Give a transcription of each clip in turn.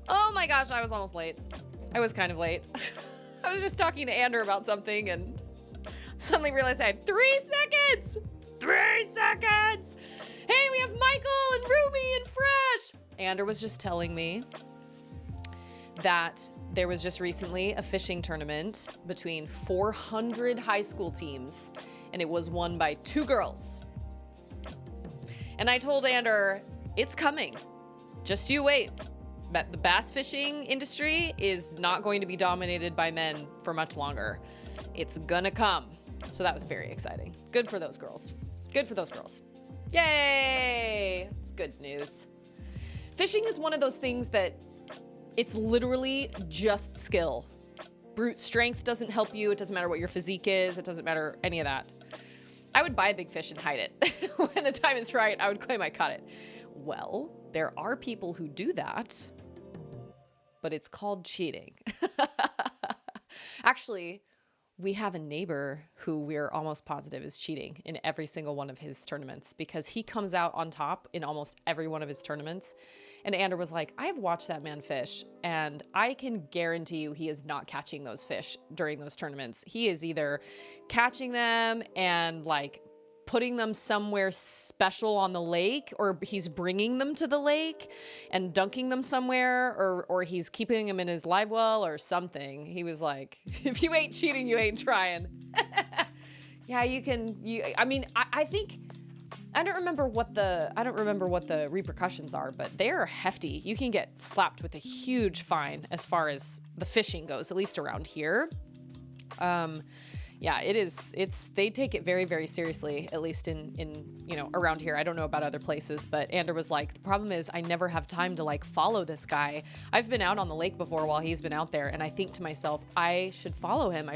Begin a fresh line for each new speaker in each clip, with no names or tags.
Oh my gosh, I was almost late. I was kind of late. I was just talking to Ander about something and suddenly realized I had 3 seconds. 3 seconds. Hey, we have Michael and Rumi and Fresh. Ander was just telling me that there was just recently a fishing tournament between 400 high school teams, and it was won by 2 girls. And I told Ander, it's coming. Just you wait. But the bass fishing industry is not going to be dominated by men for much longer. It's gonna come. So that was very exciting. Good for those girls. Good for those girls. Yay! It's good news. Fishing is one of those things that it's literally just skill. Brute strength doesn't help you. It doesn't matter what your physique is. It doesn't matter any of that. I would buy a big fish and hide it. When the time is right, I would claim I caught it. Well, there are people who do that, but it's called cheating. Actually, we have a neighbor who we're almost positive is cheating in every single one of his tournaments because he comes out on top in almost every one of his tournaments. And Ander was like, I have watched that man fish, and I can guarantee you he is not catching those fish during those tournaments. He is either catching them and like putting them somewhere special on the lake, or he's bringing them to the lake and dunking them somewhere, or he's keeping them in his live well or something. He was like, if you ain't cheating, you ain't trying. Yeah, I think, I don't remember what the repercussions are, but they're hefty. You can get slapped with a huge fine as far as the fishing goes, at least around here. Yeah, they take it very, very seriously, at least in around here. I don't know about other places, but Ander was like, the problem is I never have time to like follow this guy. I've been out on the lake before while he's been out there, and I think to myself, I should follow him,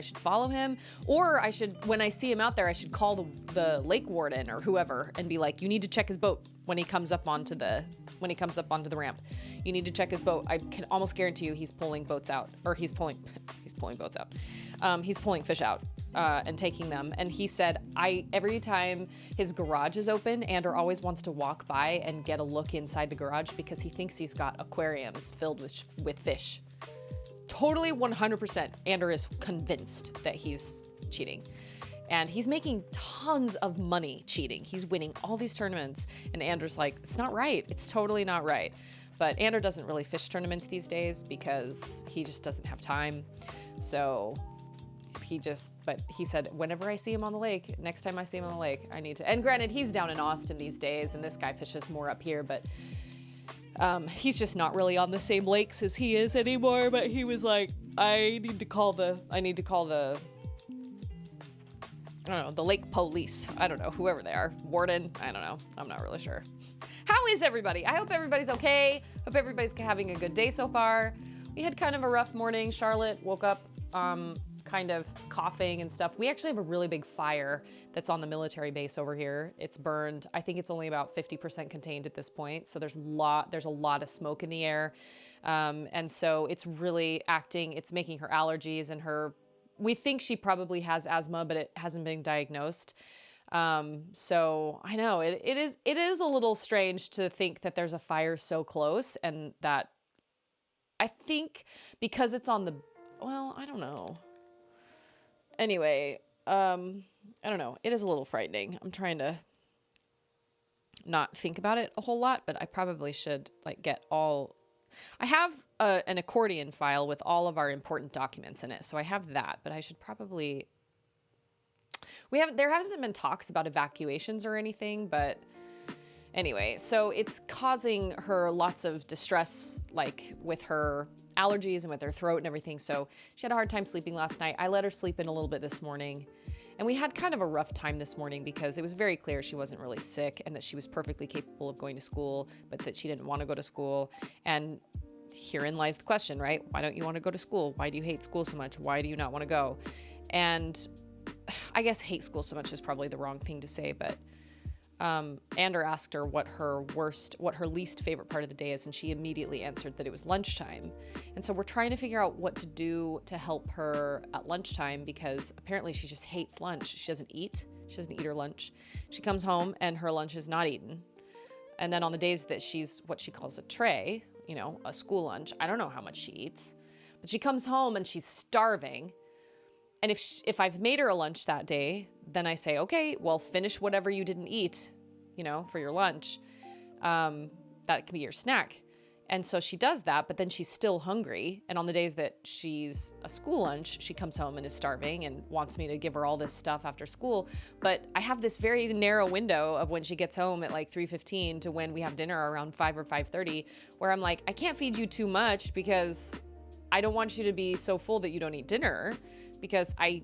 or I should, when I see him out there, I should call the lake warden or whoever and be like, you need to check his boat when he comes up onto the ramp. You need to check his boat. I can almost guarantee you he's pulling boats out, or he's pulling boats out. He's pulling fish out. And taking them. And he said, every time his garage is open, Ander always wants to walk by and get a look inside the garage because he thinks he's got aquariums filled with fish. Totally 100%. Ander is convinced that he's cheating. And he's making tons of money cheating. He's winning all these tournaments. And Ander's like, it's not right. It's totally not right. But Ander doesn't really fish tournaments these days because he just doesn't have time. So but he said, whenever I see him on the lake, next time I see him on the lake, I need to, and granted, he's down in Austin these days, and this guy fishes more up here, but he's just not really on the same lakes as he is anymore. But he was like, I need to call the I don't know, the lake police. I don't know, whoever they are, warden, I don't know. I'm not really sure. How is everybody? I hope everybody's okay. Hope everybody's having a good day so far. We we had kind of a rough morning. Charlotte woke up kind of coughing and stuff. We actually have a really big fire that's on the military base over here. It's burned. I think it's only about 50% contained at this point. So there's a lot of smoke in the air. And so it's really acting, it's making her allergies and we think she probably has asthma, but it hasn't been diagnosed. So I know it is a little strange to think that there's a fire so close, and that I think because it's on I don't know. Anyway, I don't know. It is a little frightening. I'm trying to not think about it a whole lot, but I probably should I have an accordion file with all of our important documents in it. So I have that, but I should probably, there hasn't been talks about evacuations or anything, but anyway, so it's causing her lots of distress, like with her allergies and with her throat and everything. So she had a hard time sleeping last night. I let her sleep in a little bit this morning. And we had kind of a rough time this morning because it was very clear she wasn't really sick and that she was perfectly capable of going to school, but that she didn't want to go to school. And herein lies the question, right? Why don't you want to go to school? Why do you hate school so much? Why do you not want to go? And I guess hate school so much is probably the wrong thing to say, but Ander asked her what her least favorite part of the day is, and she immediately answered that it was lunchtime. And so we're trying to figure out what to do to help her at lunchtime, because apparently she just hates lunch. She doesn't eat her lunch. She comes home and her lunch is not eaten. And then on the days that she's what she calls a tray, a school lunch, I don't know how much she eats, but she comes home and she's starving. And if I've made her a lunch that day, then I say, okay, well, finish whatever you didn't eat, for your lunch. That can be your snack. And so she does that, but then she's still hungry. And on the days that she's a school lunch, she comes home and is starving and wants me to give her all this stuff after school. But I have this very narrow window of when she gets home at like 3:15 to when we have dinner around 5 or 5:30, where I'm like, I can't feed you too much because I don't want you to be so full that you don't eat dinner, because I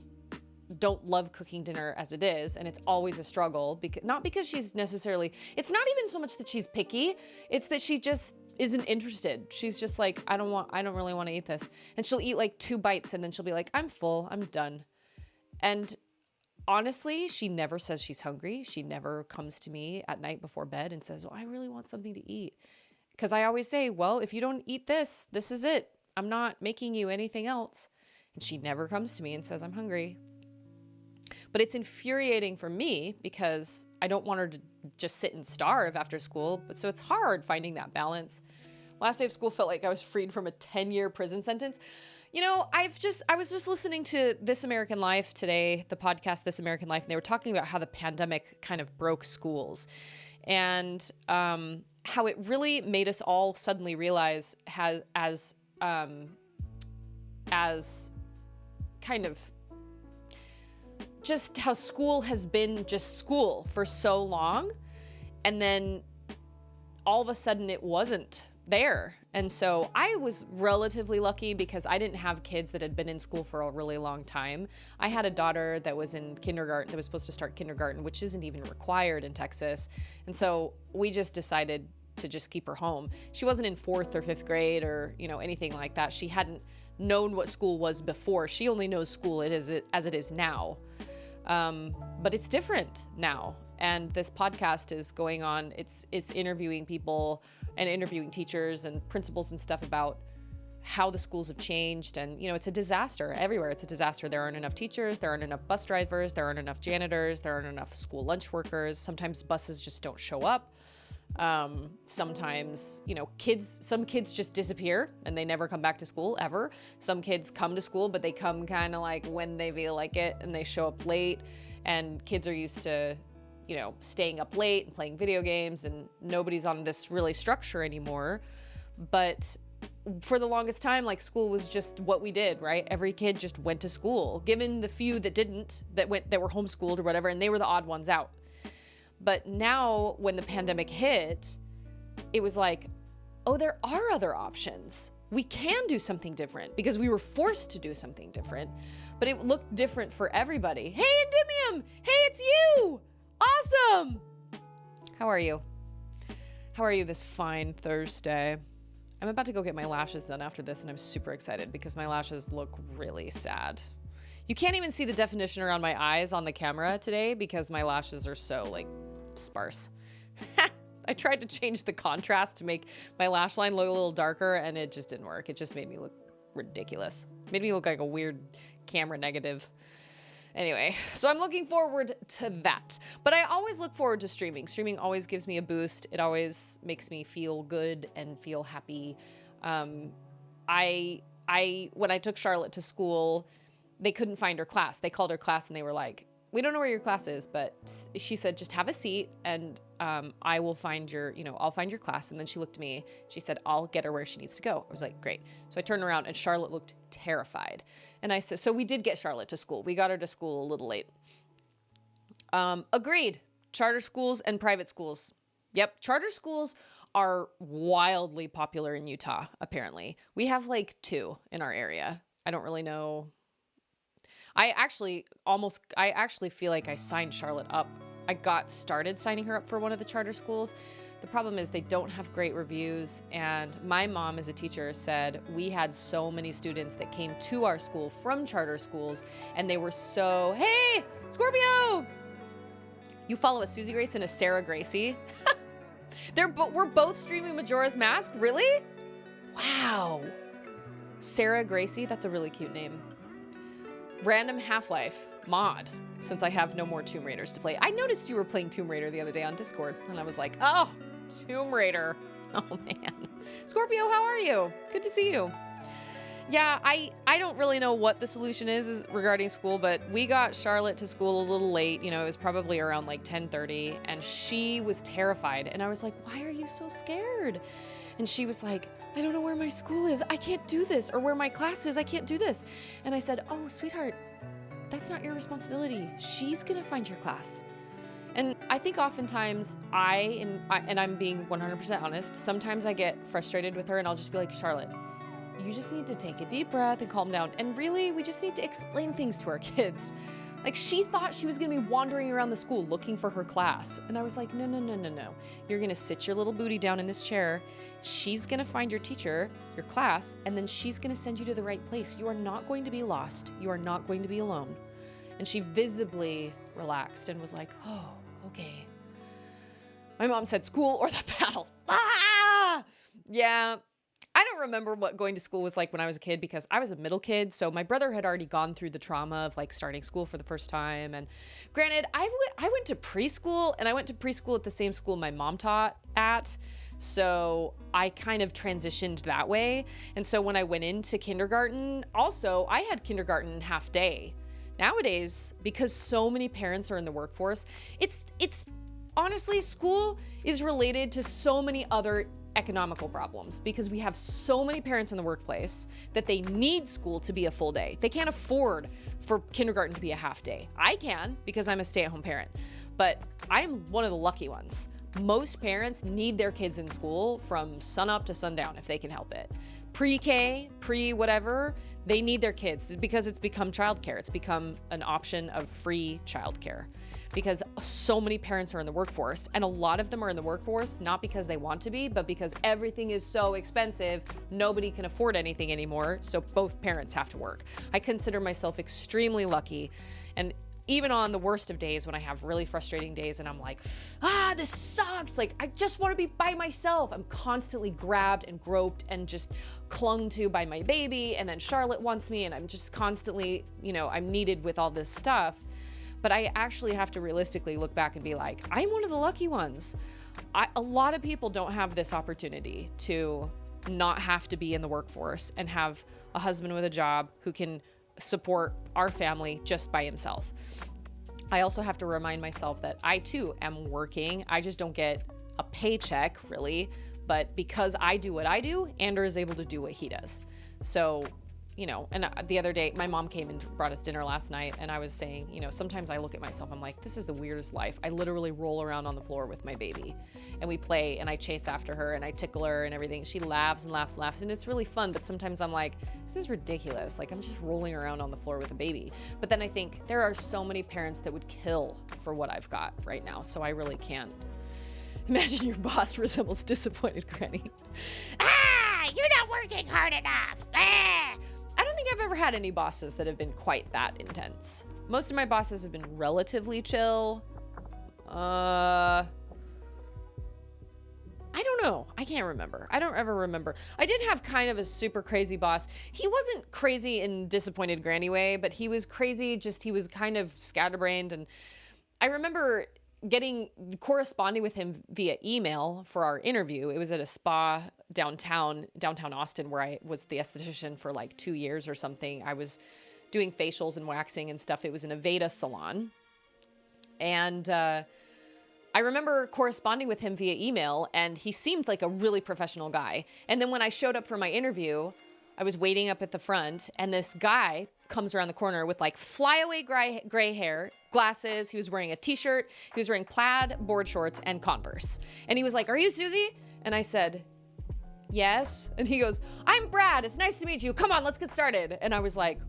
don't love cooking dinner as it is, and it's always a struggle, because not because she's necessarily, it's not even so much that she's picky, it's that she just isn't interested. She's just like, I don't really want to eat this. And she'll eat like 2 bites and then she'll be like, I'm full, I'm done. And honestly, she never says she's hungry. She never comes to me at night before bed and says, well, I really want something to eat. Because I always say, well, if you don't eat this, this is it. I'm not making you anything else. And she never comes to me and says, I'm hungry. But it's infuriating for me because I don't want her to just sit and starve after school. But so it's hard finding that balance. Last day of school felt like I was freed from a 10-year prison sentence. I was just listening to This American Life today, the podcast This American Life, and they were talking about how the pandemic kind of broke schools, and how it really made us all suddenly realize as kind of just how school has been just school for so long, and then all of a sudden it wasn't there. And so I was relatively lucky because I didn't have kids that had been in school for a really long time. I had a daughter that was in kindergarten, that was supposed to start kindergarten, which isn't even required in Texas. And so we just decided to just keep her home. She wasn't in 4th or 5th grade or, anything like that. She hadn't known what school was before. She only knows school as it is now. But it's different now. And this podcast is going on. It's interviewing people and interviewing teachers and principals and stuff about how the schools have changed. And, it's a disaster everywhere. It's a disaster. There aren't enough teachers. There aren't enough bus drivers. There aren't enough janitors. There aren't enough school lunch workers. Sometimes buses just don't show up. Sometimes, some kids just disappear and they never come back to school ever. Some kids come to school, but they come kind of like when they feel like it, and they show up late, and kids are used to, staying up late and playing video games, and nobody's on this really structure anymore. But for the longest time, like, school was just what we did, right? Every kid just went to school, given the few that didn't, that were homeschooled or whatever, and they were the odd ones out. But now when the pandemic hit, it was like, oh, there are other options. We can do something different because we were forced to do something different, but it looked different for everybody. Hey, Endymion! Hey, it's you! Awesome! How are you? How are you this fine Thursday? I'm about to go get my lashes done after this, and I'm super excited because my lashes look really sad. You can't even see the definition around my eyes on the camera today because my lashes are so like sparse. I tried to change the contrast to make my lash line look a little darker, and it just didn't work. It just made me look ridiculous. Made me look like a weird camera negative. Anyway, so I'm looking forward to that. But I always look forward to streaming. Streaming always gives me a boost. It always makes me feel good and feel happy. When I took Charlotte to school, they couldn't find her class. They called her class and they were like, we don't know where your class is, but she said, just have a seat and I will find your, I'll find your class. And then she looked at me. She said, I'll get her where she needs to go. I was like, great. So I turned around and Charlotte looked terrified. And I said, so we did get Charlotte to school. We got her to school a little late. Agreed. Charter schools and private schools. Yep. Charter schools are wildly popular in Utah, apparently. We have like 2 in our area. I don't really know. I actually feel like I signed Charlotte up. I got started signing her up for one of the charter schools. The problem is they don't have great reviews. And my mom as a teacher said we had so many students that came to our school from charter schools and they were so, hey, Scorpio, you follow a Susie Grace and a Sarah Gracie. We're both streaming Majora's Mask. Really? Wow. Sarah Gracie, that's a really cute name. Random Half-Life mod, since I have no more Tomb Raiders to play. I noticed you were playing Tomb Raider the other day on Discord, and I was like, oh, Tomb Raider. Oh, man. Scorpio, how are you? Good to see you. Yeah, I don't really know what the solution is regarding school, but we got Charlotte to school a little late. It was probably around like 10:30, and she was terrified. And I was like, why are you so scared? And she was like, I don't know where my school is. I can't do this. Or where my class is. I can't do this. And I said, oh, sweetheart, that's not your responsibility. She's going to find your class. And I think oftentimes and I'm being 100% honest, sometimes I get frustrated with her and I'll just be like, Charlotte, you just need to take a deep breath and calm down. And really, we just need to explain things to our kids. Like, she thought she was going to be wandering around the school looking for her class. And I was like, no. You're going to sit your little booty down in this chair. She's going to find your teacher, your class, and then she's going to send you to the right place. You are not going to be lost. You are not going to be alone. And she visibly relaxed and was like, oh, okay. My mom said school or the battle. Ah! Yeah. I don't remember what going to school was like when I was a kid because I was a middle kid. So my brother had already gone through the trauma of like starting school for the first time. And granted, I went to preschool, and I went to preschool at the same school my mom taught at. So I kind of transitioned that way. And so when I went into kindergarten, also I had kindergarten half day. Nowadays, because so many parents are in the workforce, it's honestly, school is related to so many other economical problems because we have so many parents in the workplace that they need school to be a full day. They can't afford for kindergarten to be a half day. I can because I'm a stay-at-home parent, but I'm one of the lucky ones. Most parents need their kids in school from sunup to sundown if they can help it. Pre-K, pre-whatever, they need their kids because it's become childcare. It's become an option of free childcare because so many parents are in the workforce, and a lot of them are in the workforce not because they want to be, but because everything is so expensive, nobody can afford anything anymore, so both parents have to work. I consider myself extremely lucky, and even on the worst of days when I have really frustrating days and I'm like, this sucks. Like, I just want to be by myself. I'm constantly grabbed and groped and just clung to by my baby. And then Charlotte wants me and I'm just constantly, I'm needed with all this stuff. But I actually have to realistically look back and be like, I'm one of the lucky ones. A lot of people don't have this opportunity to not have to be in the workforce and have a husband with a job who can support our family just by himself. I also have to remind myself that I too am working. I just don't get a paycheck really, but because I do what I do, Andrew is able to do what he does. So, and the other day, my mom came and brought us dinner last night, and I was saying, sometimes I look at myself, I'm like, this is the weirdest life. I literally roll around on the floor with my baby, and we play, and I chase after her, and I tickle her and everything. She laughs and laughs and laughs, and it's really fun, but sometimes I'm like, this is ridiculous. Like, I'm just rolling around on the floor with a baby. But then I think there are so many parents that would kill for what I've got right now, so I really can't. Imagine your boss resembles disappointed granny.
You're not working hard enough.
I don't think I've ever had any bosses that have been quite that intense. Most of my bosses have been relatively chill. I don't know. I can't remember. I don't ever remember. I did have kind of a super crazy boss. He wasn't crazy in Disappointed Granny way, but he was crazy, just he was kind of scatterbrained. And I remember corresponding with him via email for our interview. It was at a spa downtown Austin, where I was the esthetician for like 2 years or something. I was doing facials and waxing and stuff. It was an Aveda salon. And I remember corresponding with him via email, and he seemed like a really professional guy. And then when I showed up for my interview, I was waiting up at the front, and this guy comes around the corner with like flyaway gray hair, glasses. He was wearing a t-shirt. He was wearing plaid board shorts and Converse. And he was like, "Are you Susie?" And I said, "Yes." And he goes, "I'm Brad. It's nice to meet you. Come on, let's get started." And I was like,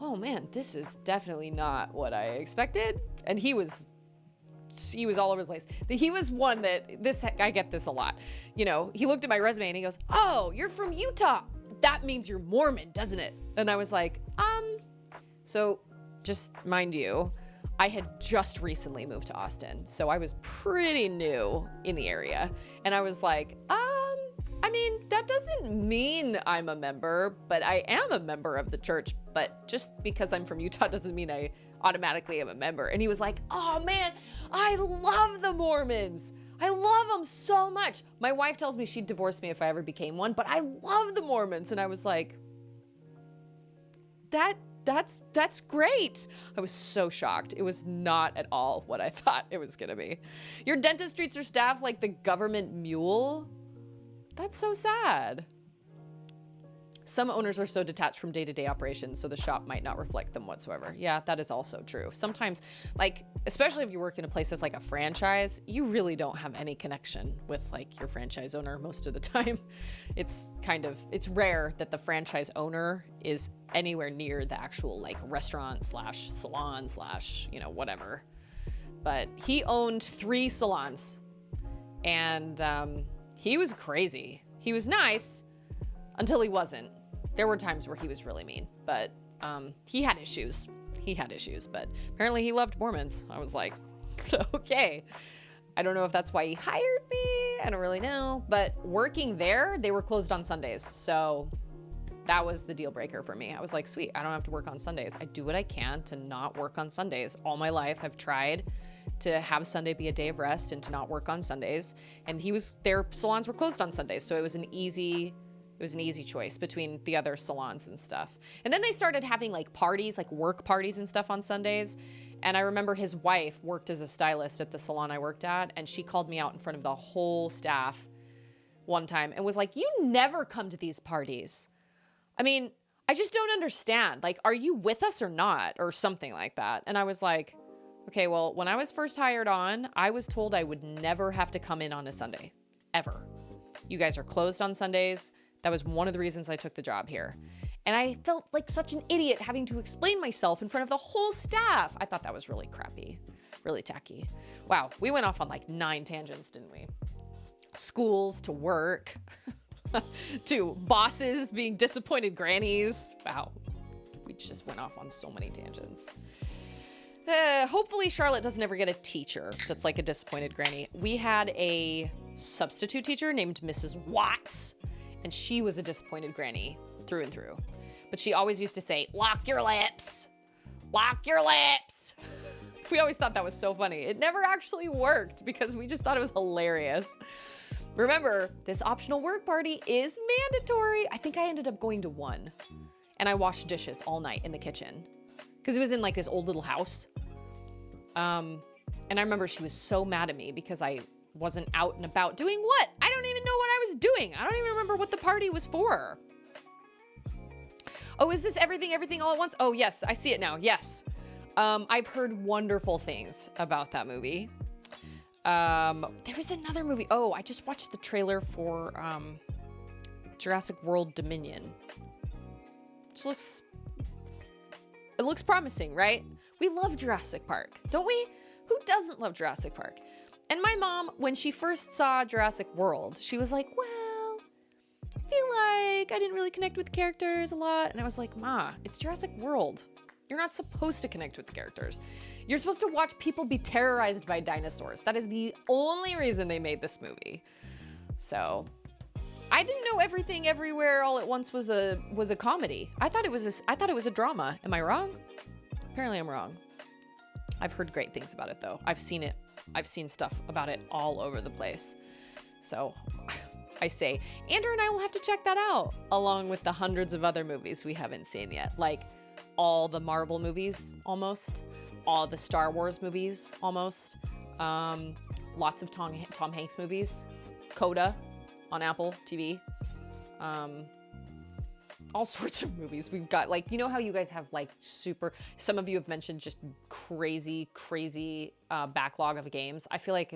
oh man, this is definitely not what I expected. And he was all over the place. He was one that I get this a lot. You know, he looked at my resume and he goes, "Oh, you're from Utah. That means you're Mormon, doesn't it?" And I was like, so just mind you, I had just recently moved to Austin, so I was pretty new in the area. And I was like, I mean, that doesn't mean I'm a member, but I am a member of the church. But just because I'm from Utah doesn't mean I automatically am a member. And he was like, "Oh man, I love the Mormons. I love them so much. My wife tells me she'd divorce me if I ever became one, but I love the Mormons." And I was like, that's great. I was so shocked. It was not at all what I thought it was gonna be. "Your dentist treats your staff like the government mule?" That's so sad. "Some owners are so detached from day-to-day operations, so the shop might not reflect them whatsoever." Yeah, that is also true. Sometimes, like, especially if you work in a place that's like a franchise, you really don't have any connection with like your franchise owner most of the time. It's rare that the franchise owner is anywhere near the actual like restaurant / salon / whatever. But he owned 3 salons, and he was crazy. He was nice until he wasn't. There were times where he was really mean, but he had issues. But apparently he loved Mormons. I was like, okay. I don't know if that's why he hired me. I don't really know. But working there, they were closed on Sundays. So that was the deal breaker for me. I was like, sweet, I don't have to work on Sundays. I do what I can to not work on Sundays. All my life, I've tried to have Sunday be a day of rest and to not work on Sundays. And their salons were closed on Sundays. So it was an easy choice between the other salons and stuff. And then they started having like parties, like work parties and stuff on Sundays. And I remember his wife worked as a stylist at the salon I worked at, and she called me out in front of the whole staff one time and was like, "You never come to these parties. I mean, I just don't understand. Like, are you with us or not?" Or something like that. And I was like, okay, well, when I was first hired on, I was told I would never have to come in on a Sunday, ever. You guys are closed on Sundays. That was one of the reasons I took the job here. And I felt like such an idiot having to explain myself in front of the whole staff. I thought that was really crappy, really tacky. Wow, we went off on like 9 tangents, didn't we? Schools to work, to bosses being disappointed grannies. Wow, we just went off on so many tangents. Hopefully Charlotte doesn't ever get a teacher that's like a disappointed granny. We had a substitute teacher named Mrs. Watts, and she was a disappointed granny through and through. But she always used to say, "Lock your lips, lock your lips." We always thought that was so funny. It never actually worked because we just thought it was hilarious. Remember, this optional work party is mandatory. I think I ended up going to one, and I washed dishes all night in the kitchen because it was in like this old little house. And I remember she was so mad at me because I wasn't out and about doing what? I don't even know what I was doing. I don't even remember what the party was for. Oh, is this Everything All at Once? Oh, yes, I see it now. Yes. I've heard wonderful things about that movie. There was another movie. Oh, I just watched the trailer for Jurassic World Dominion. It looks promising, right? We love Jurassic Park, don't we? Who doesn't love Jurassic Park? And my mom, when she first saw Jurassic World, she was like, well, I feel like I didn't really connect with the characters a lot. And I was like, Ma, it's Jurassic World. You're not supposed to connect with the characters. You're supposed to watch people be terrorized by dinosaurs. That is the only reason they made this movie. So I didn't know Everything Everywhere All at Once was a comedy. I thought it was a drama. Am I wrong? Apparently I'm wrong. I've heard great things about it though. I've seen it. I've seen stuff about it all over the place. So I say, Andrew and I will have to check that out, along with the hundreds of other movies we haven't seen yet. Like all the Marvel movies, almost. All the Star Wars movies, almost. Lots of Tom Hanks movies. Coda on Apple TV. All sorts of movies. We've got, like, you know how you guys have like some of you have mentioned just crazy backlog of games. I feel like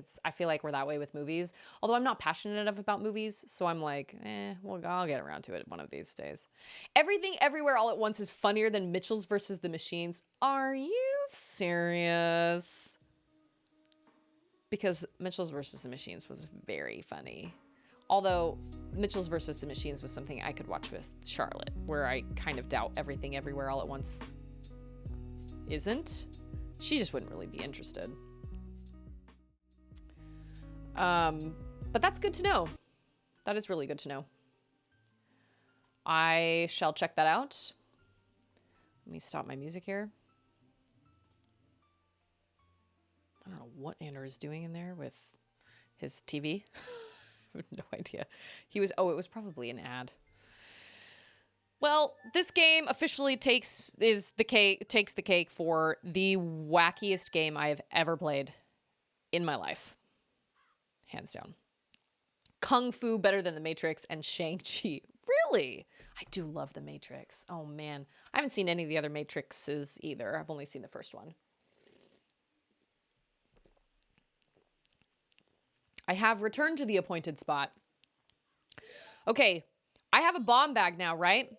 we're that way with movies. Although I'm not passionate enough about movies, so I'm like, well, I'll get around to it one of these days. Everything Everywhere All at Once is funnier than Mitchell's versus the Machines. Are you serious? Because Mitchell's versus the Machines was very funny. Although Mitchell's versus the Machines was something I could watch with Charlotte, where I kind of doubt Everything Everywhere All at Once isn't. She just wouldn't really be interested. But that's good to know. That is really good to know. I shall check that out. Let me stop my music here. I don't know what Andrew is doing in there with his TV. I have no idea. It was probably an ad. Well, this game officially takes the cake for the wackiest game I have ever played in my life. Hands down. Kung Fu better than The Matrix and Shang-Chi. Really? I do love The Matrix. Oh man. I haven't seen any of the other Matrixes either. I've only seen the first one. I have returned to the appointed spot. Okay, I have a bomb bag now, right?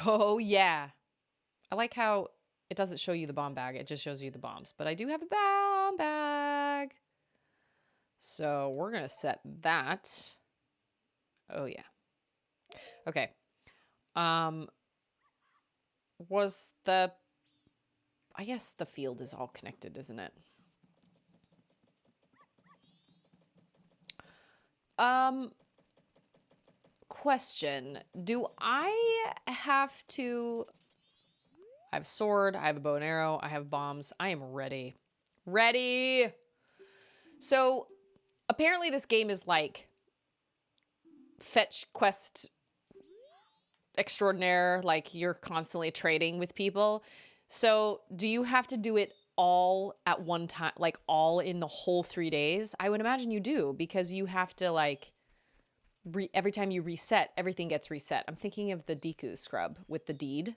Oh, yeah. I like how it doesn't show you the bomb bag. It just shows you the bombs. But I do have a bomb bag. So we're going to set that. Oh, yeah. Okay. I guess the field is all connected, isn't it? Question. Do I have to... I have a sword, I have a bow and arrow, I have bombs. I am ready. Ready! So, apparently this game is like fetch quest extraordinaire, like you're constantly trading with people. So, do you have to do it all at one time, like all in the whole 3 days? I would imagine you do, because you have to like every time you reset, everything gets reset. I'm thinking of the Deku scrub with the deed.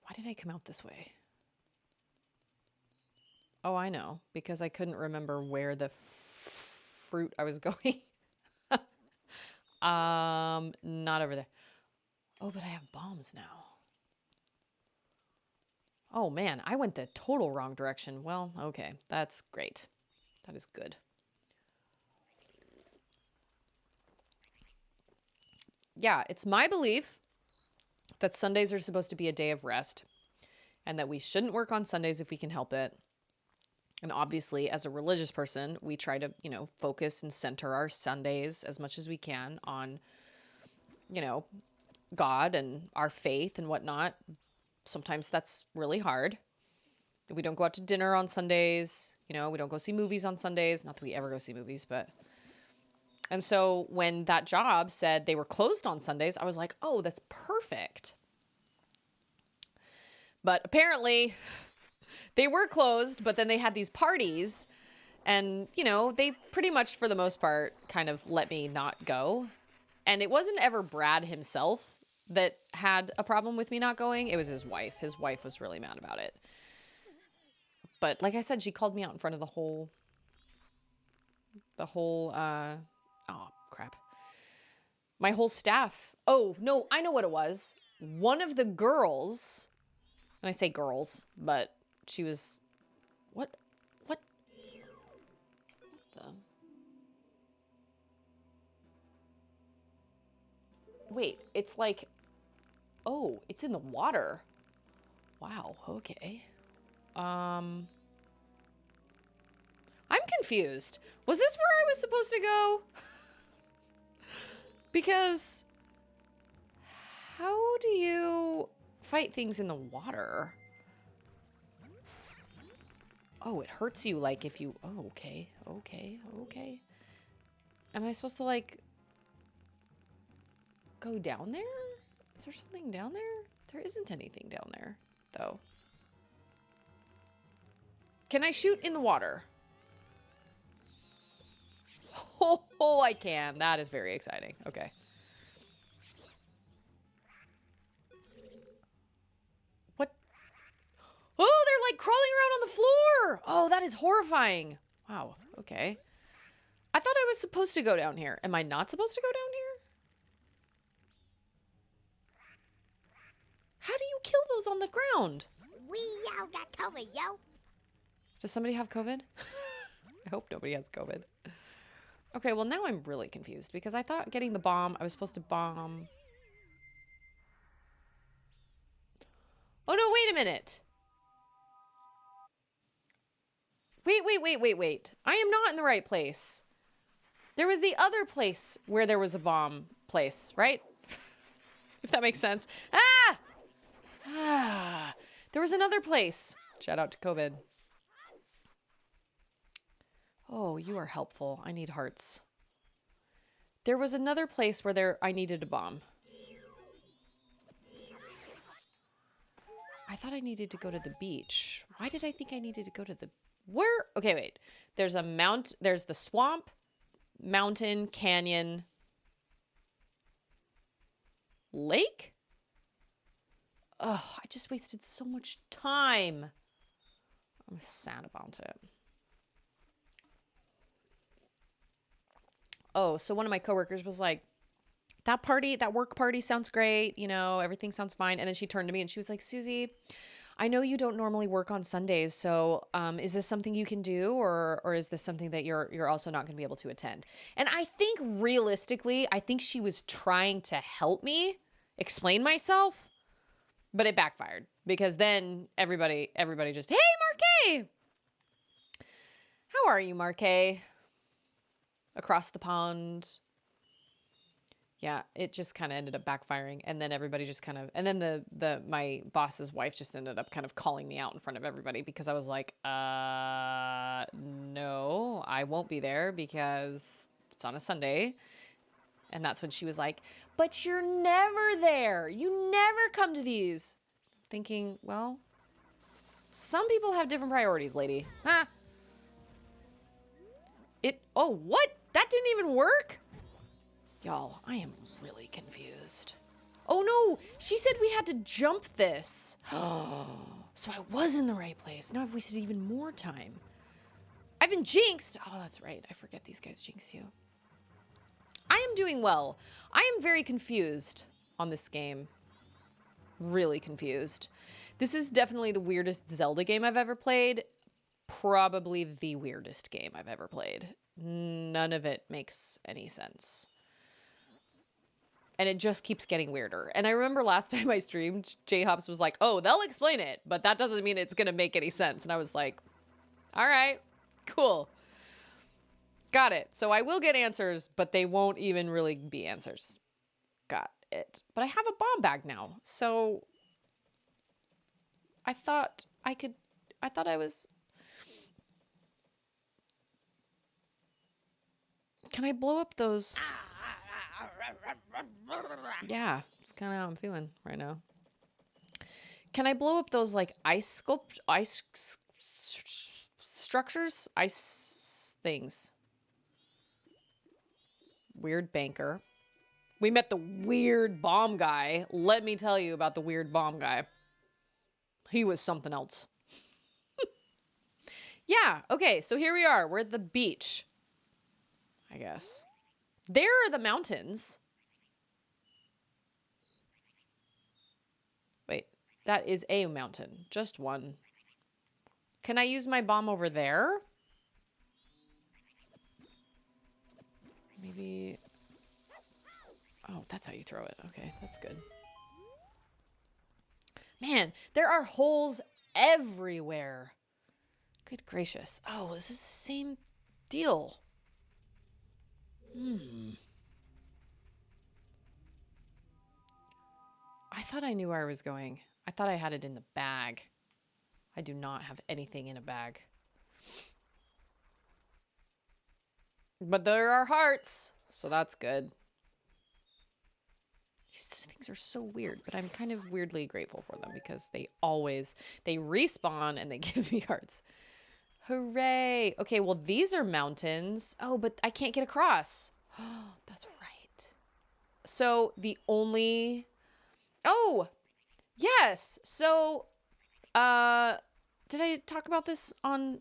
Why did I come out this way? Oh, I know, because I couldn't remember where the fruit I was going. Not over there. Oh, but I have bombs now. Oh man, I went the total wrong direction. Well, okay, that's great. That is good. Yeah, it's my belief that Sundays are supposed to be a day of rest and that we shouldn't work on Sundays if we can help it. And obviously, as a religious person, we try to, focus and center our Sundays as much as we can on, God and our faith and whatnot. Sometimes that's really hard. We don't go out to dinner on Sundays. We don't go see movies on Sundays. Not that we ever go see movies, but... And so when that job said they were closed on Sundays, I was like, oh, that's perfect. But apparently they were closed, but then they had these parties and, they pretty much for the most part kind of let me not go. And it wasn't ever Brad himself that had a problem with me not going. It was his wife. His wife was really mad about it. But like I said, she called me out in front of the whole, oh, crap. My whole staff. Oh, no, I know what it was. One of the girls, and I say girls, but she was, what the? Wait, it's like... Oh, it's in the water. Wow, okay. I'm confused. Was this where I was supposed to go? Because... How do you fight things in the water? Oh, it hurts you like if you... Oh, okay. Okay. Okay. Am I supposed to, like... Go down there? Is there something down there? There isn't anything down there, though. Can I shoot in the water? Oh, I can. That is very exciting. Okay. What? Oh, they're like crawling around on the floor. Oh, that is horrifying. Wow. Okay. I thought I was supposed to go down here. Am I not supposed to go down here? How do you kill those on the ground?
We all got COVID, yo.
Does somebody have COVID? I hope nobody has COVID. Okay, well now I'm really confused because I thought getting the bomb, I was supposed to bomb. Oh no, wait a minute. Wait. I am not in the right place. There was the other place where there was a bomb place, right? If that makes sense. Ah! Ah! There was another place. Shout out to COVID. Oh, you are helpful. I need hearts. There was another place where I needed a bomb. I thought I needed to go to the beach. Why did I think I needed to go to the... Where? Okay, wait. There's there's the swamp, mountain, canyon, lake? Oh, I just wasted so much time. I'm sad about it. Oh, so one of my coworkers was like, that work party sounds great. You know, everything sounds fine. And then she turned to me and she was like, Susie, I know you don't normally work on Sundays. So is this something you can do? Or is this something that you're also not going to be able to attend? And I think realistically, I think she was trying to help me explain myself, but it backfired because then everybody just, hey, Marquet. How are you, Marquet? Across the pond. Yeah, it just kind of ended up backfiring. And then everybody just kind of, and then my boss's wife just ended up kind of calling me out in front of everybody because I was like, no, I won't be there because it's on a Sunday. And that's when she was like, but you're never there. You never come to these. Thinking, well, some people have different priorities, lady. Huh? Oh, what? That didn't even work? Y'all, I am really confused. Oh no, she said we had to jump this. So I was in the right place. Now I've wasted even more time. I've been jinxed. Oh, that's right. I forget these guys jinx you. I am doing well. I am very confused on this game. Really confused. This is definitely the weirdest Zelda game I've ever played. Probably the weirdest game I've ever played. None of it makes any sense. And it just keeps getting weirder. And I remember last time I streamed, J-Hops was like, oh, they'll explain it, but that doesn't mean it's going to make any sense. And I was like, all right, cool. Got it. So I will get answers, but they won't even really be answers. Got it. But I have a bomb bag now. So I thought I was... Can I blow up those? Yeah, it's kind of how I'm feeling right now. Can I blow up those like ice structures? Ice things. Weird banker. We met the weird bomb guy. Let me tell you about the weird bomb guy. He was something else. Yeah, okay, so here we are. We're at the beach. I guess. There are the mountains. Wait, that is a mountain. Just one. Can I use my bomb over there? Maybe... Oh, Oh, that's how you throw it. Okay, that's good. Man, there are holes everywhere. Good gracious. Oh, is this the same deal? I thought I knew where I was going. I thought I had it in the bag. I do not have anything in a bag. But there are hearts, so that's good. These things are so weird, but I'm kind of weirdly grateful for them because they respawn and they give me hearts. Hooray. Okay, well, these are mountains. Oh, but I can't get across. Oh, that's right. So the only... Oh, yes. So, did I talk about this on...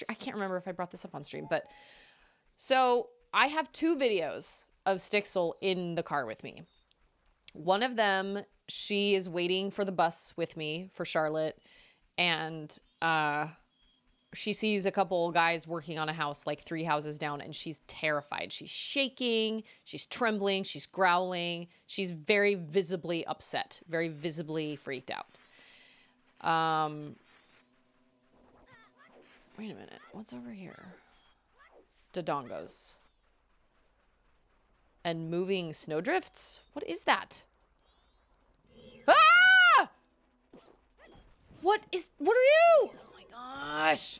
I can't remember if I brought this up on stream, but... So I have 2 videos of Stixel in the car with me. One of them, she is waiting for the bus with me for Charlotte, and she sees a couple guys working on a house like 3 houses down, and she's terrified. She's shaking, she's trembling, she's growling. She's very visibly upset, very visibly freaked out. Wait a minute. What's over here? Dodongos. And moving snowdrifts? What is that? Ah! What are you? Oh my gosh.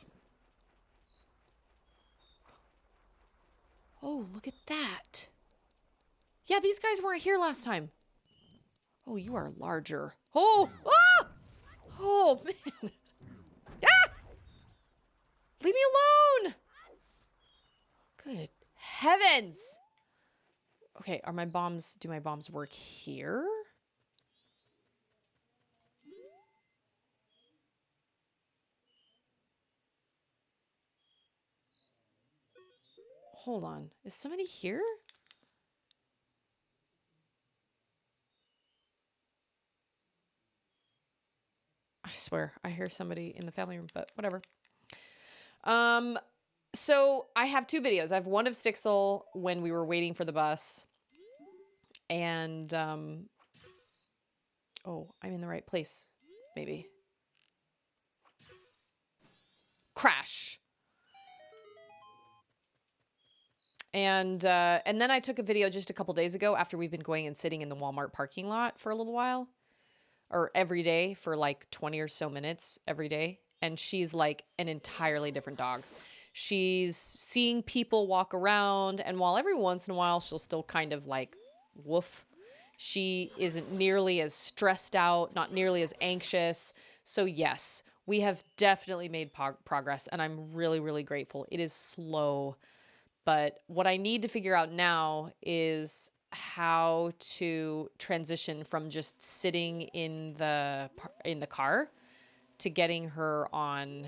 Oh, look at that. Yeah, these guys weren't here last time. Oh, you are larger. Oh, ah! Oh, man. Ah! Leave me alone. Good heavens. Okay, do my bombs work here? Hold on. Is somebody here? I swear, I hear somebody in the family room, but whatever. So I have 2 videos. I have one of Stixel when we were waiting for the bus. And, oh, I'm in the right place. Maybe. Crash. And then I took a video just a couple days ago after we've been going and sitting in the Walmart parking lot for a little while. Or every day for like 20 or so minutes every day. And she's like an entirely different dog. She's seeing people walk around, and while every once in a while she'll still kind of like woof, she isn't nearly as stressed out, not nearly as anxious. So yes, we have definitely made progress, and I'm really, really grateful. It is slow, but what I need to figure out now is how to transition from just sitting in the car to getting her on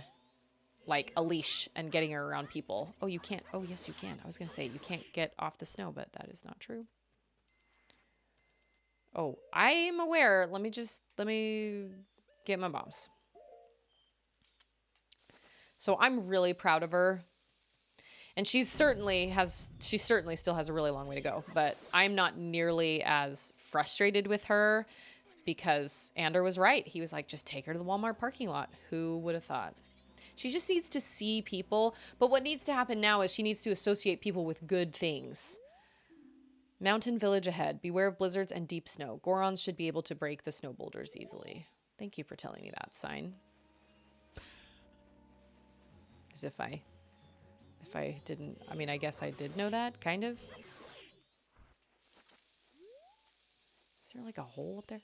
like a leash and getting her around people. Oh, you can't. Oh, yes, you can. I was going to say you can't get off the snow, but that is not true. Oh, I am aware. Let me get my bombs. So I'm really proud of her. And she certainly still has a really long way to go, but I'm not nearly as frustrated with her because Ander was right. He was like, just take her to the Walmart parking lot. Who would have thought? She just needs to see people. But what needs to happen now is she needs to associate people with good things. Mountain village ahead. Beware of blizzards and deep snow. Gorons should be able to break the snow boulders easily. Thank you for telling me that, sign. As if I didn't, I mean, I guess I did know that, kind of. Is there like a hole up there?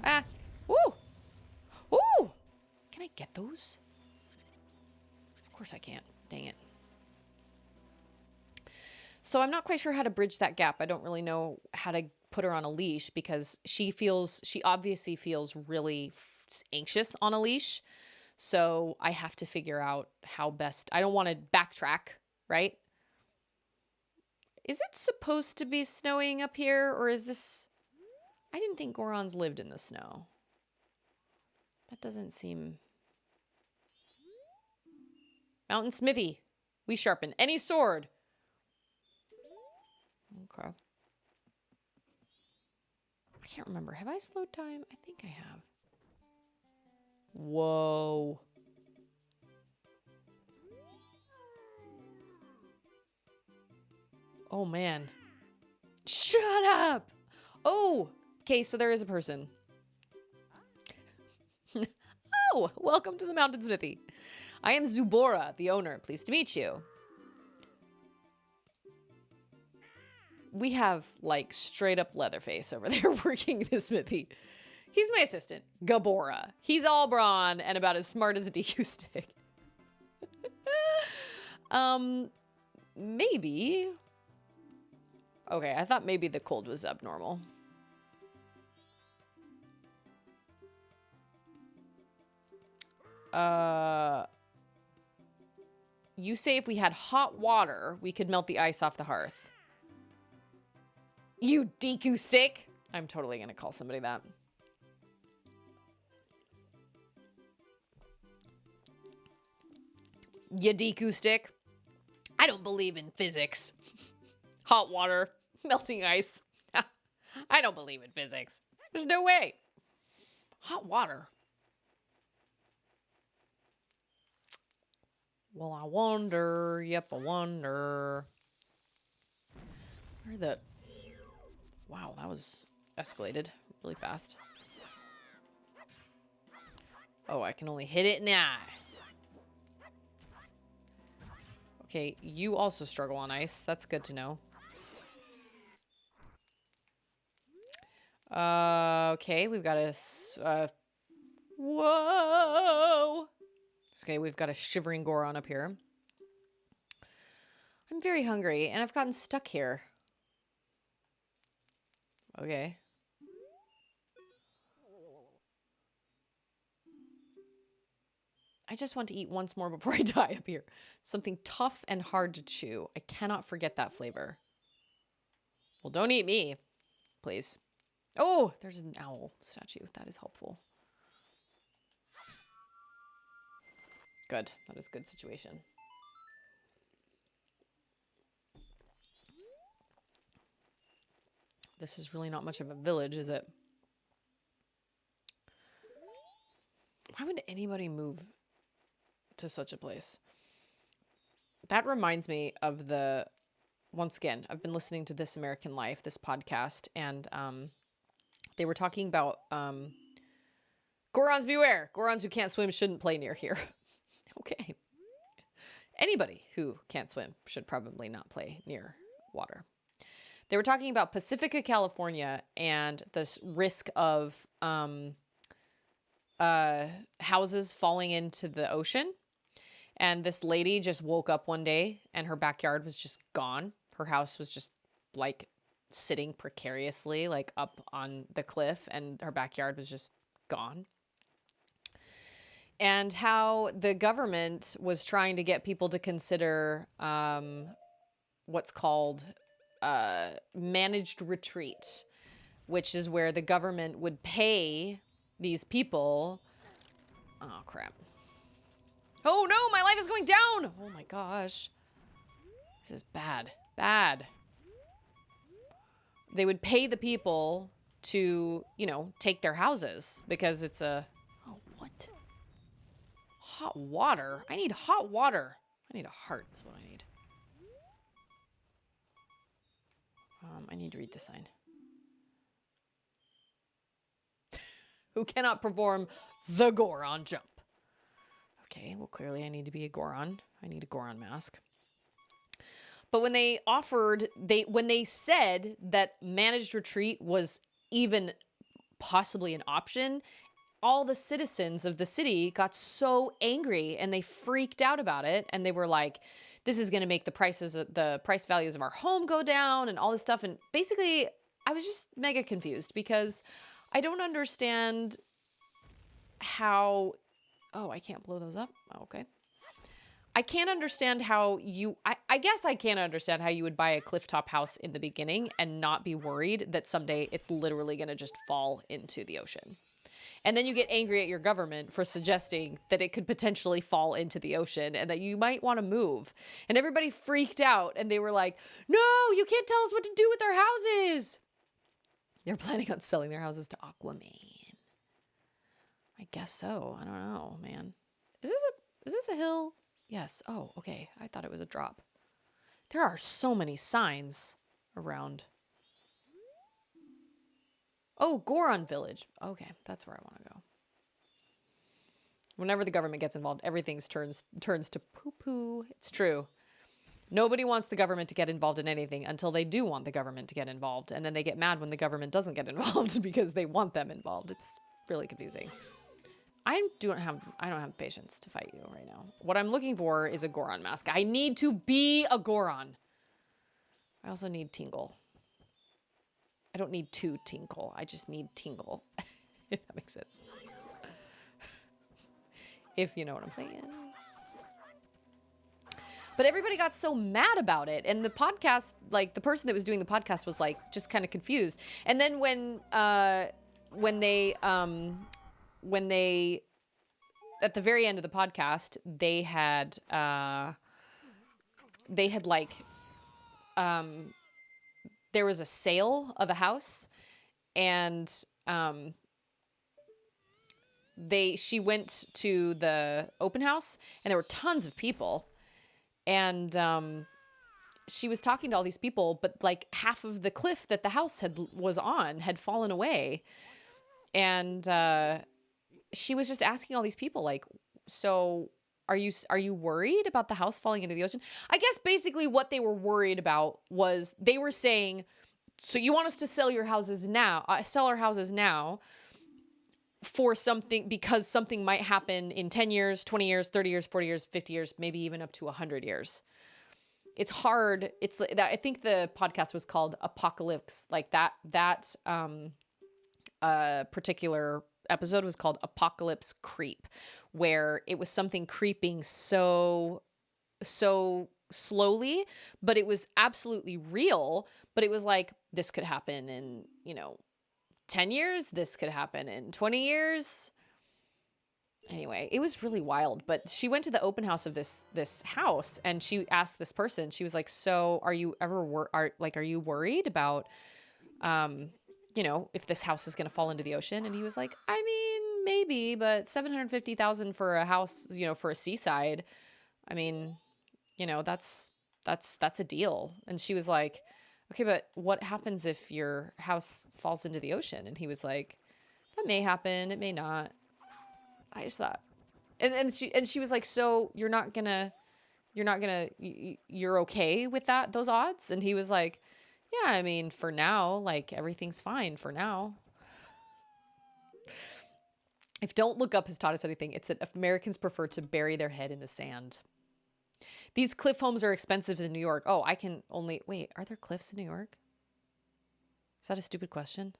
Ah! Woo! Ooh! Can I get those? Of course I can't. Dang it. So I'm not quite sure how to bridge that gap. I don't really know how to put her on a leash because she obviously feels really anxious on a leash. So I have to figure out how best. I don't want to backtrack, right? Is it supposed to be snowing up here, or is this... I didn't think Gorons lived in the snow. That doesn't seem... Mountain Smithy. We sharpen any sword. Okay. I can't remember. Have I slowed time? I think I have. Whoa. Oh, man. Shut up! Oh! Okay, so there is a person. Oh! Welcome to the Mountain Smithy. I am Zubora, the owner. Pleased to meet you. We have, like, straight up Leatherface over there working the smithy. He's my assistant, Gabora. He's all brawn and about as smart as a DQ stick. Maybe. Okay, I thought maybe the cold was abnormal. You say if we had hot water, we could melt the ice off the hearth. You DQ stick! I'm totally gonna call somebody that. You DQ stick? I don't believe in physics. Hot water, melting ice. I don't believe in physics. There's no way. Hot water. Well, I wonder. Yep, I wonder. Where the... Wow, that was escalated really fast. Oh, I can only hit it now. Okay, you also struggle on ice. That's good to know. Okay, we've got a... Whoa! Okay, we've got a shivering Goron up here. I'm very hungry, and I've gotten stuck here. Okay. I just want to eat once more before I die up here. Something tough and hard to chew. I cannot forget that flavor. Well, don't eat me, please. Oh, there's an owl statue. That is helpful. Good. That is a good situation. This is really not much of a village, is it? Why would anybody move to such a place? That reminds me of the... Once again, I've been listening to This American Life, this podcast, and they were talking about Gorons beware. Gorons who can't swim shouldn't play near here. Okay. Anybody who can't swim should probably not play near water. They were talking about Pacifica, California, and this risk of houses falling into the ocean. And this lady just woke up one day and her backyard was just gone. Her house was just like sitting precariously like up on the cliff and her backyard was just gone. And how the government was trying to get people to consider what's called managed retreat, which is where the government would pay these people. Oh, crap. Oh, no, my life is going down. Oh, my gosh. This is bad. Bad. They would pay the people to, you know, take their houses because it's a... Oh, what? Hot water? I need hot water. I need a heart is what I need. I need to read the sign. Who cannot perform the Goron jump? Okay, well, clearly I need to be a Goron. I need a Goron mask. But when they offered, when they said that managed retreat was even possibly an option, all the citizens of the city got so angry and they freaked out about it. And they were like, this is going to make the price values of our home go down and all this stuff. And basically, I was just mega confused because I don't understand how... Oh, I can't blow those up? Oh, okay. I can't understand how you... I guess I can't understand how you would buy a clifftop house in the beginning and not be worried that someday it's literally going to just fall into the ocean. And then you get angry at your government for suggesting that it could potentially fall into the ocean and that you might want to move. And everybody freaked out and they were like, no, you can't tell us what to do with our houses. They're planning on selling their houses to Aquaman. I guess so. I don't know, man. Is this a hill? Yes. Oh, okay. I thought it was a drop. There are so many signs around. Oh, Goron Village. Okay, that's where I want to go. Whenever the government gets involved, everything turns to poo-poo. It's true. Nobody wants the government to get involved in anything until they do want the government to get involved. And then they get mad when the government doesn't get involved because they want them involved. It's really confusing. I don't have patience to fight you right now. What I'm looking for is a Goron mask. I need to be a Goron. I also need Tingle. I don't need two Tinkle. I just need Tingle. If that makes sense. If you know what I'm saying. But everybody got so mad about it. And the podcast, like the person that was doing the podcast was like just kind of confused. And then when they at the very end of the podcast, they had like there was a sale of a house, and she went to the open house and there were tons of people, and she was talking to all these people, but like half of the cliff that the house was on had fallen away. And she was just asking all these people, like, so are you worried about the house falling into the ocean? I guess basically what they were worried about was they were saying, so you want us to sell our houses now for something, because something might happen in 10 years, 20 years, 30 years, 40 years, 50 years, maybe even up to 100 years. It's hard. It's that, I think the podcast was called Apocalypse, like that particular episode was called Apocalypse Creep, where it was something creeping so slowly, but it was absolutely real. But it was like, this could happen in, 10 years. This could happen in 20 years. Anyway, it was really wild. But she went to the open house of this house, and she asked this person, she was like, so are you ever are you worried about if this house is going to fall into the ocean? And he was like, I mean, maybe, but $750,000 for a house, for a seaside. I mean, that's a deal. And she was like, okay, but what happens if your house falls into the ocean? And he was like, that may happen. It may not. I just thought, and she was like, so you're okay with those odds? And he was like, yeah, I mean, for now, like, everything's fine for now. If Don't Look Up has taught us anything, it's that Americans prefer to bury their head in the sand. These cliff homes are expensive in New York. Oh, wait, are there cliffs in New York? Is that a stupid question?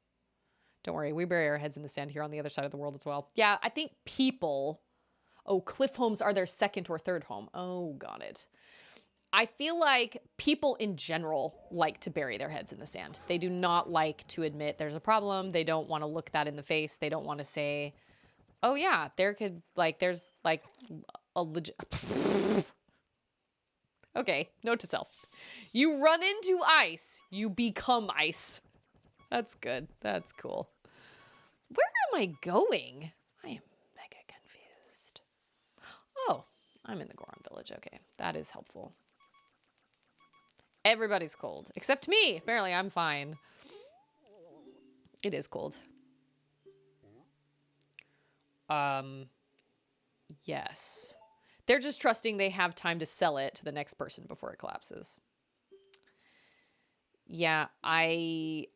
Don't worry, we bury our heads in the sand here on the other side of the world as well. Yeah, I think cliff homes are their second or third home. Oh, got it. I feel like people in general like to bury their heads in the sand. They do not like to admit there's a problem. They don't want to look that in the face. They don't want to say, oh yeah, there's a legit... Okay, note to self. You run into ice, you become ice. That's good. That's cool. Where am I going? I am mega confused. Oh, I'm in the Goron Village. Okay, that is helpful. Everybody's cold, except me. Apparently, I'm fine. It is cold. Yes. They're just trusting they have time to sell it to the next person before it collapses. Yeah, I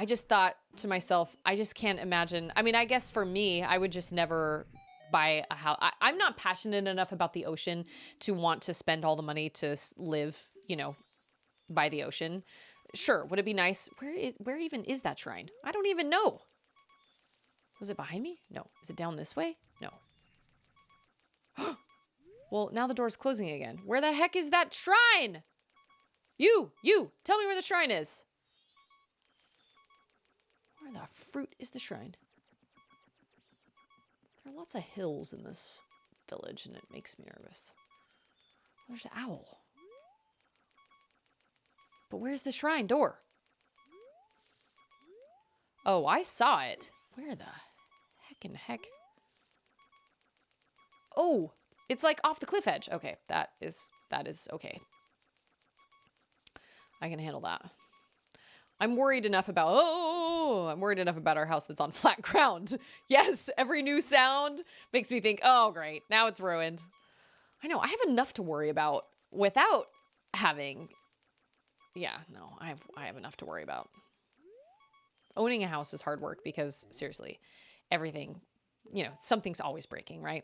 just thought to myself, I just can't imagine. I mean, I guess for me, I would just never buy a house. I'm not passionate enough about the ocean to want to spend all the money to live, by the ocean. Sure, would it be nice? Where even is that shrine? I don't even know. Was it behind me? No. Is it down this way? No. Well, now the door's closing again. Where the heck is that shrine? You, tell me where the shrine is. Where the fruit is the shrine? There are lots of hills in this village, and it makes me nervous. There's an owl. But where's the shrine door? Oh, I saw it. Where the heck? Oh, it's like off the cliff edge. Okay, that is okay. I can handle that. I'm worried enough about our house that's on flat ground. Yes, every new sound makes me think, oh great, now it's ruined. I know, I have enough to worry about without having, yeah, no, I have enough to worry about. Owning a house is hard work because seriously, everything, you know, something's always breaking, right?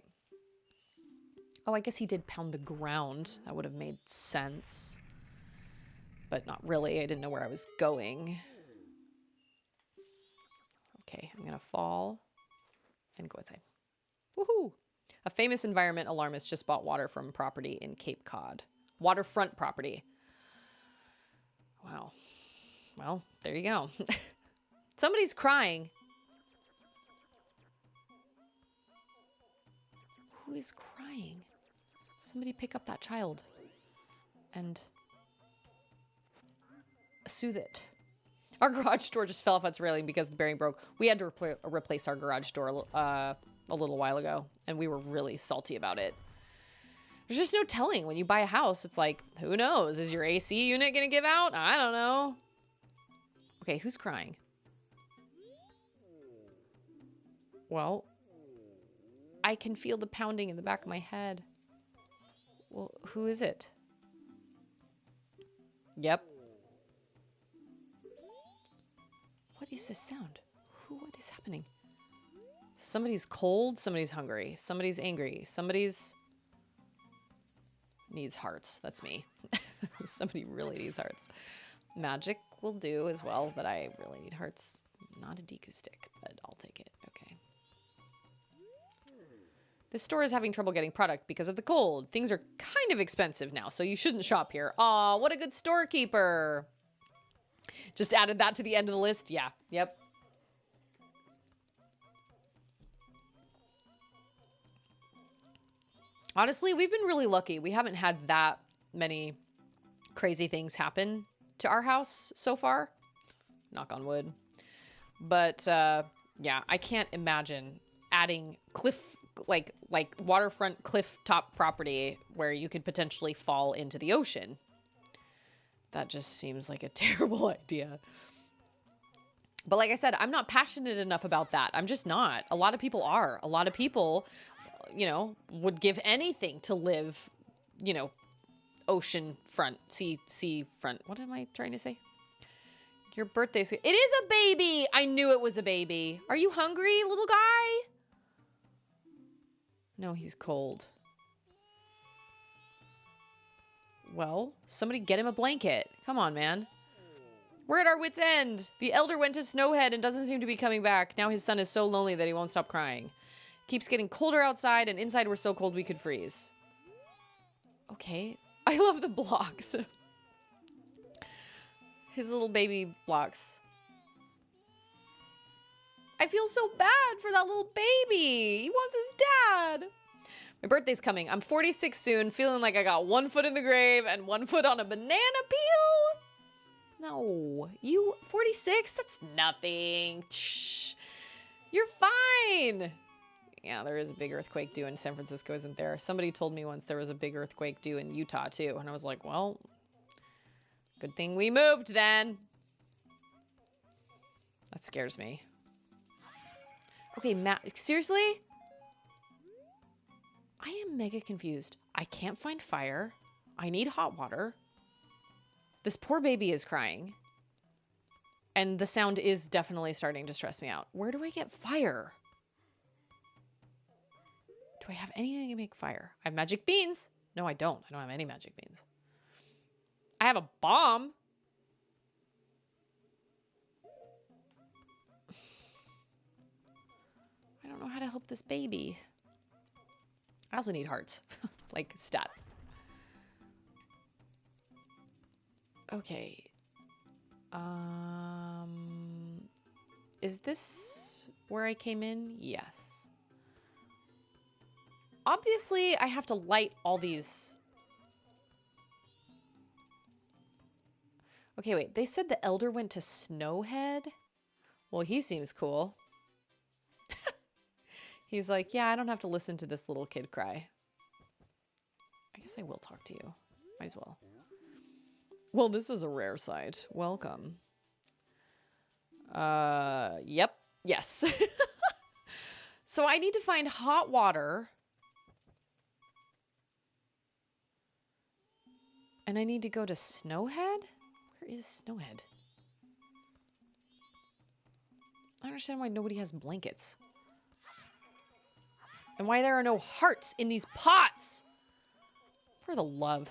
Oh, I guess he did pound the ground. That would have made sense. But not really. I didn't know where I was going. Okay, I'm going to fall and go outside. Woohoo! A famous environment alarmist just bought water from property in Cape Cod. Waterfront property. Wow. Well, there you go. Somebody's crying. Who is crying? Somebody pick up that child and soothe it. Our garage door just fell off its railing because the bearing broke. We had to replace our garage door a little while ago, and we were really salty about it. There's just no telling. When you buy a house, it's like, who knows? Is your AC unit going to give out? I don't know. Okay, who's crying? Well, I can feel the pounding in the back of my head. Well, who is it? Yep. What is this sound? What is happening? Somebody's cold, somebody's hungry, somebody's angry, somebody's needs hearts. That's me. Somebody really needs hearts. Magic will do as well, but I really need hearts. Not a Deku stick, but I'll take it. Okay. This store is having trouble getting product because of the cold. Things are kind of expensive now, so you shouldn't shop here. Aw, what a good storekeeper. Just added that to the end of the list. Yeah, yep. Honestly, we've been really lucky. We haven't had that many crazy things happen to our house so far. Knock on wood. But, yeah, I can't imagine adding cliff... like waterfront cliff top property where you could potentially fall into the ocean. That just seems like a terrible idea. But like I said, I'm not passionate enough about that. I'm just not. A lot of people are. A lot of people, you know, would give anything to live, you know, ocean front, sea front. What am I trying to say? Your birthday's... It is a baby! I knew it was a baby. Are you hungry, little guy? No, he's cold. Well, somebody get him a blanket. Come on, man. We're at our wit's end. The elder went to Snowhead and doesn't seem to be coming back. Now his son is so lonely that he won't stop crying. Keeps getting colder outside, and inside we're so cold we could freeze. Okay. I love the blocks. His little baby blocks. I feel so bad for that little baby. He wants his dad. My birthday's coming. I'm 46 soon, feeling like I got 1 foot in the grave and 1 foot on a banana peel. No, you 46? That's nothing. Shh. You're fine. Yeah, there is a big earthquake due in San Francisco, isn't there? Somebody told me once there was a big earthquake due in Utah, too. And I was like, well, good thing we moved then. That scares me. Okay, Matt, seriously? I am mega confused. I can't find fire. I need hot water. This poor baby is crying. And the sound is definitely starting to stress me out. Where do I get fire? Do I have anything to make fire? I have magic beans. No, I don't. I don't have any magic beans. I have a bomb. I don't know how to help this baby. I also need hearts. Like, stat. Okay. Is this where I came in? Yes. Obviously, I have to light all these. Okay, wait. They said the elder went to Snowhead? Well, he seems cool. He's like, yeah, I don't have to listen to this little kid cry. I guess I will talk to you. Might as well. Well, this is a rare sight. Welcome. Yep. Yes. So I need to find hot water. And I need to go to Snowhead? Where is Snowhead? I don't understand why nobody has blankets. And why there are no hearts in these pots. For the love.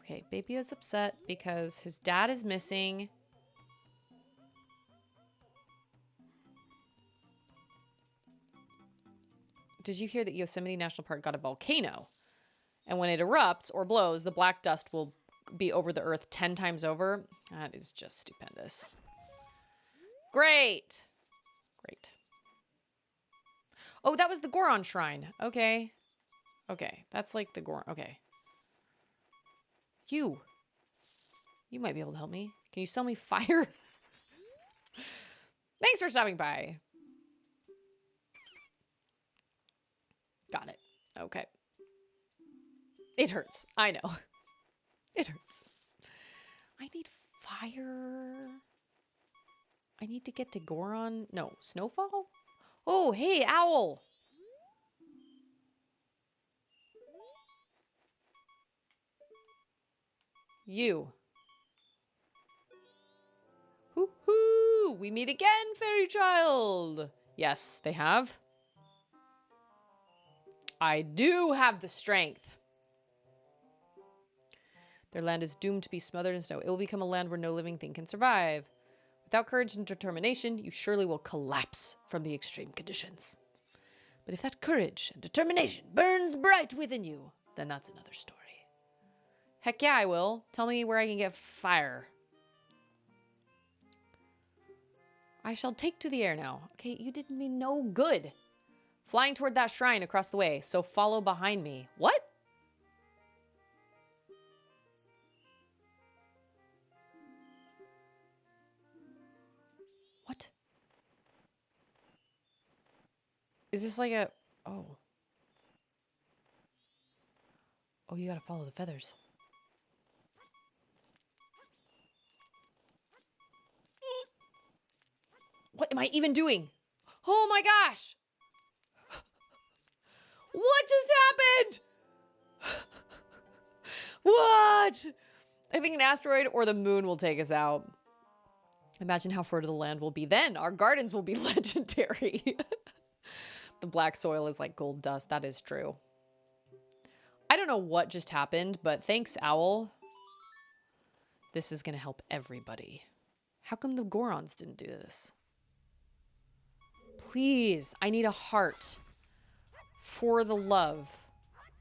Okay, baby is upset because his dad is missing. Did you hear that Yosemite National Park got a volcano? And when it erupts or blows, the black dust will be over the earth 10 times over. That is just stupendous. Great. Great. Oh, that was the Goron Shrine. Okay. Okay, that's like the Goron. Okay. You might be able to help me. Can you sell me fire? Thanks for stopping by. Got it. Okay. It hurts. I know. It hurts. I need fire. I need to get to Goron. No, Snowfall? Oh, hey, owl. You. Hoo-hoo! We meet again, fairy child. Yes, they have. I do have the strength. Their land is doomed to be smothered in snow. It will become a land where no living thing can survive. Without courage and determination, you surely will collapse from the extreme conditions. But if that courage and determination burns bright within you, then that's another story. Heck yeah, I will. Tell me where I can get fire. I shall take to the air now. Okay, you did me no good. Flying toward that shrine across the way, so follow behind me. What? What? Is this like a... Oh. Oh, you gotta follow the feathers. What am I even doing? Oh my gosh! What just happened? What? I think an asteroid or the moon will take us out. Imagine how fertile the land will be then. Our gardens will be legendary. The black soil is like gold dust. That is true. I don't know what just happened, but thanks, Owl. This is going to help everybody. How come the Gorons didn't do this? Please, I need a heart. For the love.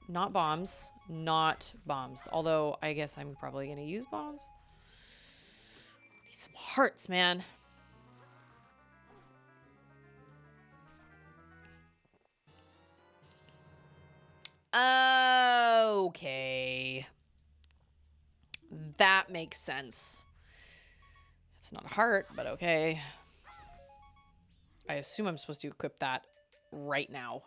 Not bombs. Not bombs. Although, I guess I'm probably going to use bombs. Need some hearts, man. Okay. That makes sense. It's not a heart, but okay. I assume I'm supposed to equip that right now.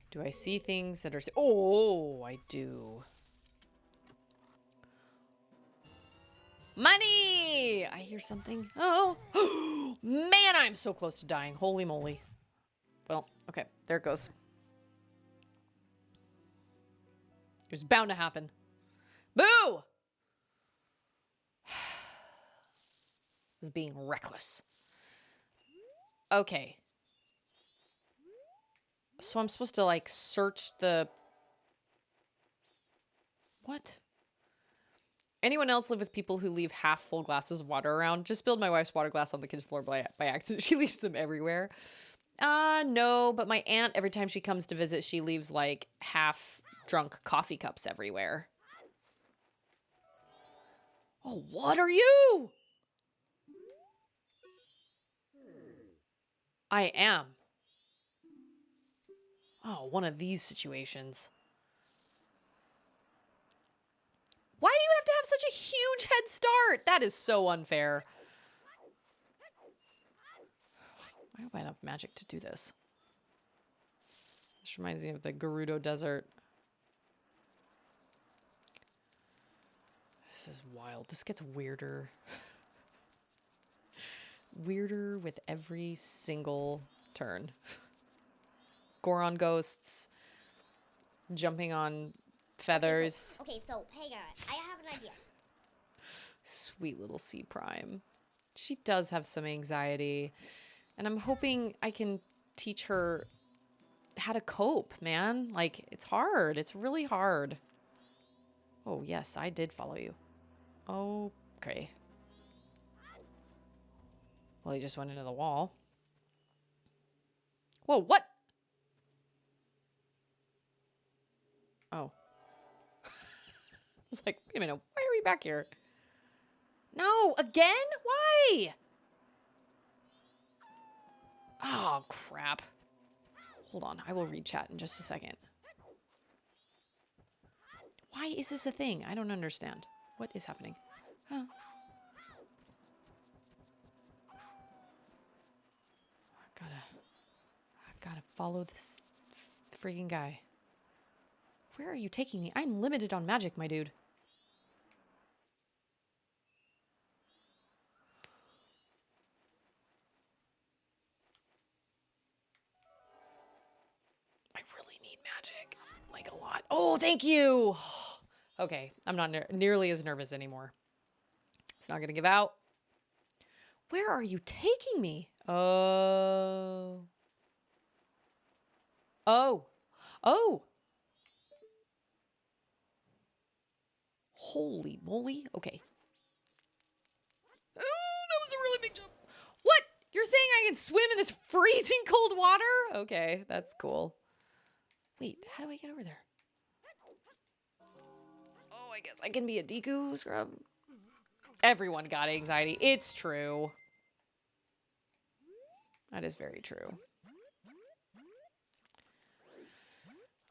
Do I see things that are... Oh, I do. Money! I hear something. Oh. Man, I'm so close to dying. Holy moly. Well, okay. There it goes. It was bound to happen. Boo! Was being reckless. Okay. So I'm supposed to, like, search the... What? Anyone else live with people who leave half full glasses of water around? Just spilled my wife's water glass on the kitchen floor by accident. She leaves them everywhere. No, but my aunt, every time she comes to visit, she leaves, like, half drunk coffee cups everywhere. Oh, what are you? I am. Oh, one of these situations. Why do you have to have such a huge head start? That is so unfair. I hope I have enough magic to do this. This reminds me of the Gerudo Desert. This is wild. This gets weirder. Weirder with every single turn. Goron ghosts. Jumping on feathers.
Okay, so hang on. I have an idea.
Sweet little C Prime. She does have some anxiety. And I'm hoping I can teach her how to cope, man. Like, it's hard. It's really hard. Oh, yes, I did follow you. Okay. Well, he just went into the wall. Whoa, what? Oh. It's like, wait a minute. Why are we back here? No, again? Why? Oh, crap. Hold on. I will read chat in just a second. Why is this a thing? I don't understand. What is happening? Huh. I gotta follow this freaking guy. Where are you taking me? I'm limited on magic, my dude. I really need magic. Like a lot. Oh, thank you. Okay, I'm not nearly as nervous anymore. It's not gonna give out. Where are you taking me? Oh. Oh. Oh. Holy moly. Okay. Oh, that was a really big jump. What? You're saying I can swim in this freezing cold water? Okay, that's cool. Wait, how do I get over there? Oh, I guess I can be a Deku scrub. Everyone got anxiety. It's true. That is very true.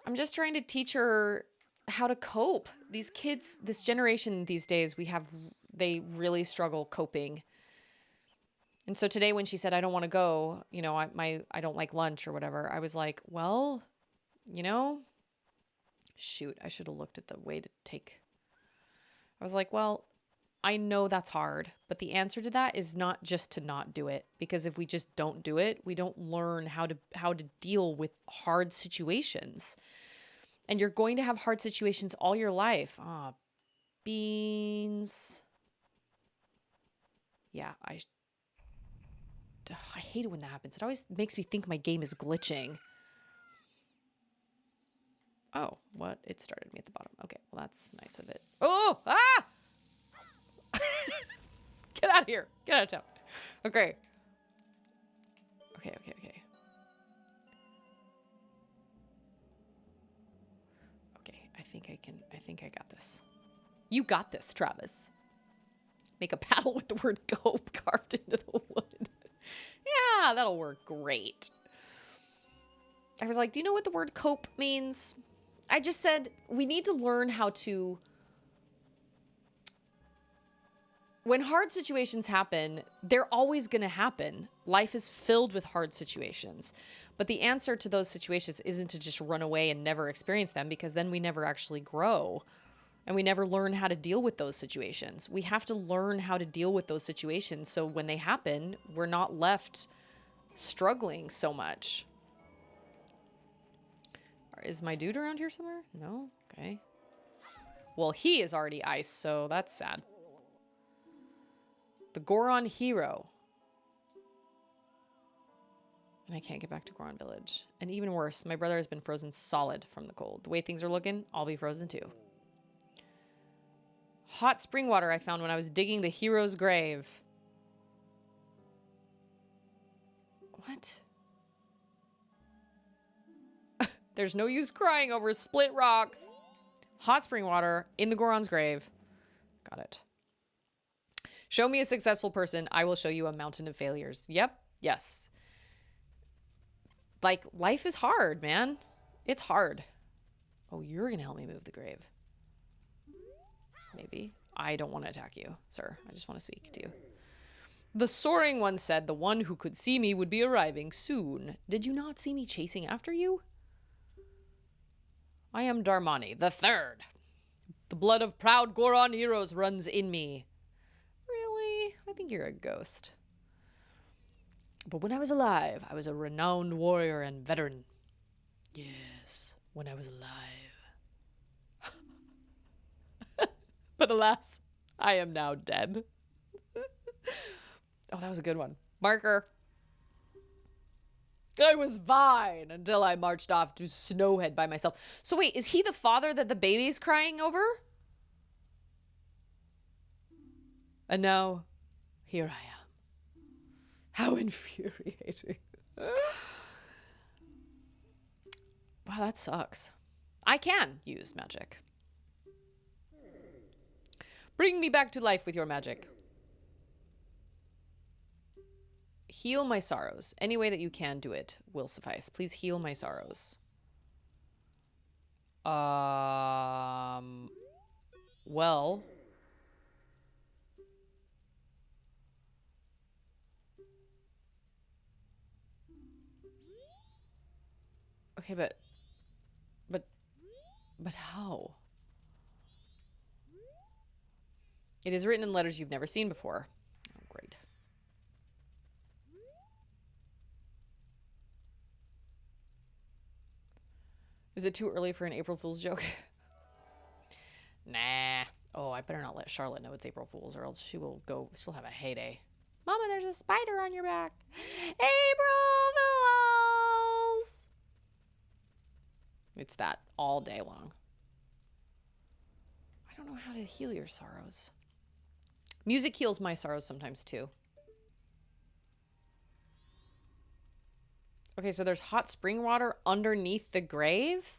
I'm just trying to teach her how to cope. These kids, this generation these days, they really struggle coping. And so today when she said, I don't want to go, you know, I don't like lunch or whatever, I was like, well, you know, shoot, I should have looked at the way to take. I was like, well, I know that's hard, but the answer to that is not just to not do it, because if we just don't do it, we don't learn how to deal with hard situations. And you're going to have hard situations all your life. Ah, beans. Yeah, I hate it when that happens. It always makes me think my game is glitching. Oh, what? It started me at the bottom. Okay, well, that's nice of it. Oh, ah! Get out of here. Get out of town. Okay. Okay. Okay, I think I got this. You got this, Travis. Make a paddle with the word "cope" carved into the wood. Yeah, that'll work great. I was like, do you know what the word cope means? I just said we need to learn how to... When hard situations happen, they're always going to happen. Life is filled with hard situations. But the answer to those situations isn't to just run away and never experience them, because then we never actually grow. And we never learn how to deal with those situations. We have to learn how to deal with those situations so when they happen, we're not left struggling so much. Is my dude around here somewhere? No? Okay. Well, he is already ice, so that's sad. The Goron hero. And I can't get back to Goron Village. And even worse, my brother has been frozen solid from the cold. The way things are looking, I'll be frozen too. Hot spring water I found when I was digging the hero's grave. What? There's no use crying over split rocks. Hot spring water in the Goron's grave. Got it. Show me a successful person. I will show you a mountain of failures. Yep. Yes. like, life is hard, man. It's hard. Oh, you're going to help me move the grave. Maybe. I don't want to attack you, sir. I just want to speak to you. The soaring one said the one who could see me would be arriving soon. Did you not see me chasing after you? I am Darmani, the third. The blood of proud Goron heroes runs in me. Really? I think you're a ghost. But when I was alive, I was a renowned warrior and veteran. Yes, when I was alive. But alas, I am now dead. Oh, that was a good one. Marker. I was fine until I marched off to Snowhead by myself. So wait, is he the father that the baby's crying over? And now, here I am. How infuriating. Wow, that sucks. I can use magic. Bring me back to life with your magic. Heal my sorrows. Any way that you can do it will suffice. Please heal my sorrows. Well. Okay, but how? It is written in letters you've never seen before. Oh, great. Is it too early for an April Fool's joke? Nah. Oh, I better not let Charlotte know it's April Fool's or else she'll have a heyday. Mama, there's a spider on your back. April Fools! It's that all day long. I don't know how to heal your sorrows. Music heals my sorrows sometimes too. Okay, so there's hot spring water underneath the grave?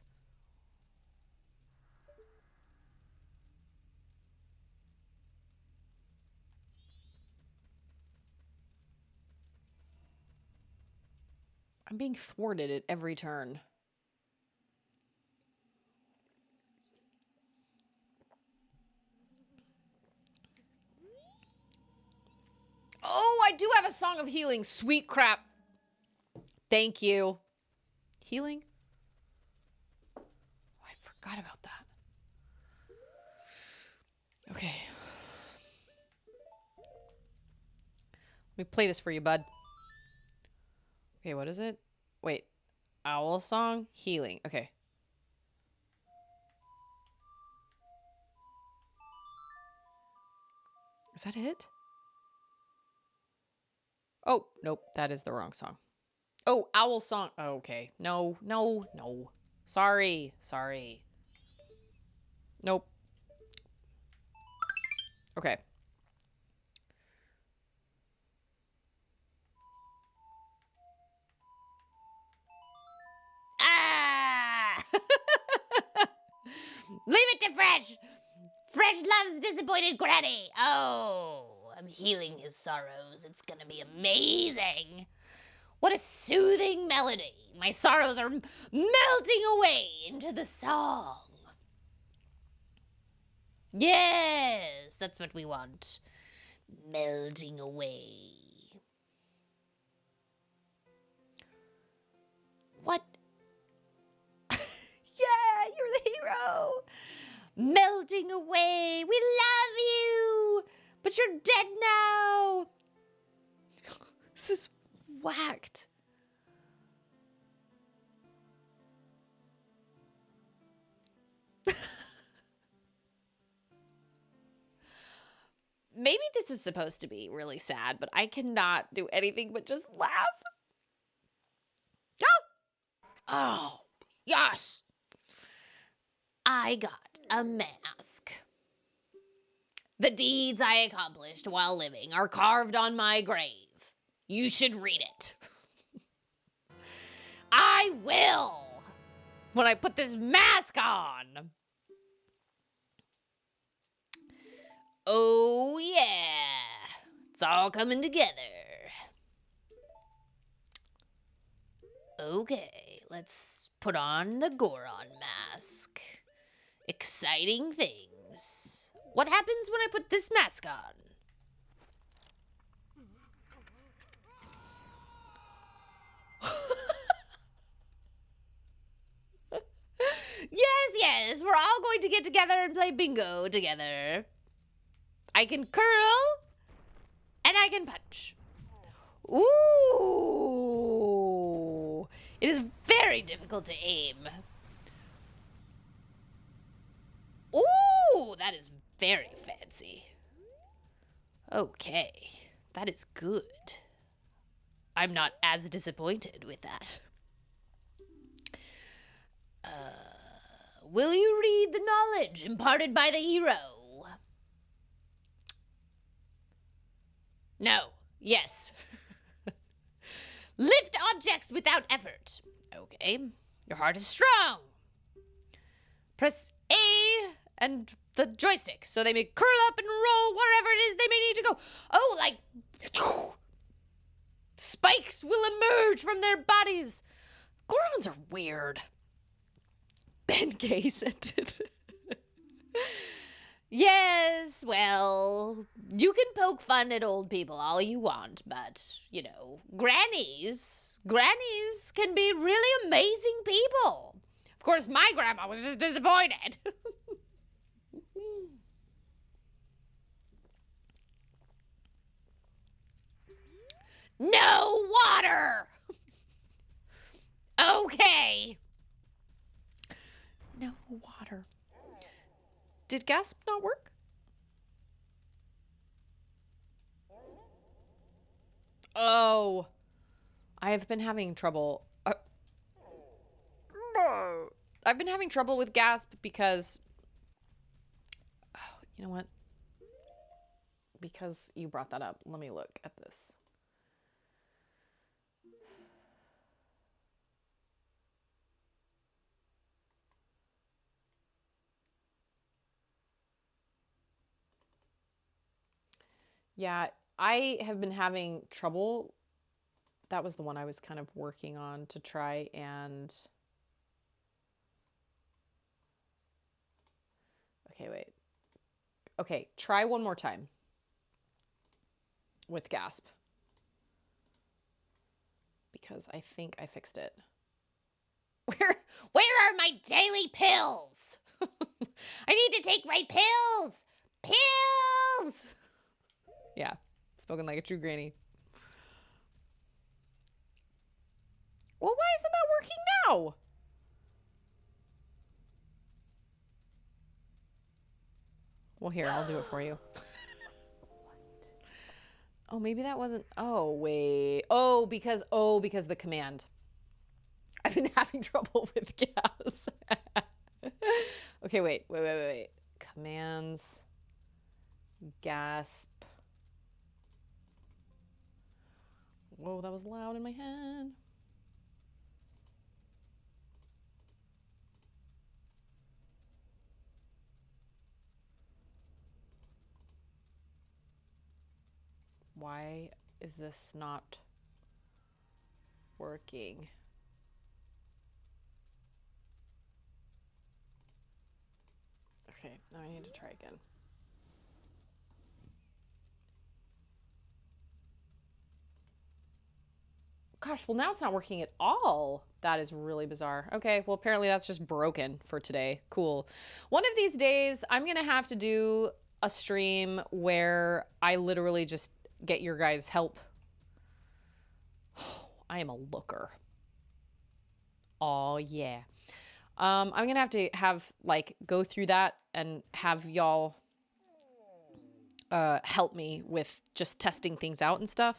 I'm being thwarted at every turn. Oh, I do have a song of healing. Sweet crap. Thank you. Healing? Oh, I forgot about that. Okay. Let me play this for you, bud. Okay, what is it? Wait. Owl song? Healing. Okay. Is that it? Oh, nope. That is the wrong song. Oh, owl song. Oh, okay. No. Sorry. Nope. Okay.
Ah! Leave it to Fresh. Fresh loves disappointed Granny. Oh, I'm healing his sorrows. It's gonna be amazing. What a soothing melody. My sorrows are melting away into the song. Yes, that's what we want. Melting away. What? Yeah, you're the hero. Melting away. We love you. But you're dead now.
This is whacked. Maybe this is supposed to be really sad, but I cannot do anything but just laugh. Oh, yes.
I got a mask. The deeds I accomplished while living are carved on my grave. You should read it. I will, when I put this mask on. Oh, yeah. It's all coming together. Okay, let's put on the Goron mask. Exciting things. What happens when I put this mask on? Yes, we're all going to get together and play bingo together. I can curl, and I can punch. Ooh, it is very difficult to aim. Ooh, that is very fancy. Okay, that is good. I'm not as disappointed with that. Will you read the knowledge imparted by the hero? No. Yes. Lift objects without effort. Okay. Your heart is strong. Press A and the joystick so they may curl up and roll wherever it is they may need to go. Oh, like spikes will emerge from their bodies. Gorons are weird. Ben Gay sent it. Yes, well, you can poke fun at old people all you want, but, you know, grannies can be really amazing people. Of course, my grandma was just disappointed. No water! Okay.
No water. Did gasp not work? Oh, I have been having trouble. I've been having trouble with gasp because, you know what? Because you brought that up, let me look at this. Yeah, I have been having trouble. That was the one I was kind of working on to try and... Okay, wait. Okay, try one more time with gasp. Because I think I fixed it.
Where are my daily pills? I need to take my pills! Pills!
Yeah, spoken like a true granny. Well, why isn't that working now? Well, here, I'll do it for you. Oh, maybe that wasn't... Oh, wait. Oh, because the command. I've been having trouble with gas. Okay, wait. Commands. Gasp. Whoa, that was loud in my head. Why is this not working? Okay, now I need to try again. Gosh, well now it's not working at all. That is really bizarre. Okay, well apparently that's just broken for today. Cool. One of these days, I'm gonna have to do a stream where I literally just get your guys' help. I am a looker. Oh yeah. I'm gonna have like go through that and have y'all help me with just testing things out and stuff.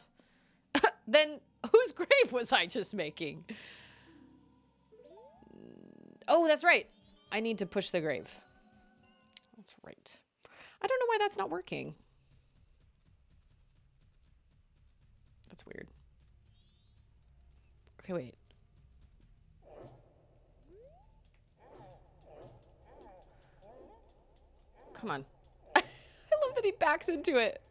Then whose grave was I just making? Oh, that's right. I need to push the grave. That's right. I don't know why that's not working. That's weird. Okay, wait. Come on. I love that he backs into it.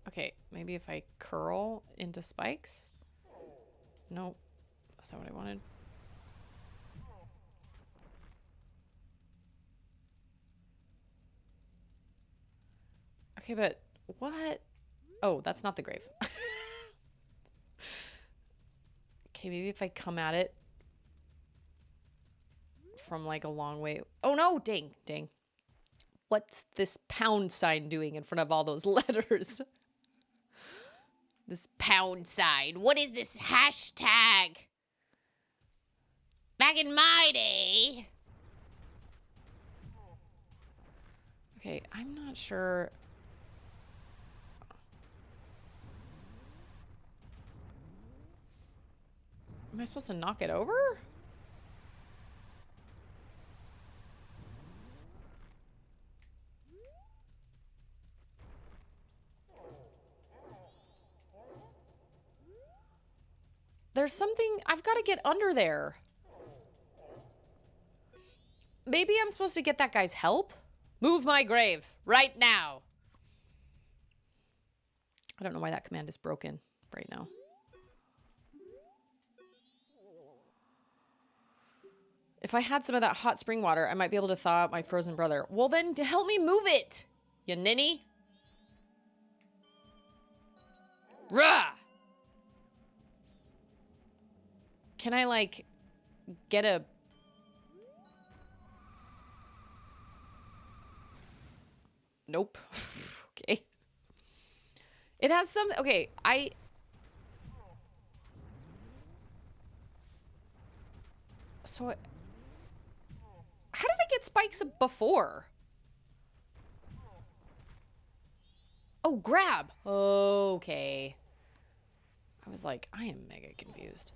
Okay, maybe if I curl into spikes? Nope. That's not what I wanted. Okay, but what? Oh, that's not the grave. Okay, maybe if I come at it from like a long way. Oh no, dang, dang. What's this pound sign doing in front of all those letters? This pound sign.
What is this hashtag? Back in my day.
Okay, I'm not sure. Am I supposed to knock it over? There's something, I've got to get under there. Maybe I'm supposed to get that guy's help? Move my grave right now. I don't know why that command is broken right now. If I had some of that hot spring water, I might be able to thaw out my frozen brother. Well, then help me move it, you ninny. Rah! Can I, like, get a... Nope. Okay. It has some... Okay, So, how did I get spikes before? Oh, grab. Okay. I was like, I am mega confused.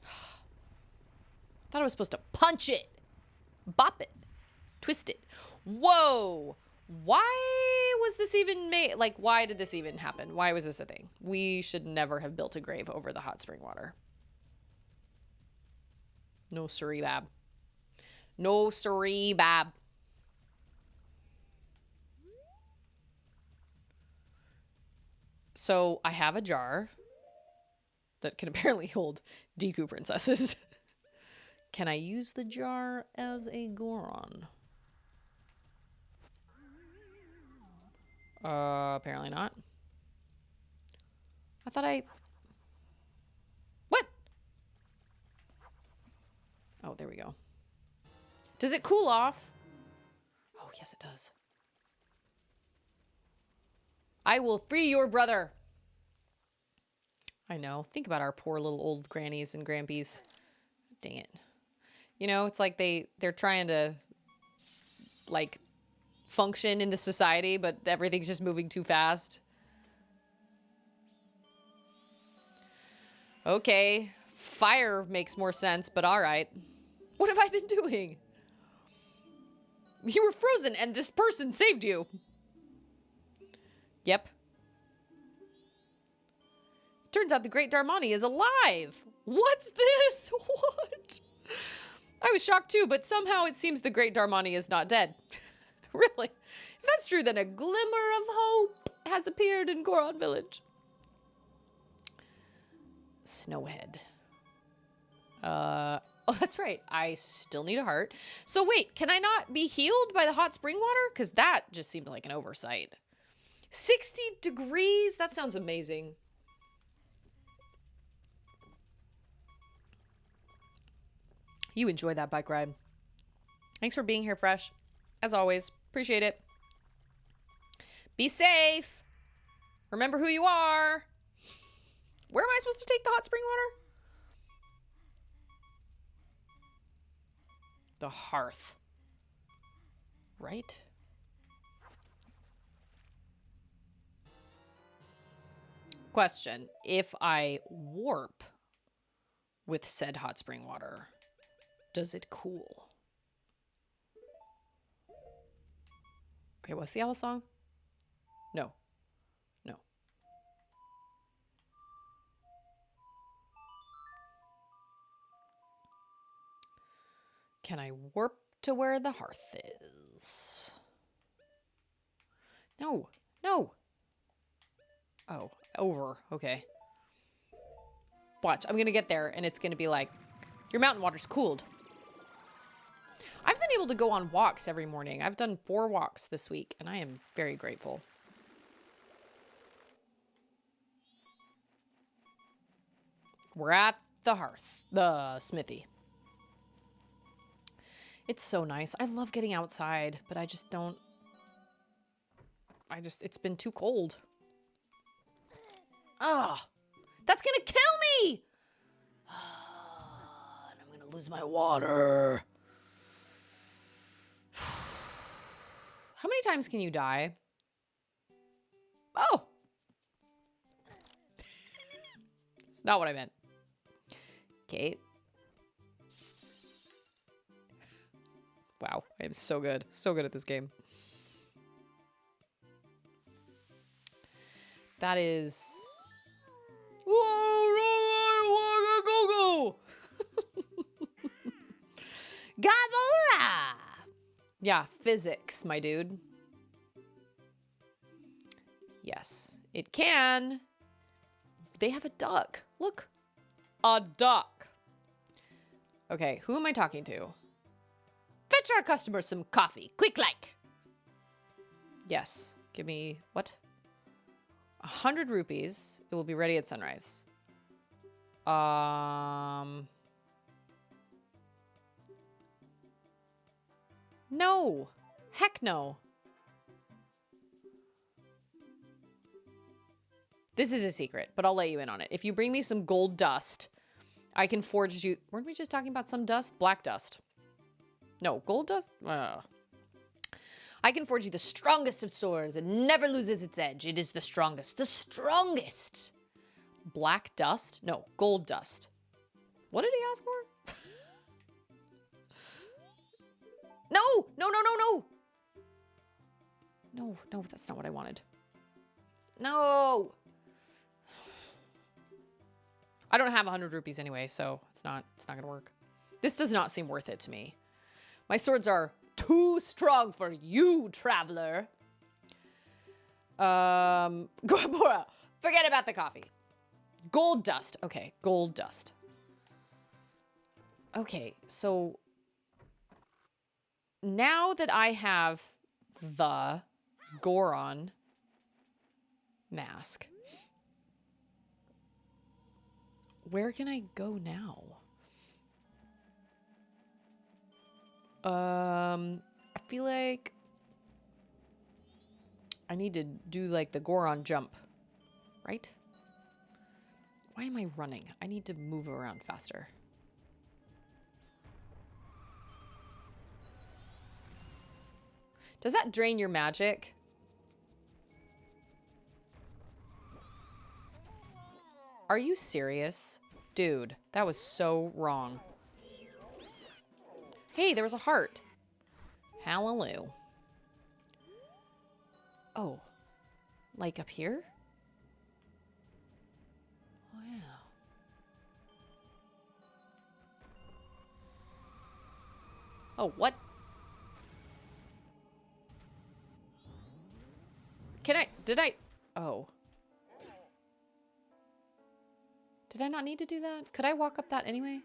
Thought I was supposed to punch it. Bop it. Twist it. Whoa. Why was this even made? Like, why did this even happen? Why was this a thing? We should never have built a grave over the hot spring water. No siree, bab. No siree, bab. So I have a jar that can apparently hold Deku princesses. Can I use the jar as a Goron? Apparently not. I thought I... What? Oh, there we go. Does it cool off? Oh, yes, it does. I will free your brother. I know. Think about our poor little old grannies and grandpies. Dang it. You know, it's like they're trying to, like, function in the society, but everything's just moving too fast. Okay. Fire makes more sense, but all right. What have I been doing? You were frozen and this person saved you. Yep. Turns out the Great Darmani is alive. What's this? What? I was shocked too, but somehow it seems the Great Darmani is not dead. Really? If that's true, then a glimmer of hope has appeared in Goron Village. Snowhead. Oh, that's right. I still need a heart. So wait, can I not be healed by the hot spring water? Because that just seemed like an oversight. 60 degrees? That sounds amazing. You enjoy that bike ride. Thanks for being here, Fresh. As always, appreciate it. Be safe. Remember who you are. Where am I supposed to take the hot spring water? The hearth. Right? Question. If I warp with said hot spring water, does it cool? Okay, what's the owl song? No. No. Can I warp to where the hearth is? No. No. Oh, over. Okay. Watch. I'm going to get there, and it's going to be like, your mountain water's cooled. I've been able to go on walks every morning. I've done 4 walks this week, and I am very grateful. We're at the hearth. The smithy. It's so nice. I love getting outside, but I just don't... it's been too cold. Ah, that's gonna kill me! And I'm gonna lose my water. How many times can you die? Oh! It's not what I meant. Okay. Wow, I am so good. So good at this game. That is... Whoa, go, go!
Gamora!
Yeah, physics, my dude. Yes, it can. They have a duck. Look. A duck. Okay, who am I talking to?
Fetch our customers some coffee, quick like.
Yes. Give me, what? 100 rupees. It will be ready at sunrise. No. Heck no. This is a secret, but I'll let you in on it. If you bring me some gold dust, I can forge you... Weren't we just talking about some dust? Black dust. No, gold dust? I can forge you the strongest of swords. It never loses its edge. It is the strongest. The strongest. Black dust? No, gold dust. What did he ask for? No! No, no, no, no! No, no, that's not what I wanted. No! I don't have 100 rupees anyway, so it's not gonna work. This does not seem worth it to me. My swords are too strong for you, traveler. Gamora, forget about the coffee. Gold dust. Okay, gold dust. Okay, so now that I have the Goron mask, where can I go now? I feel like I need to do like the Goron jump, right? Why am I running? I need to move around faster. Does that drain your magic? Are you serious? Dude, that was so wrong. Hey, there was a heart. Hallelujah. Oh. Like up here? Oh, yeah. Oh, what? Oh. Did I not need to do that? Could I walk up that anyway?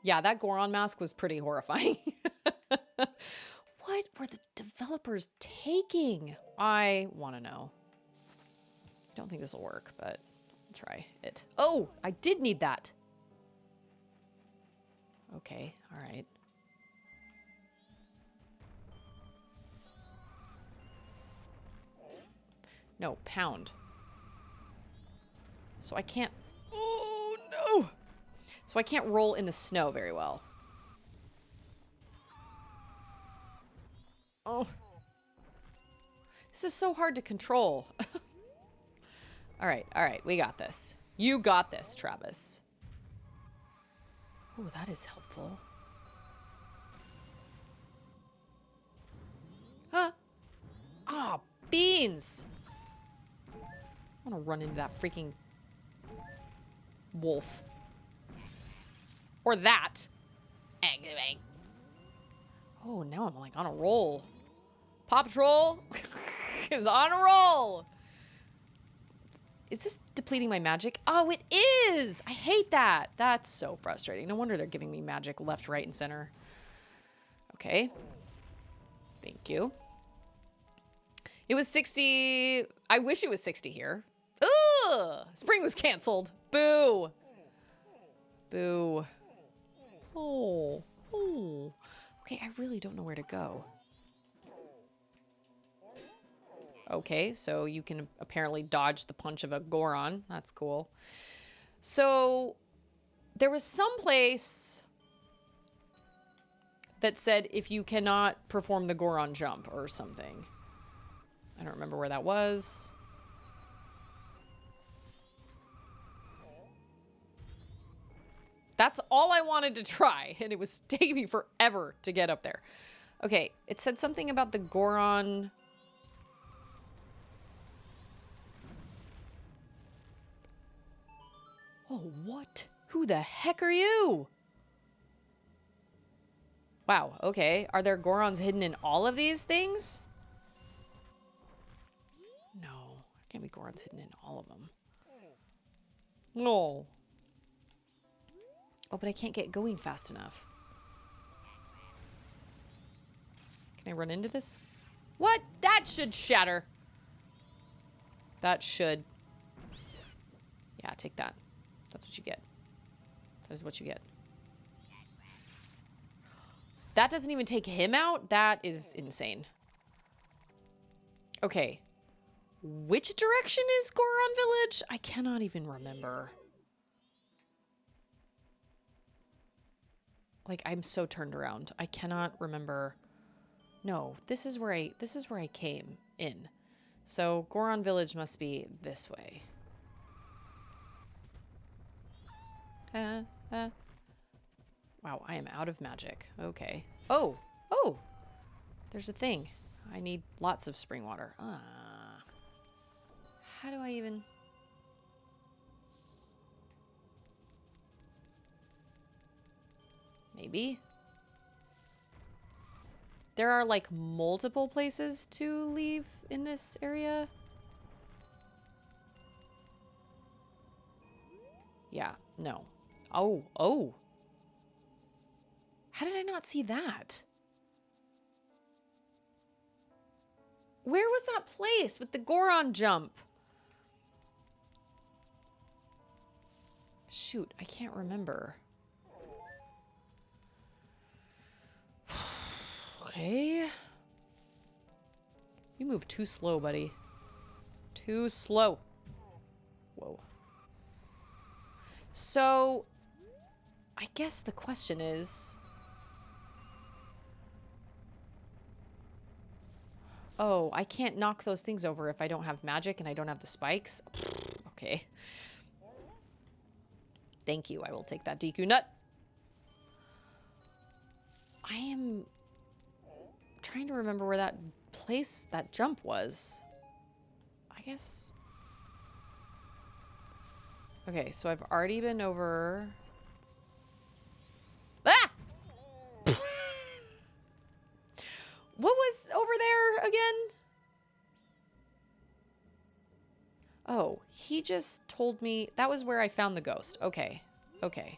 Yeah, that Goron mask was pretty horrifying. What were the developers taking? I want to know. Don't think this will work, but I'll try it. Oh, I did need that. Okay, all right. No, pound. So I can't... Oh, no! So I can't roll in the snow very well. Oh. This is so hard to control. All right, we got this. You got this, Travis. Oh, that is helpful. Huh? Ah, beans! I want to run into that freaking wolf. Or that. Oh, now I'm like on a roll. Paw Patrol is on a roll. Is this depleting my magic? Oh, it is! I hate that. That's so frustrating. No wonder they're giving me magic left, right, and center. Okay. Thank you. It was 60. I wish it was 60 here. Ugh! Spring was canceled. Boo! Boo. Oh. Oh. Okay, I really don't know where to go. Okay, so you can apparently dodge the punch of a Goron. That's cool. So there was some place that said if you cannot perform the Goron jump or something. I don't remember where that was. That's all I wanted to try, and it was taking me forever to get up there. Okay, it said something about the Goron. Oh, what? Who the heck are you? Wow, okay. Are there Gorons hidden in all of these things? No, there can't be Gorons hidden in all of them. No. Oh, but I can't get going fast enough. Can I run into this? What? That should shatter. That should. Yeah, take that. That's what you get. That is what you get. That doesn't even take him out? That is insane. Okay. Which direction is Goron Village? I cannot even remember. Like, I'm so turned around. I cannot remember. No, this is where I came in. So Goron Village must be this way. Wow, I am out of magic. Okay. Oh! Oh! There's a thing. I need lots of spring water. How do I even... Maybe? There are, like, multiple places to leave in this area. Yeah, no. Oh, oh. How did I not see that? Where was that place with the Goron jump? Shoot, I can't remember. Okay. You move too slow, buddy. Too slow. Whoa. So, I guess the question is... Oh, I can't knock those things over if I don't have magic and I don't have the spikes. Okay. Thank you. I will take that Deku nut. I am trying to remember where that place, that jump was. I guess... Okay, so I've already been over... Ah! What was over there again? Oh, he just told me... That was where I found the ghost. Okay. Okay.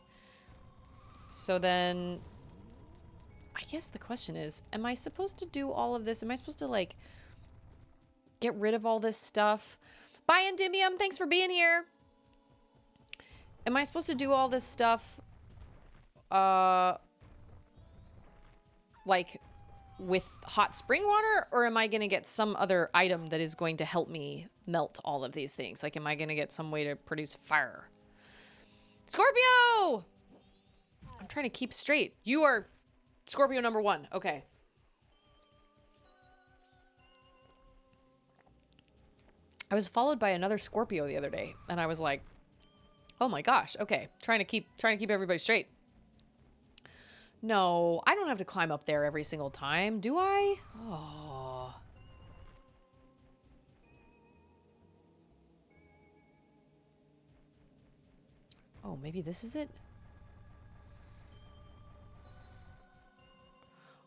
So then... I guess the question is, am I supposed to do all of this? Am I supposed to, like, get rid of all this stuff? Bye, Endymium. Thanks for being here. Am I supposed to do all this stuff, like... with hot spring water, or am I going to get some other item that is going to help me melt all of these things? Like, am I going to get some way to produce fire? Scorpio! I'm trying to keep straight. You are Scorpio number 1. Okay. I was followed by another Scorpio the other day, and I was like, oh my gosh, okay. Trying to keep everybody straight. No, I don't have to climb up there every single time, do I? Oh. Oh, maybe this is it?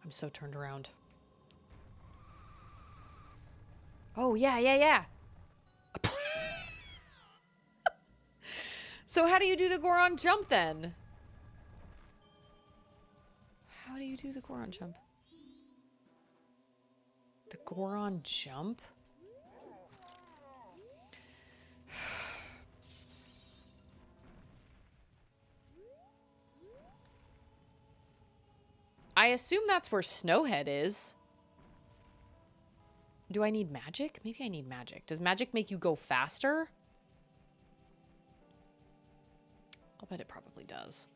I'm so turned around. Oh, yeah, yeah, yeah. So how do you do the Goron jump then? How do you do the Goron jump? The Goron jump? I assume that's where Snowhead is. Do I need magic? Maybe I need magic. Does magic make you go faster? I'll bet it probably does.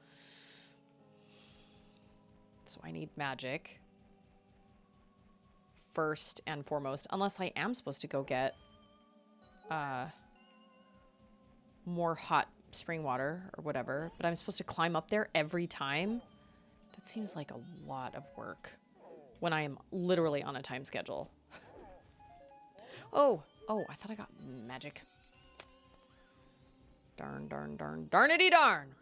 So I need magic first and foremost, unless I am supposed to go get more hot spring water or whatever, but I'm supposed to climb up there every time. That seems like a lot of work when I am literally on a time schedule. Oh, I thought I got magic. Darn, darn, darn, darnity darn.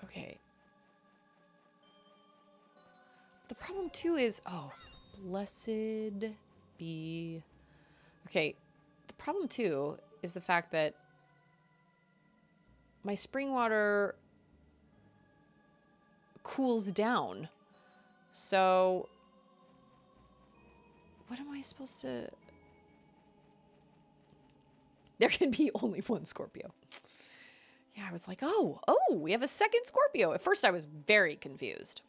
Okay. The problem too is, oh, blessed be. Okay, the problem too is the fact that my spring water cools down. So what am I supposed to... There can be only one Scorpio. Yeah, I was like, oh, we have a second Scorpio. At first I was very confused.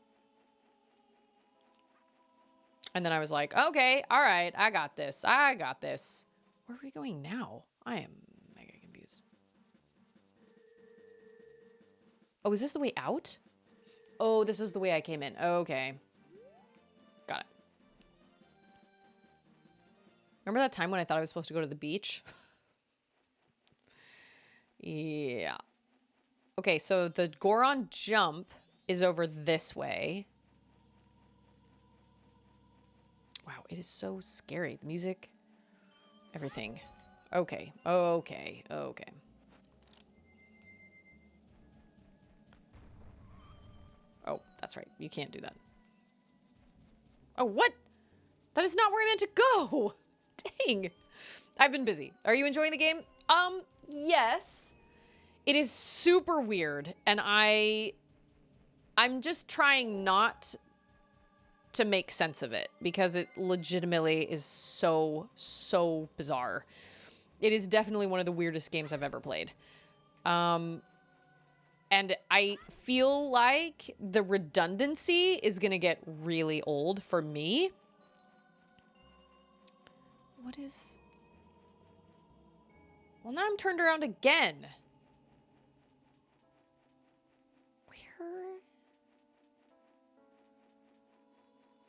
And then I was like, okay, all right, I got this. Where are we going now? I am mega confused. Oh, is this the way out? Oh, this is the way I came in. Okay. Got it. Remember that time when I thought I was supposed to go to the beach? Yeah. Okay, so the Goron jump is over this way. Wow, it is so scary. The music, everything. Okay. Oh, that's right. You can't do that. Oh, what? That is not where I meant to go. Dang. I've been busy. Are you enjoying the game? Yes. It is super weird, and I'm just trying not to make sense of it because it legitimately is so bizarre. It is definitely one of the weirdest games I've ever played. And I feel like the redundancy is gonna get really old for me. What is... Well, now I'm turned around again.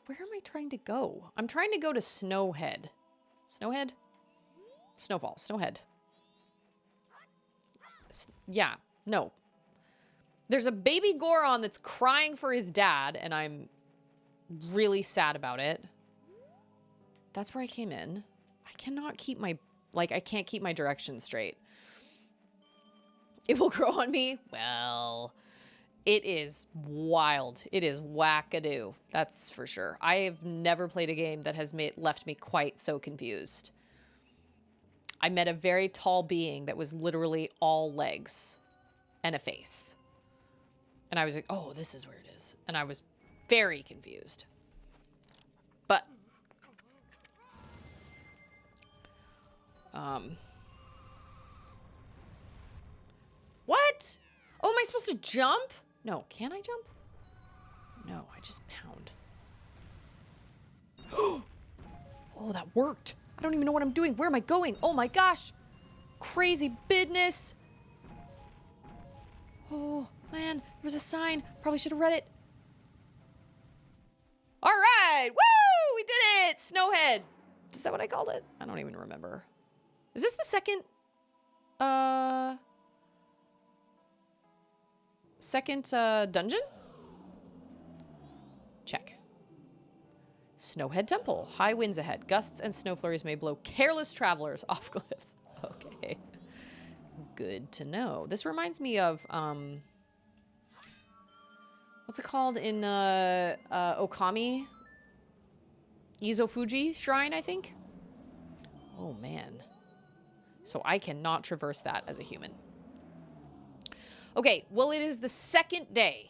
Where am I trying to go? I'm trying to go to Snowhead. Snowhead? Snowfall. Snowhead. Yeah. No. There's a baby Goron that's crying for his dad, and I'm really sad about it. That's where I came in. I cannot keep my... Like, I can't keep my directions straight. It will grow on me? Well... It is wild. It is wackadoo. That's for sure. I have never played a game that has left me quite so confused. I met a very tall being that was literally all legs and a face. And I was like, oh, this is where it is. And I was very confused. But... What? Oh, am I supposed to jump? No, can I jump? No, I just pound. Oh, that worked. I don't even know what I'm doing. Where am I going? Oh my gosh. Crazy business. Oh, man. There was a sign. Probably should have read it. All right. Woo! We did it. Snowhead. Is that what I called it? I don't even remember. Is this the second... Second dungeon? Check. Snowhead Temple. High winds ahead. Gusts and snow flurries may blow careless travelers off cliffs. Okay. Good to know. This reminds me of, what's it called in, Okami? Izofuji Shrine, I think? Oh, man. So I cannot traverse that as a human. Okay, well, it is the second day.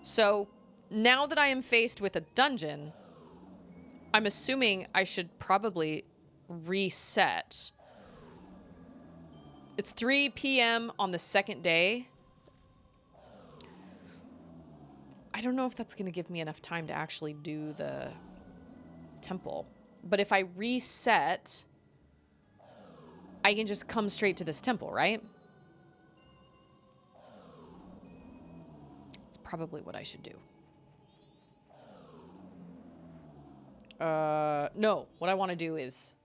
So now that I am faced with a dungeon, I'm assuming I should probably reset. It's 3 p.m. on the second day. I don't know if that's going to give me enough time to actually do the temple. But if I reset, I can just come straight to this temple, right? It's probably what I should do. No. What I want to do is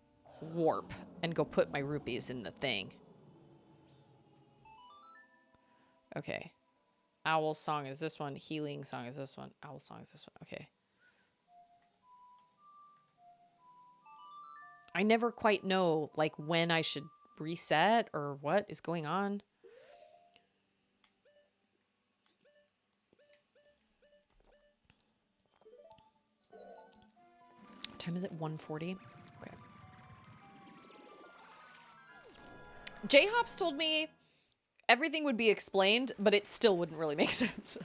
warp and go put my rupees in the thing. Okay. Owl song is this one. Healing song is this one. Owl song is this one. Okay. I never quite know, like, when I should reset or what is going on. What time is it? 1:40? Okay. J-Hops told me everything would be explained, but it still wouldn't really make sense.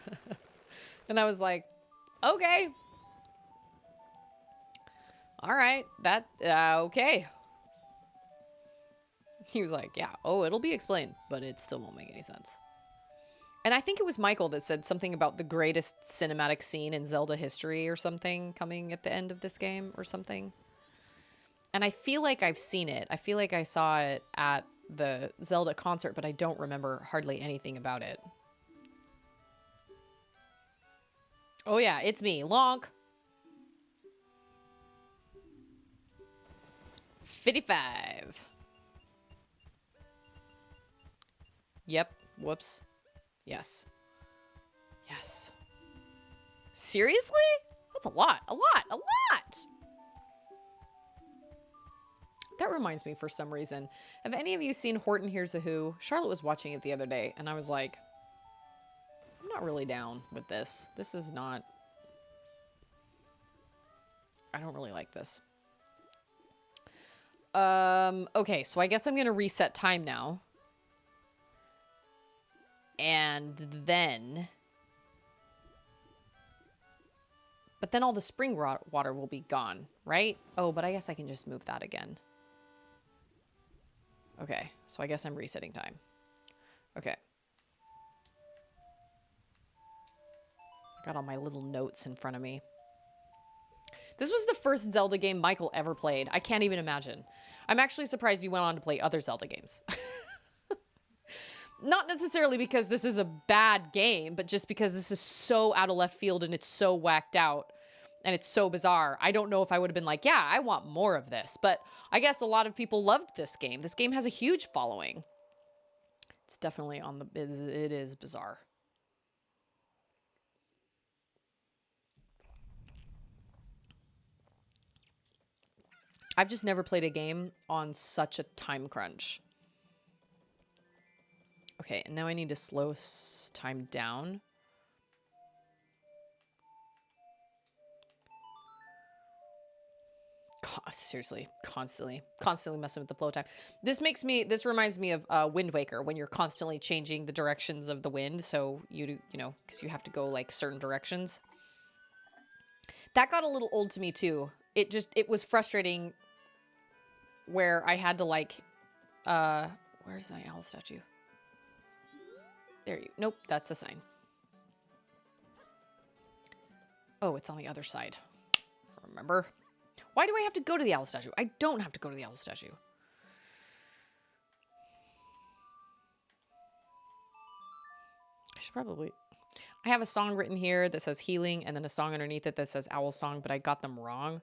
And I was like, okay. All right. That, okay. He was like, yeah, oh, it'll be explained, but it still won't make any sense. And I think it was Michael that said something about the greatest cinematic scene in Zelda history or something coming at the end of this game or something. And I feel like I've seen it. I feel like I saw it at the Zelda concert, but I don't remember hardly anything about it. Oh yeah, it's me, Lonk. 55. Yep. Whoops. Yes. Yes. Seriously? That's a lot. A lot. A lot. That reminds me for some reason. Have any of you seen Horton Hears a Who? Charlotte was watching it the other day, and I was like, I'm not really down with this. This is not... I don't really like this. Okay, so I guess I'm going to reset time now. And then... But then all the spring water will be gone, right? Oh, but I guess I can just move that again. Okay, so I guess I'm resetting time. Okay. Got all my little notes in front of me. This was the first Zelda game Michael ever played. I can't even imagine. I'm actually surprised you went on to play other Zelda games. Not necessarily because this is a bad game, but just because this is so out of left field and it's so whacked out and it's so bizarre. I don't know if I would have been like, yeah, I want more of this. But I guess a lot of people loved this game. This game has a huge following. It's definitely on the... It is bizarre. I've just never played a game on such a time crunch. Okay, and now I need to slow time down. Seriously, constantly messing with the flow time. This reminds me of Wind Waker, when you're constantly changing the directions of the wind. So you know, because you have to go like certain directions. That got a little old to me too. It was frustrating where I had to like, where's my owl statue? There you, nope, that's a sign. Oh, it's on the other side. Remember? Why do I have to go to the owl statue? I don't have to go to the owl statue. I should probably... I have a song written here that says healing and then a song underneath it that says owl song, but I got them wrong.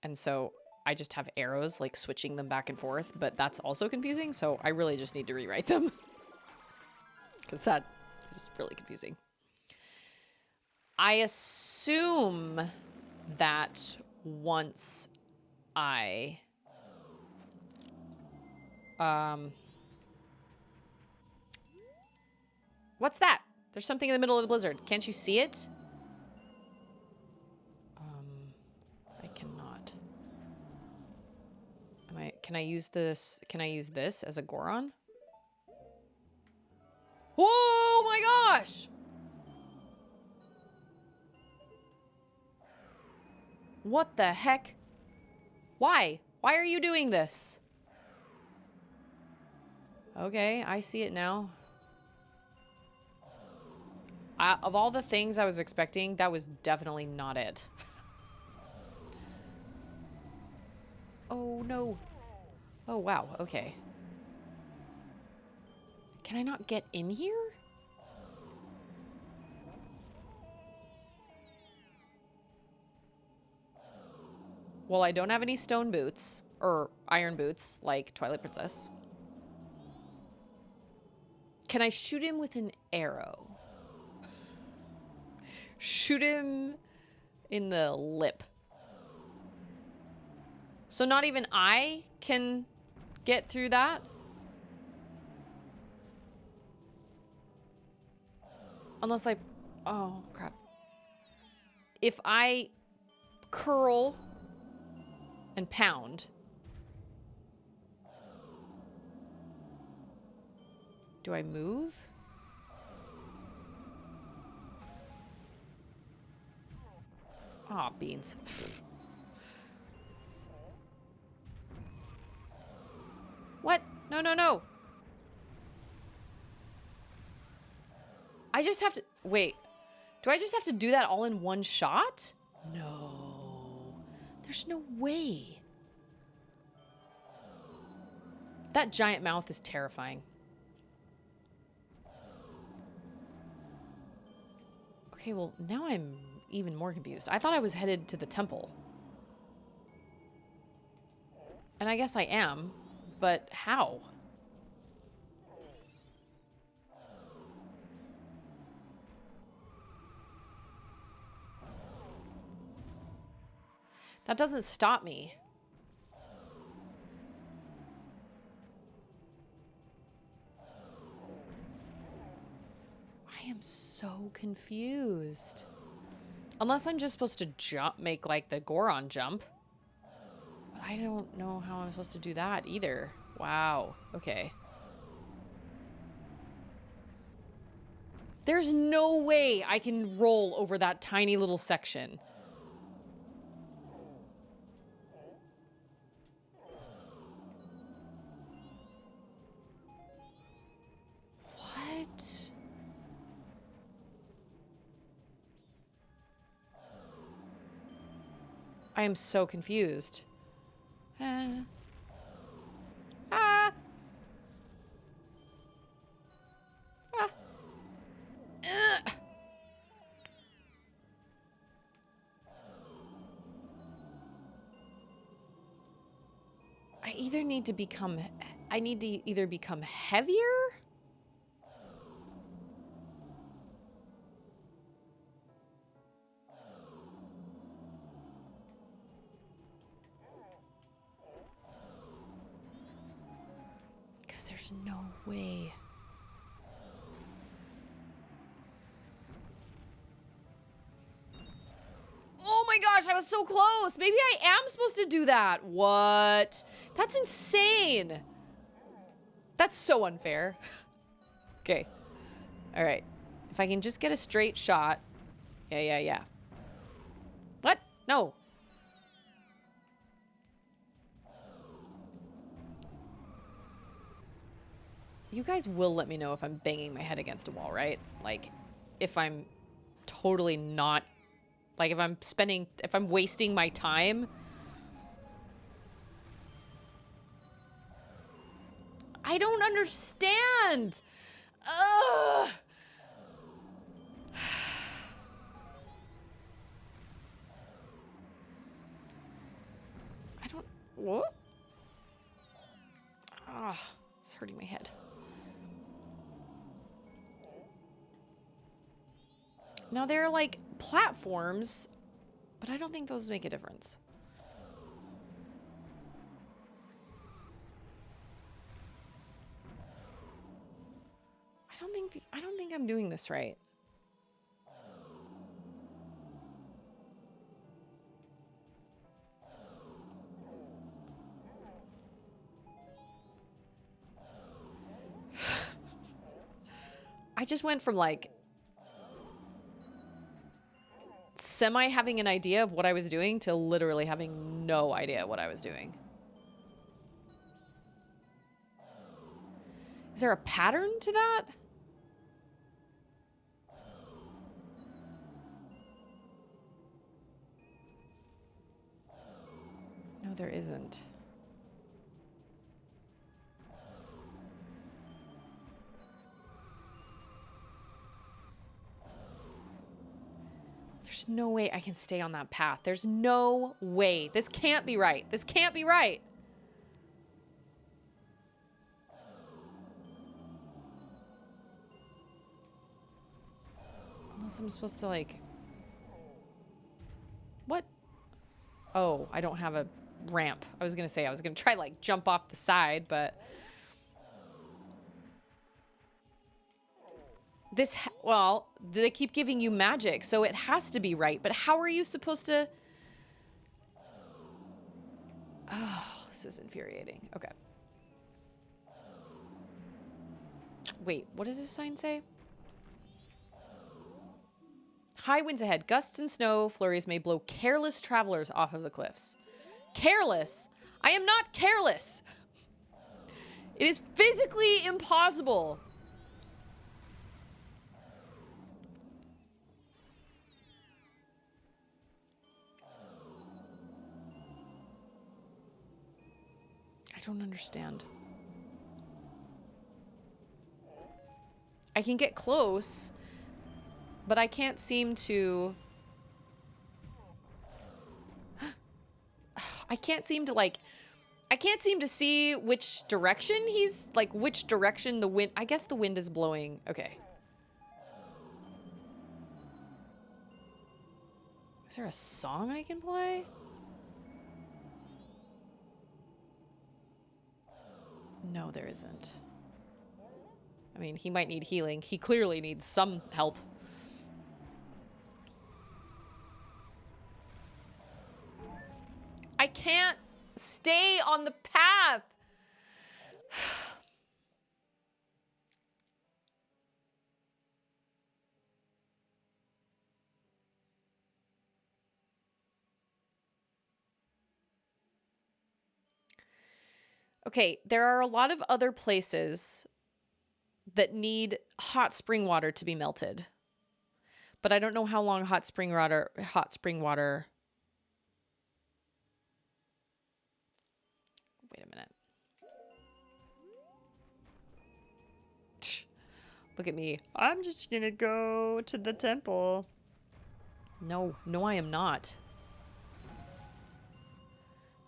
And so I just have arrows, like switching them back and forth, but that's also confusing. So I really just need to rewrite them. Because that is really confusing. I assume that once I... What's that? There's something in the middle of the blizzard. Can't you see it? I cannot. can I use this? Can I use this as a Goron? Whoa, my gosh! What the heck? Why? Why are you doing this? Okay, I see it now. Of all the things I was expecting, that was definitely not it. Oh, no. Oh, wow. Okay. Can I not get in here? Well, I don't have any stone boots or iron boots like Twilight Princess. Can I shoot him with an arrow? Shoot him in the lip. So not even I can get through that? Unless I... Oh, crap. If I curl and pound... Do I move? Aw, beans. What? No, no, no. I just have to... Wait. Do I just have to do that all in one shot? No. There's no way. That giant mouth is terrifying. Okay, well, now I'm even more confused. I thought I was headed to the temple. And I guess I am, but how? That doesn't stop me. I am so confused. Unless I'm just supposed to jump, make like the Goron jump. But I don't know how I'm supposed to do that either. Wow. Okay. There's no way I can roll over that tiny little section. What? I am so confused. Ah. Ah. Ugh. I either need to become... I need to either become heavier... Because there's no way... Oh my gosh, I was so close. Maybe I am supposed to do that. What? That's insane. That's so unfair. Okay. All right. If I can just get a straight shot. Yeah. What? No. You guys will let me know if I'm banging my head against a wall, right? Like, if I'm totally not... Like, if I'm wasting my time. I don't understand. Ugh. I don't, what? Ah, it's hurting my head. Now, there are, like, platforms, but I don't think those make a difference. I don't think I'm doing this right. I just went from like semi having an idea of what I was doing to literally having no idea what I was doing. Is there a pattern to that? No, there isn't. There's no way I can stay on that path. There's no way. This can't be right. This can't be right. Unless I'm supposed to like... What? Oh, I don't have a ramp. I was gonna say I was gonna try like jump off the side, but... This, well, they keep giving you magic, so it has to be right. But how are you supposed to... Oh, this is infuriating. Okay. Wait, what does this sign say? High winds ahead. Gusts and snow flurries may blow careless travelers off of the cliffs. Careless? I am not careless. It is physically impossible. I don't understand. I can get close, but I can't seem to... I can't seem to, like... I can't seem to see which direction he's... Like, which direction the wind... I guess the wind is blowing. Okay. Is there a song I can play? No, there isn't. I mean, he might need healing. He clearly needs some help. I can't stay on the path. Okay, there are a lot of other places that need hot spring water to be melted. But I don't know how long hot spring water... Wait a minute. Look at me.
I'm just gonna go to the temple.
No, no, I am not.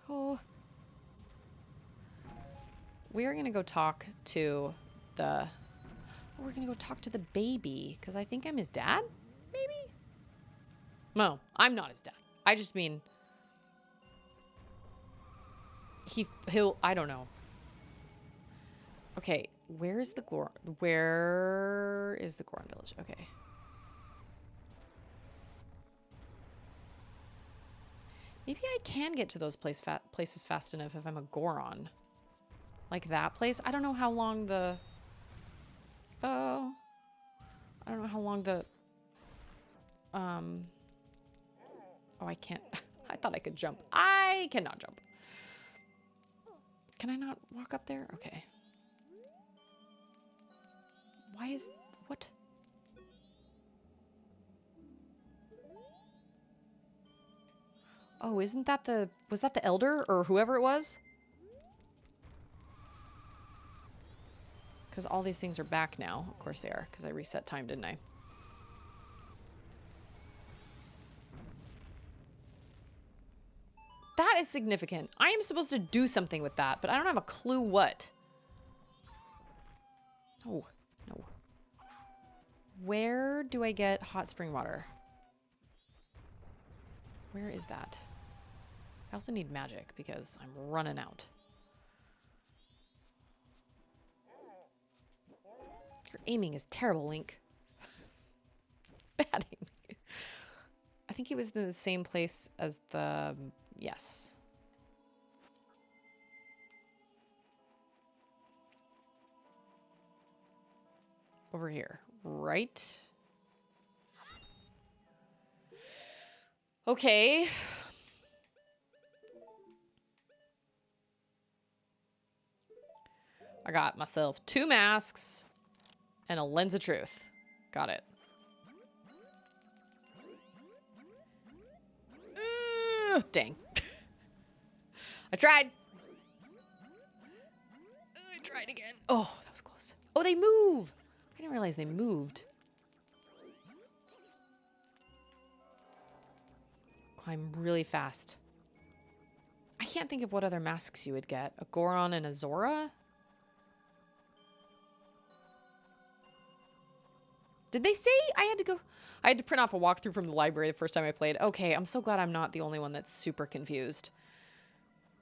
Oh. We're gonna go talk to the... We're gonna go talk to the baby, because I think I'm his dad? Maybe? No, I'm not his dad. I just mean... He'll... I don't know. Okay, where is the Goron village? Okay. Maybe I can get to those places fast enough if I'm a Goron. Like that place? I don't know how long the... Oh. I don't know how long the... Oh, I can't... I thought I could jump. I cannot jump. Can I not walk up there? Okay. Why is... What? Oh, isn't that the... Was that the elder? Or whoever it was? Because all these things are back now. Of course they are, because I reset time, didn't I? That is significant. I am supposed to do something with that, but I don't have a clue what. Oh, no. Where do I get hot spring water? Where is that? I also need magic because I'm running out. Your aiming is terrible, Link. Bad aiming. I think he was in the same place as the... Yes. Over here. right? Okay. I got myself 2 masks and a lens of truth. Got it. Dang. I tried. I tried again. Oh, that was close. Oh, they move. I didn't realize they moved. Climb really fast. I can't think of what other masks you would get. A Goron and a Zora? Did they say I had to go? I had to print off a walkthrough from the library the first time I played. Okay, I'm so glad I'm not the only one that's super confused.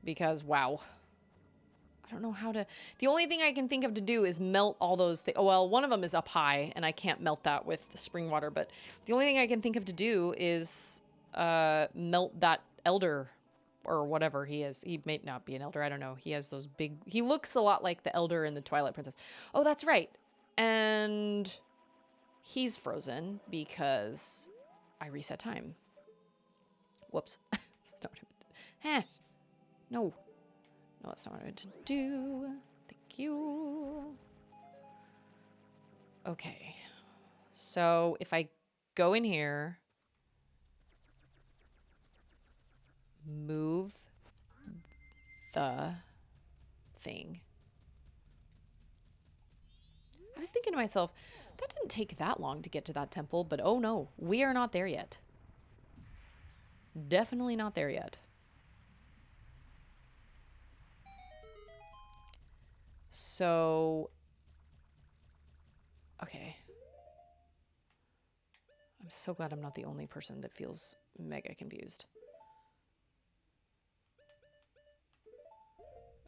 Because, wow. I don't know how to... The only thing I can think of to do is melt all those things. Oh, well, one of them is up high, and I can't melt that with the spring water. But the only thing I can think of to do is melt that elder or whatever he is. He may not be an elder. I don't know. He has those big... He looks a lot like the elder in the Twilight Princess. Oh, that's right. And... He's frozen because I reset time. Whoops. That's not what I meant. No. No, that's not what I meant to do. Thank you. Okay. So if I go in here, move the thing. I was thinking to myself, that didn't take that long to get to that temple, but oh no, we are not there yet. Definitely not there yet. So, okay. I'm so glad I'm not the only person that feels mega confused.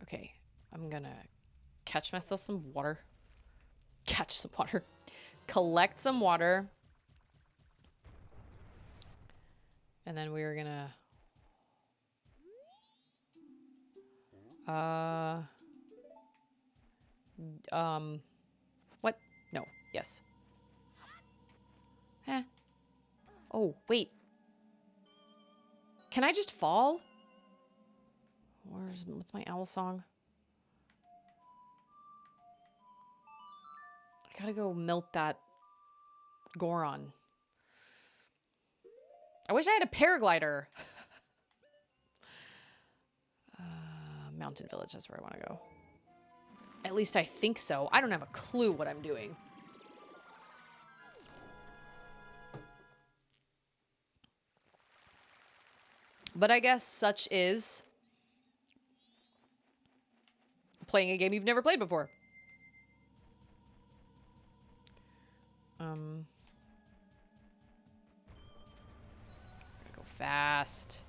Okay, I'm gonna catch myself some water. Catch some water. Collect some water. And then we're gonna... What? No. Yes. Eh. Oh, wait. Can I just fall? What's my owl song? I gotta go melt that Goron. I wish I had a paraglider. Mountain Village, that's where I want to go. At least I think so. I don't have a clue what I'm doing. But I guess such is playing a game you've never played before. Gotta go fast.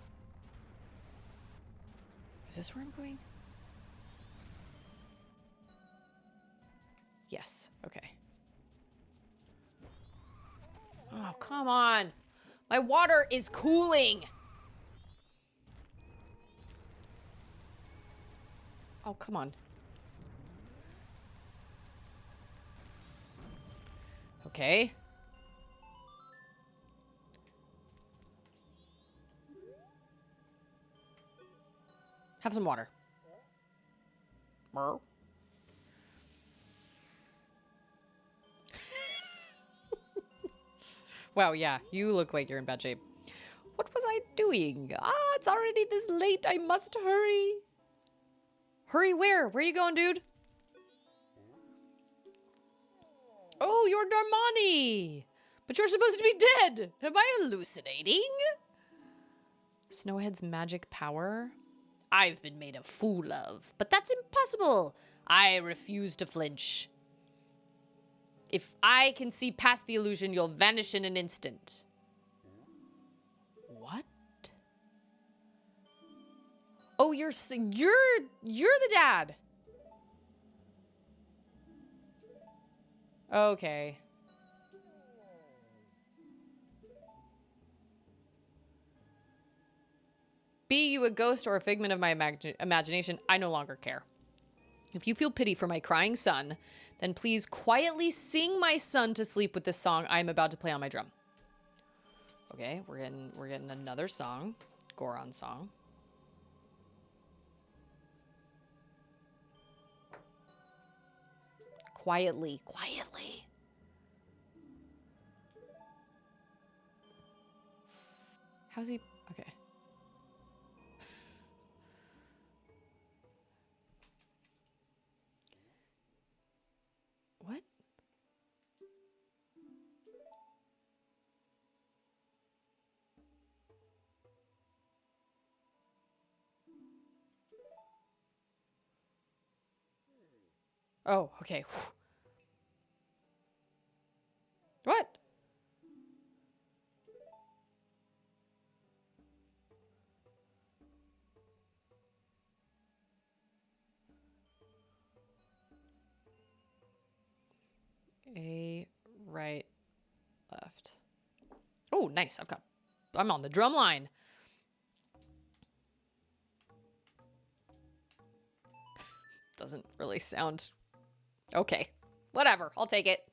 Is this where I'm going? Yes. Okay. Oh, come on. My water is cooling. Oh, come on. Okay. Have some water. Wow, yeah, you look like you're in bad shape. What was I doing? Ah, it's already this late. I must hurry. Hurry where? Where are you going, dude? Oh, you're Darmani. But you're supposed to be dead. Am I hallucinating? Snowhead's magic power? I've been made a fool of, but that's impossible. I refuse to flinch. If I can see past the illusion, you'll vanish in an instant. What? Oh, you're the dad. Okay. Be you a ghost or a figment of my imagination, I no longer care. If you feel pity for my crying son, then please quietly sing my son to sleep with this song I'm about to play on my drum. Okay, we're getting another song. Goron song. Quietly. How's he? Okay. What? Oh, okay. What? A, right, left. Oh, nice. I'm on the drum line. Doesn't really sound okay. Whatever. I'll take it.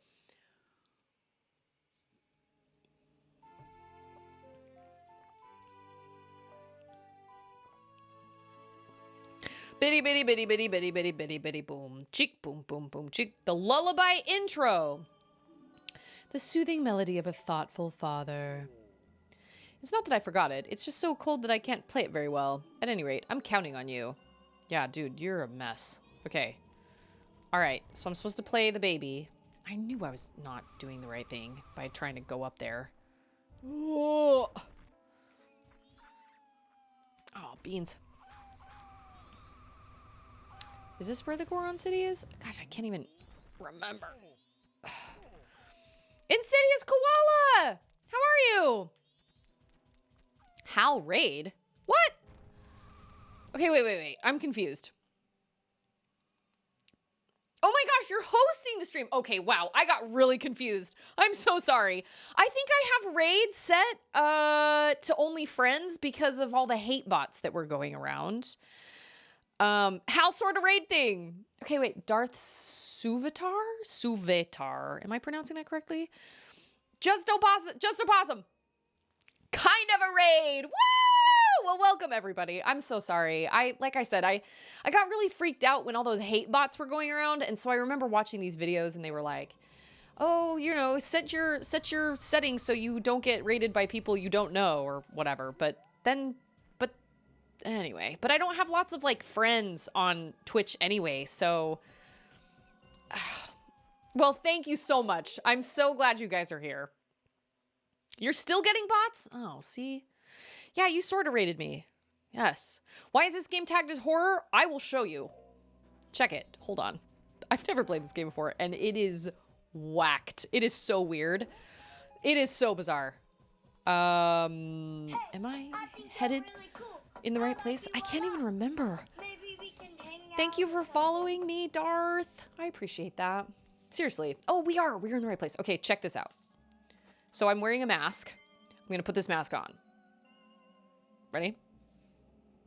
Bitty bitty bitty bitty bitty bitty bitty bitty boom. Cheek boom boom boom cheek. The Lullaby Intro. The soothing melody of a thoughtful father. It's not that I forgot it. It's just so cold that I can't play it very well. At any rate, I'm counting on you. Yeah, dude, you're a mess. Okay. All right, so I'm supposed to play the baby. I knew I was not doing the right thing by trying to go up there. Oh, beans. Is this where the Goron city is? Gosh, I can't even remember. Insidious Koala! How are you? Hal Raid? What? Okay, wait. I'm confused. Oh my gosh, you're hosting the stream. Okay, wow. I got really confused. I'm so sorry. I think I have Raid set to only friends because of all the hate bots that were going around. How sort of raid thing? Okay, wait. Darth Suvatar? Suvatar. Am I pronouncing that correctly? Just opossum. Kind of a raid. Woo! Well, welcome everybody. I'm so sorry. Like I said, I got really freaked out when all those hate bots were going around, and so I remember watching these videos and they were like, "Oh, you know, set your settings so you don't get raided by people you don't know or whatever." But anyway, but I don't have lots of like friends on Twitch anyway, so well, thank you so much. I'm so glad you guys are here. You're still getting bots? Oh, see? Yeah, you sort of rated me. Yes. Why is this game tagged as horror? I will show you. Check it. Hold on. I've never played this game before, and it is whacked. It is so weird. It is so bizarre. Am I headed in the right place? I can't even remember. Thank you for following me, Darth. I appreciate that. Seriously. Oh, we're in the right place. Okay, check this out. So I'm wearing a mask. I'm gonna put this mask on. Ready?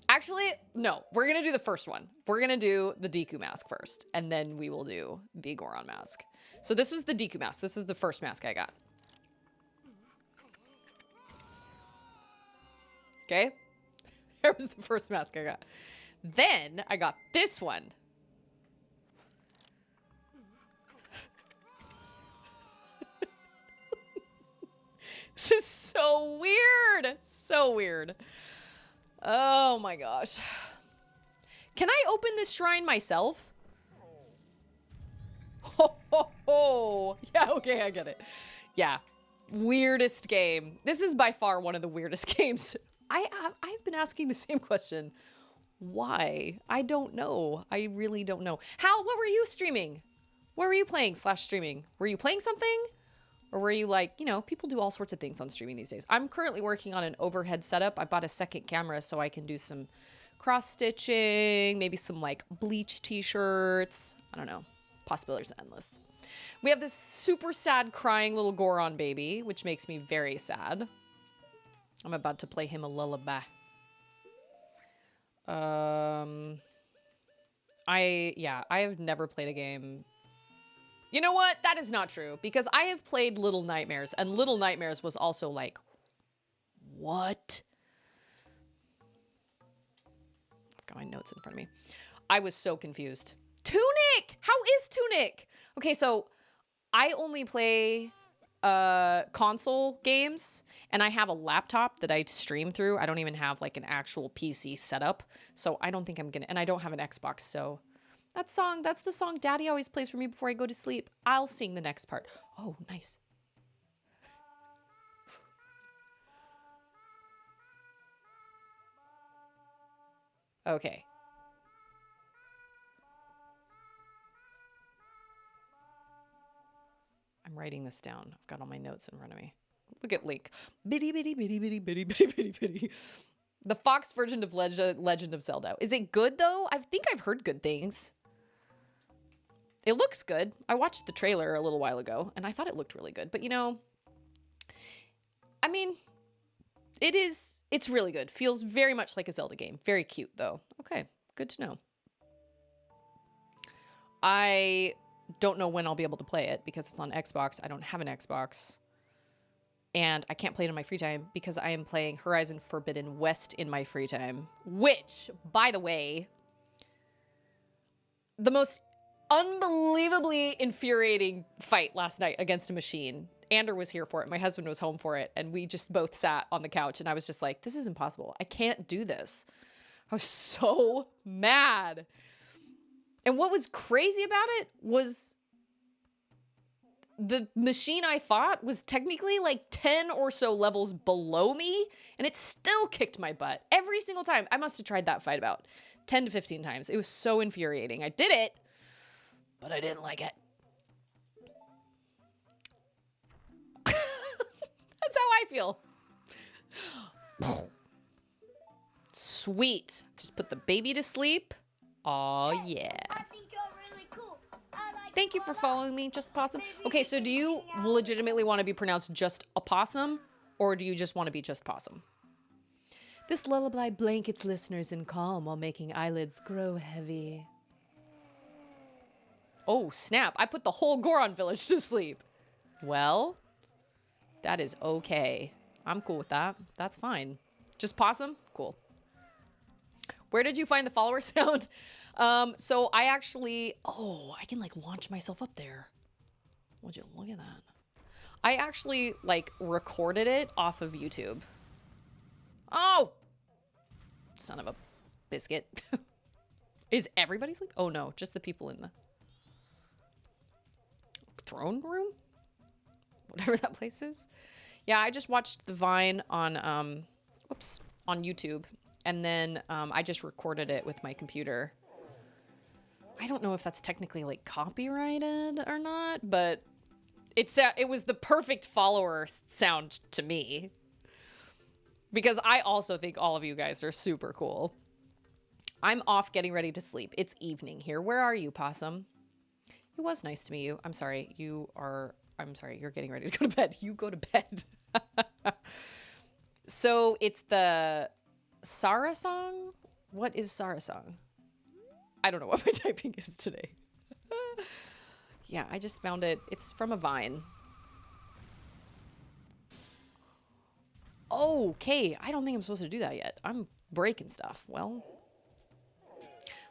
Actually, no. We're gonna do the first one. We're gonna do the Deku Mask first, and then we will do the Goron mask. So this was the Deku Mask. This is the first mask I got. Okay? There was the first mask I got. Then I got this one. This is so weird. So weird. Oh my gosh. Can I open this shrine myself? Ho, ho, ho. Yeah, okay, I get it. Yeah. Weirdest game. This is by far one of the weirdest games. I've been asking the same question. Why? I don't know. I really don't know. Hal, what were you streaming? What were you playing / streaming? Were you playing something? Or were you like, you know, people do all sorts of things on streaming these days. I'm currently working on an overhead setup. I bought a second camera so I can do some cross-stitching, maybe some like bleach t-shirts. I don't know. Possibilities are endless. We have this super sad crying little Goron baby, which makes me very sad. I'm about to play him a lullaby. I'm I have never played a game. You know what? That is not true because I have played Little Nightmares and Little Nightmares was also like, what? I've got my notes in front of me. I was so confused. Tunic! How is Tunic? Okay, so I only play console games and I have a laptop that I stream through. I don't even have like an actual PC setup. So I don't think I'm gonna, and I don't have an Xbox. So that's the song Daddy always plays for me before I go to sleep. I'll sing the next part. Oh, nice. Okay. I'm writing this down. I've got all my notes in front of me. Look at Link. Bitty, bitty, bitty, bitty, bitty, bitty, bitty, bitty. The Fox version of Legend of Zelda. Is it good, though? I think I've heard good things. It looks good. I watched the trailer a little while ago, and I thought it looked really good. But, you know, I mean, it's really good. Feels very much like a Zelda game. Very cute, though. Okay, good to know. I don't know when I'll be able to play it because it's on Xbox. I don't have an Xbox. And I can't play it in my free time because I am playing Horizon Forbidden West in my free time. Which, by the way, the most unbelievably infuriating fight last night against a machine. Ander was here for it. My husband was home for it. And we just both sat on the couch. And I was just like, this is impossible. I can't do this. I was so mad. And what was crazy about it was the machine I fought was technically like 10 or so levels below me, and it still kicked my butt every single time. I must have tried that fight about 10 to 15 times. It was so infuriating. I did it, but I didn't like it. That's how I feel. Sweet. Just put the baby to sleep. Oh yeah.
I think you're really cool.
Thank you for following me, Just Possum. Okay, so do you legitimately want to be pronounced Just a Possum, or do you just want to be Just Possum? This lullaby blankets listeners in calm while making eyelids grow heavy. Oh, snap. I put the whole Goron village to sleep. Well, that is okay. I'm cool with that. That's fine. Just Possum? Cool. Where did you find the follower sound? So I actually, I can like launch myself up there. Would you look at that? I actually like recorded it off of YouTube. Oh, son of a biscuit. Is everybody asleep? Oh no, just the people in the throne room? Whatever that place is. Yeah, I just watched the Vine on, on YouTube. And then I just recorded it with my computer. I don't know if that's technically like copyrighted or not, but it was the perfect follower sound to me. Because I also think all of you guys are super cool. I'm off getting ready to sleep. It's evening here. Where are you, Possum? It was nice to meet you. I'm sorry. I'm sorry. You're getting ready to go to bed. You go to bed. So it's the Sarah song? What is Sarah song? I don't know what my typing is today. Yeah, I just found it. It's from a Vine. Okay, I don't think I'm supposed to do that yet. I'm breaking stuff. Well,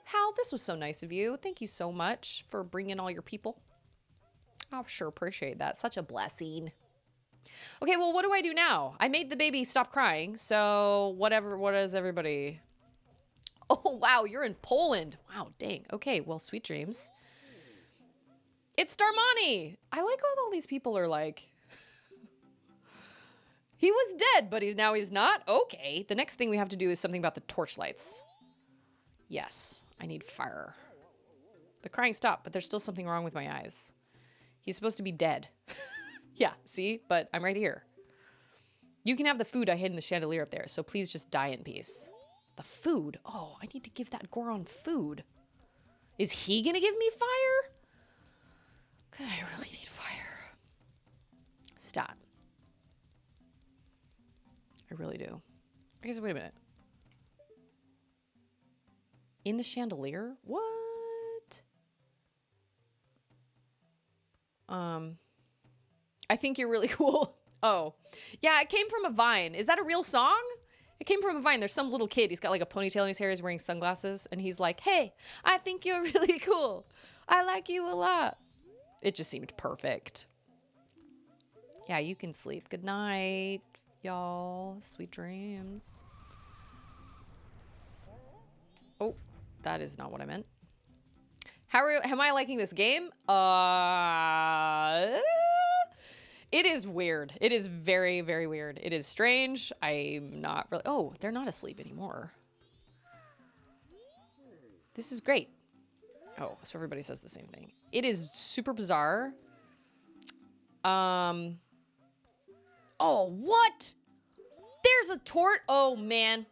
Hal, this was so nice of you. Thank you so much for bringing all your people. I sure appreciate that. Such a blessing. Okay, well, what do I do now? I made the baby stop crying, so what is everybody... Oh, wow, you're in Poland. Wow, dang. Okay, well, sweet dreams. It's Darmani. I like all these people are like... He was dead, but now he's not? Okay. The next thing we have to do is something about the torchlights. Yes, I need fire. The crying stopped, but there's still something wrong with my eyes. He's supposed to be dead. Yeah, see? But I'm right here. You can have the food I hid in the chandelier up there, so please just die in peace. The food? Oh, I need to give that Goron food. Is he gonna give me fire? Because I really need fire. Stop. I really do. Okay, so wait a minute. In the chandelier? What? I think you're really cool. Oh, yeah, it came from a Vine. Is that a real song? It came from a Vine. There's some little kid. He's got like a ponytail in his hair. He's wearing sunglasses. And he's like, hey, I think you're really cool. I like you a lot. It just seemed perfect. Yeah, you can sleep. Good night, y'all. Sweet dreams. Oh, that is not what I meant. Am I liking this game? It is weird. It is very, very weird. It is strange. I'm not really... Oh, they're not asleep anymore. This is great. Oh, so everybody says the same thing. It is super bizarre. Oh, what? There's a tort. Oh, man.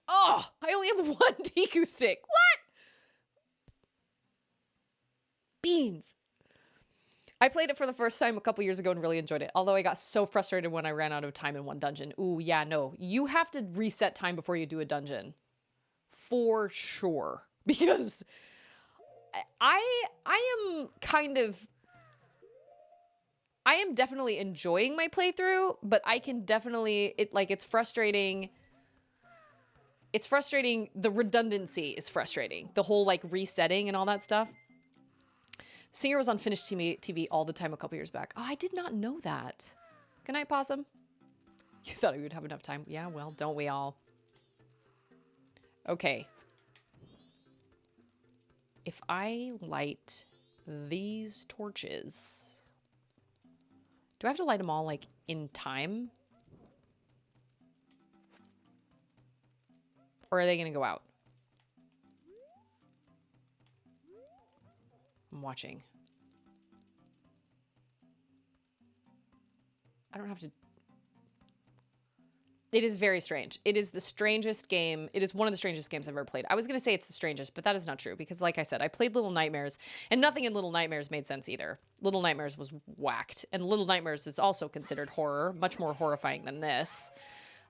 Oh, I only have one Deku stick. What? Beans. I played it for the first time a couple years ago and really enjoyed it. Although I got so frustrated when I ran out of time in one dungeon. Ooh, yeah, no. You have to reset time before you do a dungeon. For sure. Because I am definitely enjoying my playthrough, but I can definitely, it's frustrating. It's frustrating. The redundancy is frustrating. The whole like resetting and all that stuff. Singer was on Finnish TV all the time a couple years back. Oh, I did not know that. Good night, Possum. You thought we would have enough time. Yeah, well, don't we all? Okay. If I light these torches... Do I have to light them all, like, in time? Or are they going to go out? I'm watching. I don't have to... It is very strange. It is the strangest game. It is one of the strangest games I've ever played. I was going to say it's the strangest, but that is not true. Because like I said, I played Little Nightmares, and nothing in Little Nightmares made sense either. Little Nightmares was whacked. And Little Nightmares is also considered horror. Much more horrifying than this.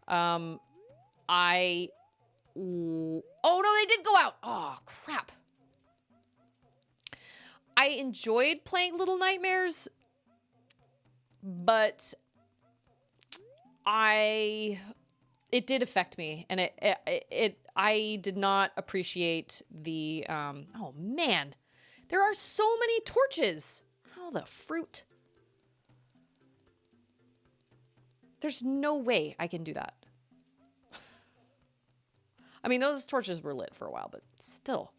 Oh, no, they did go out. Oh, crap. I enjoyed playing Little Nightmares, but it did affect me, and I did not appreciate the, oh man, there are so many torches. Oh, the fruit. There's no way I can do that. I mean, those torches were lit for a while, but still.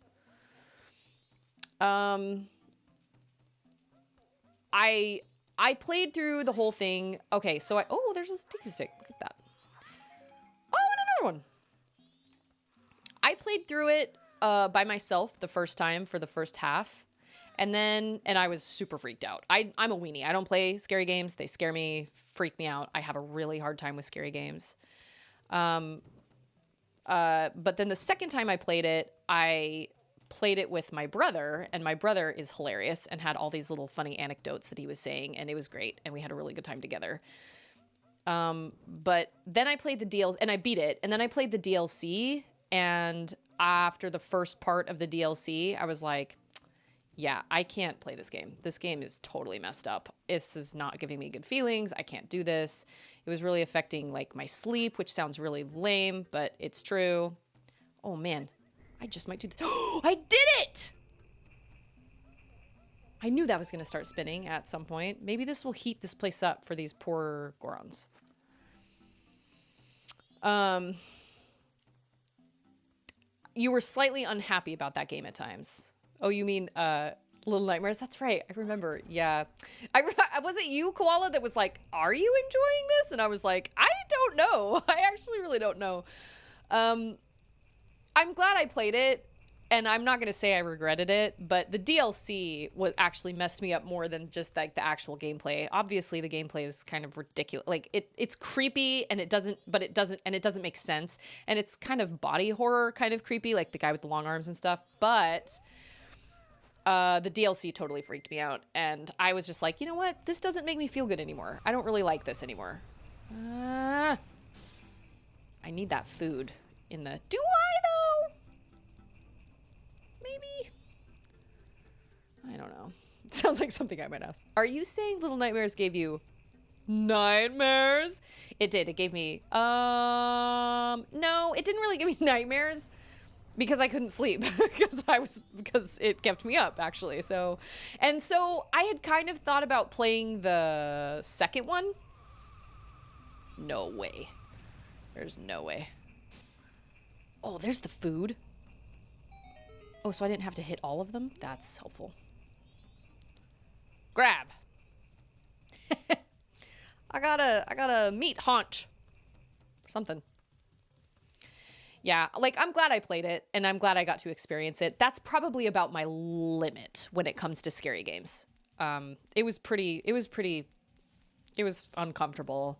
I played through the whole thing. Okay, so oh, there's this Deku stick. Look at that. Oh, and another one. I played through it by myself the first time for the first half. And I was super freaked out. I'm a weenie. I don't play scary games. They scare me, freak me out. I have a really hard time with scary games. But then the second time I played it with my brother, and my brother is hilarious and had all these little funny anecdotes that he was saying, and it was great, and we had a really good time together. But then I played the DLC, and I beat it, and then I played the DLC, and after the first part of the DLC, I was like, yeah, I can't play this game. This game is totally messed up. This is not giving me good feelings. I can't do this. It was really affecting, like, my sleep, which sounds really lame, but it's true. Oh, man. I just might do this. I did it! I knew that was going to start spinning at some point. Maybe this will heat this place up for these poor Gorons. You were slightly unhappy about that game at times. Oh, you mean Little Nightmares? That's right. I remember. Yeah. Was it you, Koala, that was like, are you enjoying this? And I was like, I don't know. I actually really don't know. I'm glad I played it, and I'm not going to say I regretted it, but the DLC actually messed me up more than just like the actual gameplay. Obviously, the gameplay is kind of ridiculous. Like it's creepy, and it doesn't make sense, and it's kind of body horror kind of creepy, like the guy with the long arms and stuff. But the DLC totally freaked me out, and I was just like, you know what? This doesn't make me feel good anymore. I don't really like this anymore. I need that food in the... Do I, though? Maybe? I don't know. It sounds like something I might ask. Are you saying Little Nightmares gave you nightmares? It did. It gave me, no, it didn't really give me nightmares because I couldn't sleep because it kept me up actually. So I had kind of thought about playing the second one. No way. There's no way. Oh, there's the food. Oh, so I didn't have to hit all of them? That's helpful. Grab. I got a meat haunch. Something. Yeah, like I'm glad I played it and I'm glad I got to experience it. That's probably about my limit when it comes to scary games. It was uncomfortable.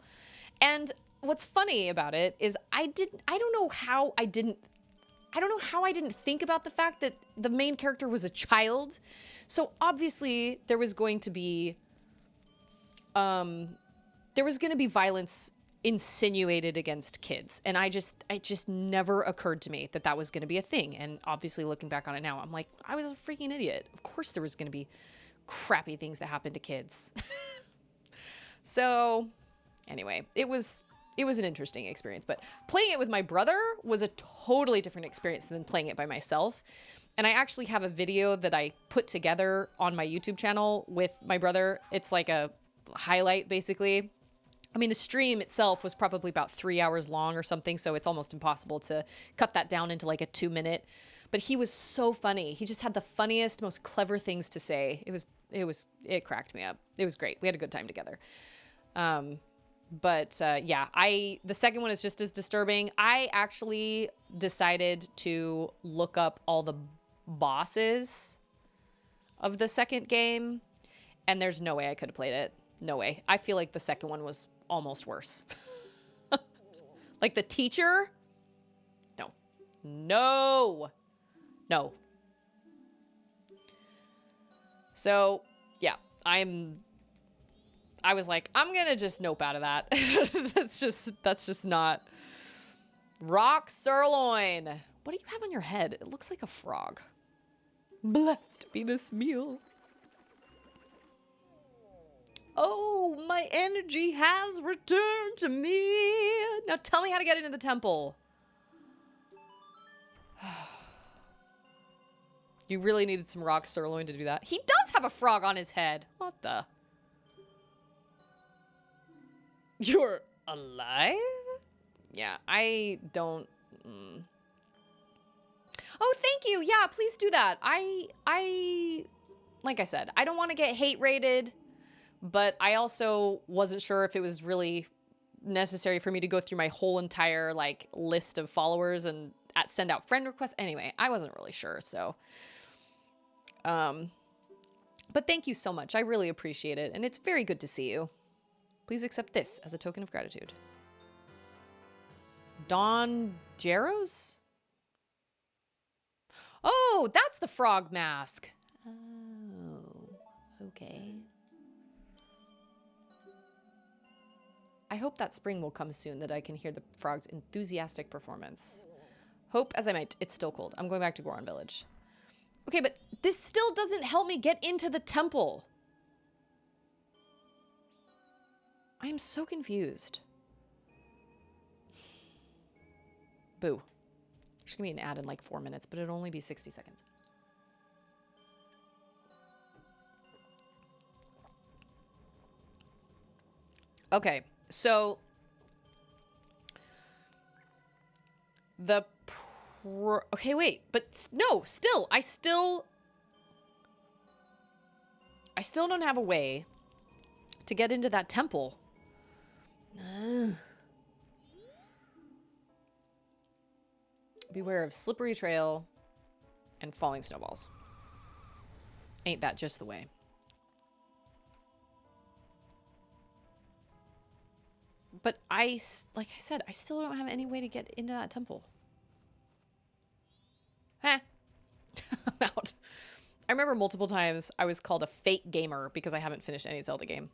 And what's funny about it is I don't know how I didn't think about the fact that the main character was a child. So obviously there was going to be violence insinuated against kids. And it just never occurred to me that was going to be a thing. And obviously looking back on it now, I'm like, I was a freaking idiot. Of course there was going to be crappy things that happened to kids. So anyway, it was an interesting experience, but playing it with my brother was a totally different experience than playing it by myself. And I actually have a video that I put together on my YouTube channel with my brother. It's like a highlight, basically. I mean, the stream itself was probably about 3 hours long or something, so it's almost impossible to cut that down into like a 2-minute. But he was so funny. He just had the funniest, most clever things to say. It cracked me up. It was great. We had a good time together. But yeah, the second one is just as disturbing. I actually decided to look up all the bosses of the second game, and there's no way I could have played it. No way. I feel like the second one was almost worse. Like the teacher? No. No. No. So, yeah, I was like, I'm gonna just nope out of that. That's just not. Rock sirloin. What do you have on your head? It looks like a frog. Blessed be this meal. Oh, my energy has returned to me. Now tell me how to get into the temple. You really needed some rock sirloin to do that. He does have a frog on his head. What the? You're alive? Yeah, I don't... Oh, thank you. Yeah, please do that. Like I said, I don't want to get hate rated, but I also wasn't sure if it was really necessary for me to go through my whole entire, like, list of followers and send out friend requests. Anyway, I wasn't really sure, so... But thank you so much. I really appreciate it, and it's very good to see you. Please accept this as a token of gratitude. Don Jaros? Oh, that's the frog mask. Oh, okay. I hope that spring will come soon, that I can hear the frog's enthusiastic performance. Hope as I might, it's still cold. I'm going back to Goron Village. Okay, but this still doesn't help me get into the temple. I am so confused. Boo. There's gonna be an ad in like 4 minutes, but it'll only be 60 seconds. Okay, so okay, wait, but no, still, I still don't have a way to get into that temple. Beware of slippery trail and falling snowballs. Ain't that just the way? But like I said, I still don't have any way to get into that temple. I'm out. I remember multiple times I was called a fake gamer because I haven't finished any Zelda game.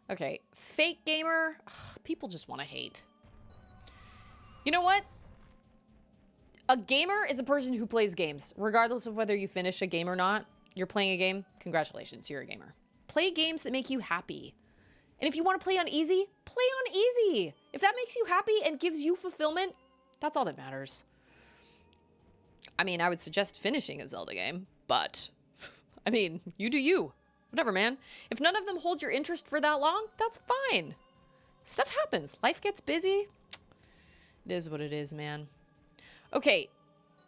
Okay, fake gamer? Ugh, people just want to hate. You know what? A gamer is a person who plays games, regardless of whether you finish a game or not. You're playing a game? Congratulations, you're a gamer. Play games that make you happy. And if you want to play on easy, play on easy. If that makes you happy and gives you fulfillment, that's all that matters. I mean, I would suggest finishing a Zelda game, but I mean, you do you. Whatever, man. If none of them hold your interest for that long, that's fine. Stuff happens. Life gets busy. It is what it is, man. Okay.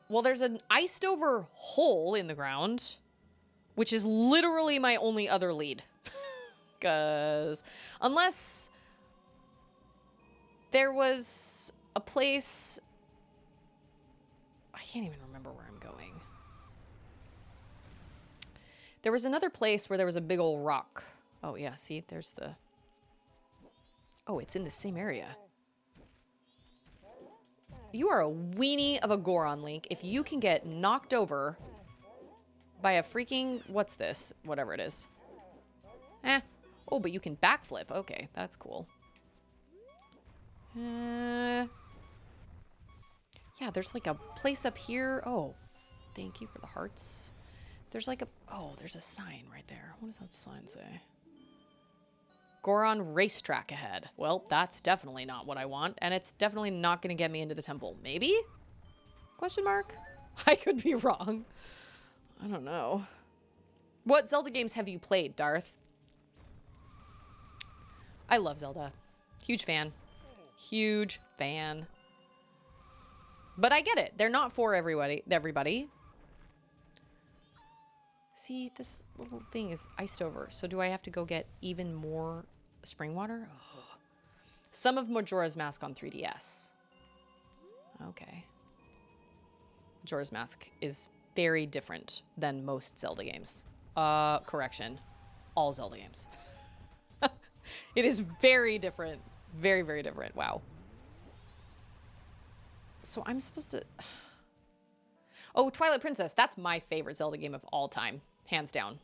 Well, there's an iced over hole in the ground, which is literally my only other lead. Because unless there was a place, I can't even remember where I'm going. There was another place where there was a big old rock. Oh yeah, see, there's the, oh, it's in the same area. You are a weenie of a Goron, Link. If you can get knocked over by a freaking, what's this? Whatever it is. Eh. Oh, but you can backflip. Okay, that's cool. Yeah, there's like a place up here. Oh, thank you for the hearts. There's like a, oh, there's a sign right there. What does that sign say? Goron racetrack ahead. Well, that's definitely not what I want, and it's definitely not going to get me into the temple. Maybe? Question mark? I could be wrong. I don't know. What Zelda games have you played, Darth? I love Zelda. Huge fan. Huge fan. But I get it. They're not for everybody. See, this little thing is iced over. So do I have to go get even more spring water? Oh. Some of Majora's Mask on 3DS. Okay. Majora's Mask is very different than most Zelda games. Correction. All Zelda games. It is very different. Very, very different. Wow. So I'm supposed to... Oh, Twilight Princess. That's my favorite Zelda game of all time. Hands down.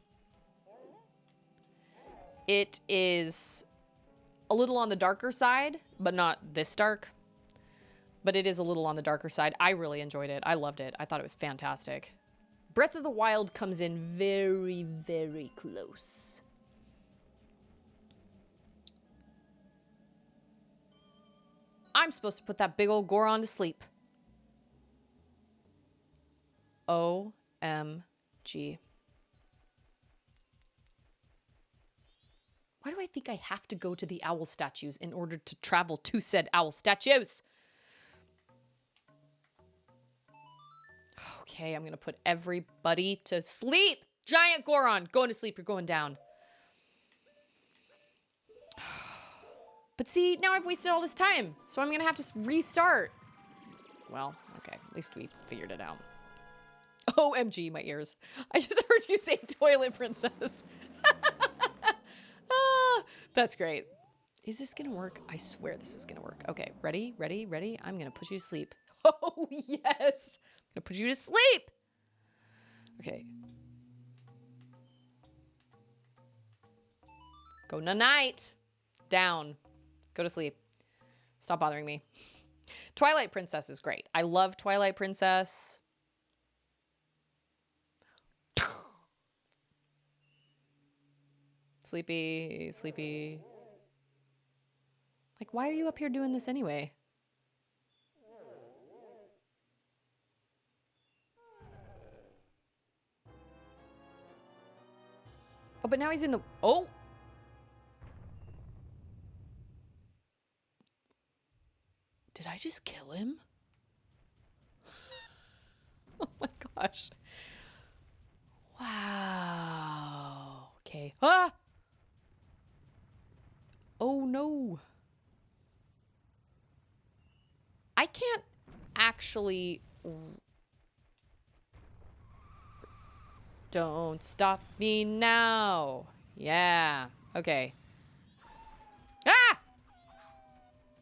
It is a little on the darker side, but not this dark. But it is a little on the darker side. I really enjoyed it. I loved it. I thought it was fantastic. Breath of the Wild comes in very, very close. I'm supposed to put that big old Goron to sleep. OMG. Why do I think I have to go to the owl statues in order to travel to said owl statues? Okay, I'm going to put everybody to sleep. Giant Goron, going to sleep. You're going down. But see, now I've wasted all this time. So I'm going to have to restart. Well, okay. At least we figured it out. OMG, my ears. I just heard you say Toilet Princess. Ah, that's great. Is this going to work? I swear this is going to work. Okay, ready, ready, ready. I'm going to put you to sleep. Oh, yes. I'm going to put you to sleep. Okay. Go night. Down. Go to sleep. Stop bothering me. Twilight Princess is great. I love Twilight Princess. Sleepy, sleepy. Like, why are you up here doing this anyway? Oh, but now he's in the... Oh! Did I just kill him? Oh my gosh. Wow. Okay. Ah! Oh no. I can't actually... Don't stop me now. Yeah. Okay. Ah!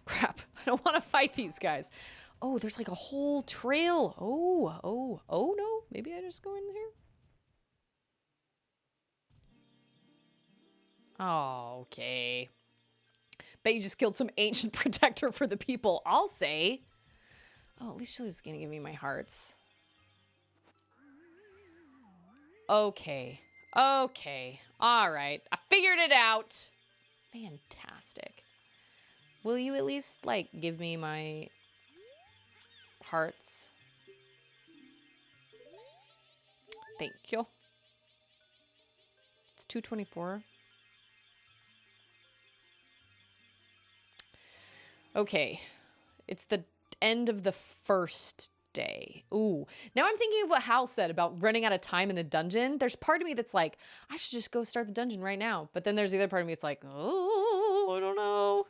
Crap. I don't want to fight these guys. Oh, there's like a whole trail. Oh no. Maybe I just go in here. Oh, okay. Bet you just killed some ancient protector for the people, I'll say. Oh, at least she was gonna give me my hearts. Okay. Okay. All right. I figured it out. Fantastic. Will you at least, like, give me my hearts? Thank you. It's 224. Okay. It's the end of the first day. Ooh. Now I'm thinking of what Hal said about running out of time in the dungeon. There's part of me that's like, I should just go start the dungeon right now. But then there's the other part of me that's like, oh, I don't know.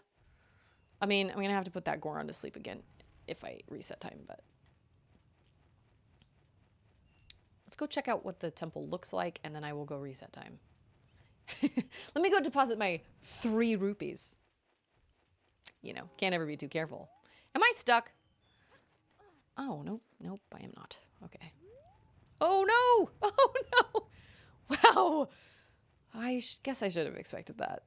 I mean, I'm going to have to put that Goron to sleep again if I reset time, but. Let's go check out what the temple looks like, and then I will go reset time. Let me go deposit my 3 rupees. You know, can't ever be too careful. Am I stuck? Oh, nope, nope, I am not. Okay. Oh, no! Oh, no! Wow! I guess I should have expected that.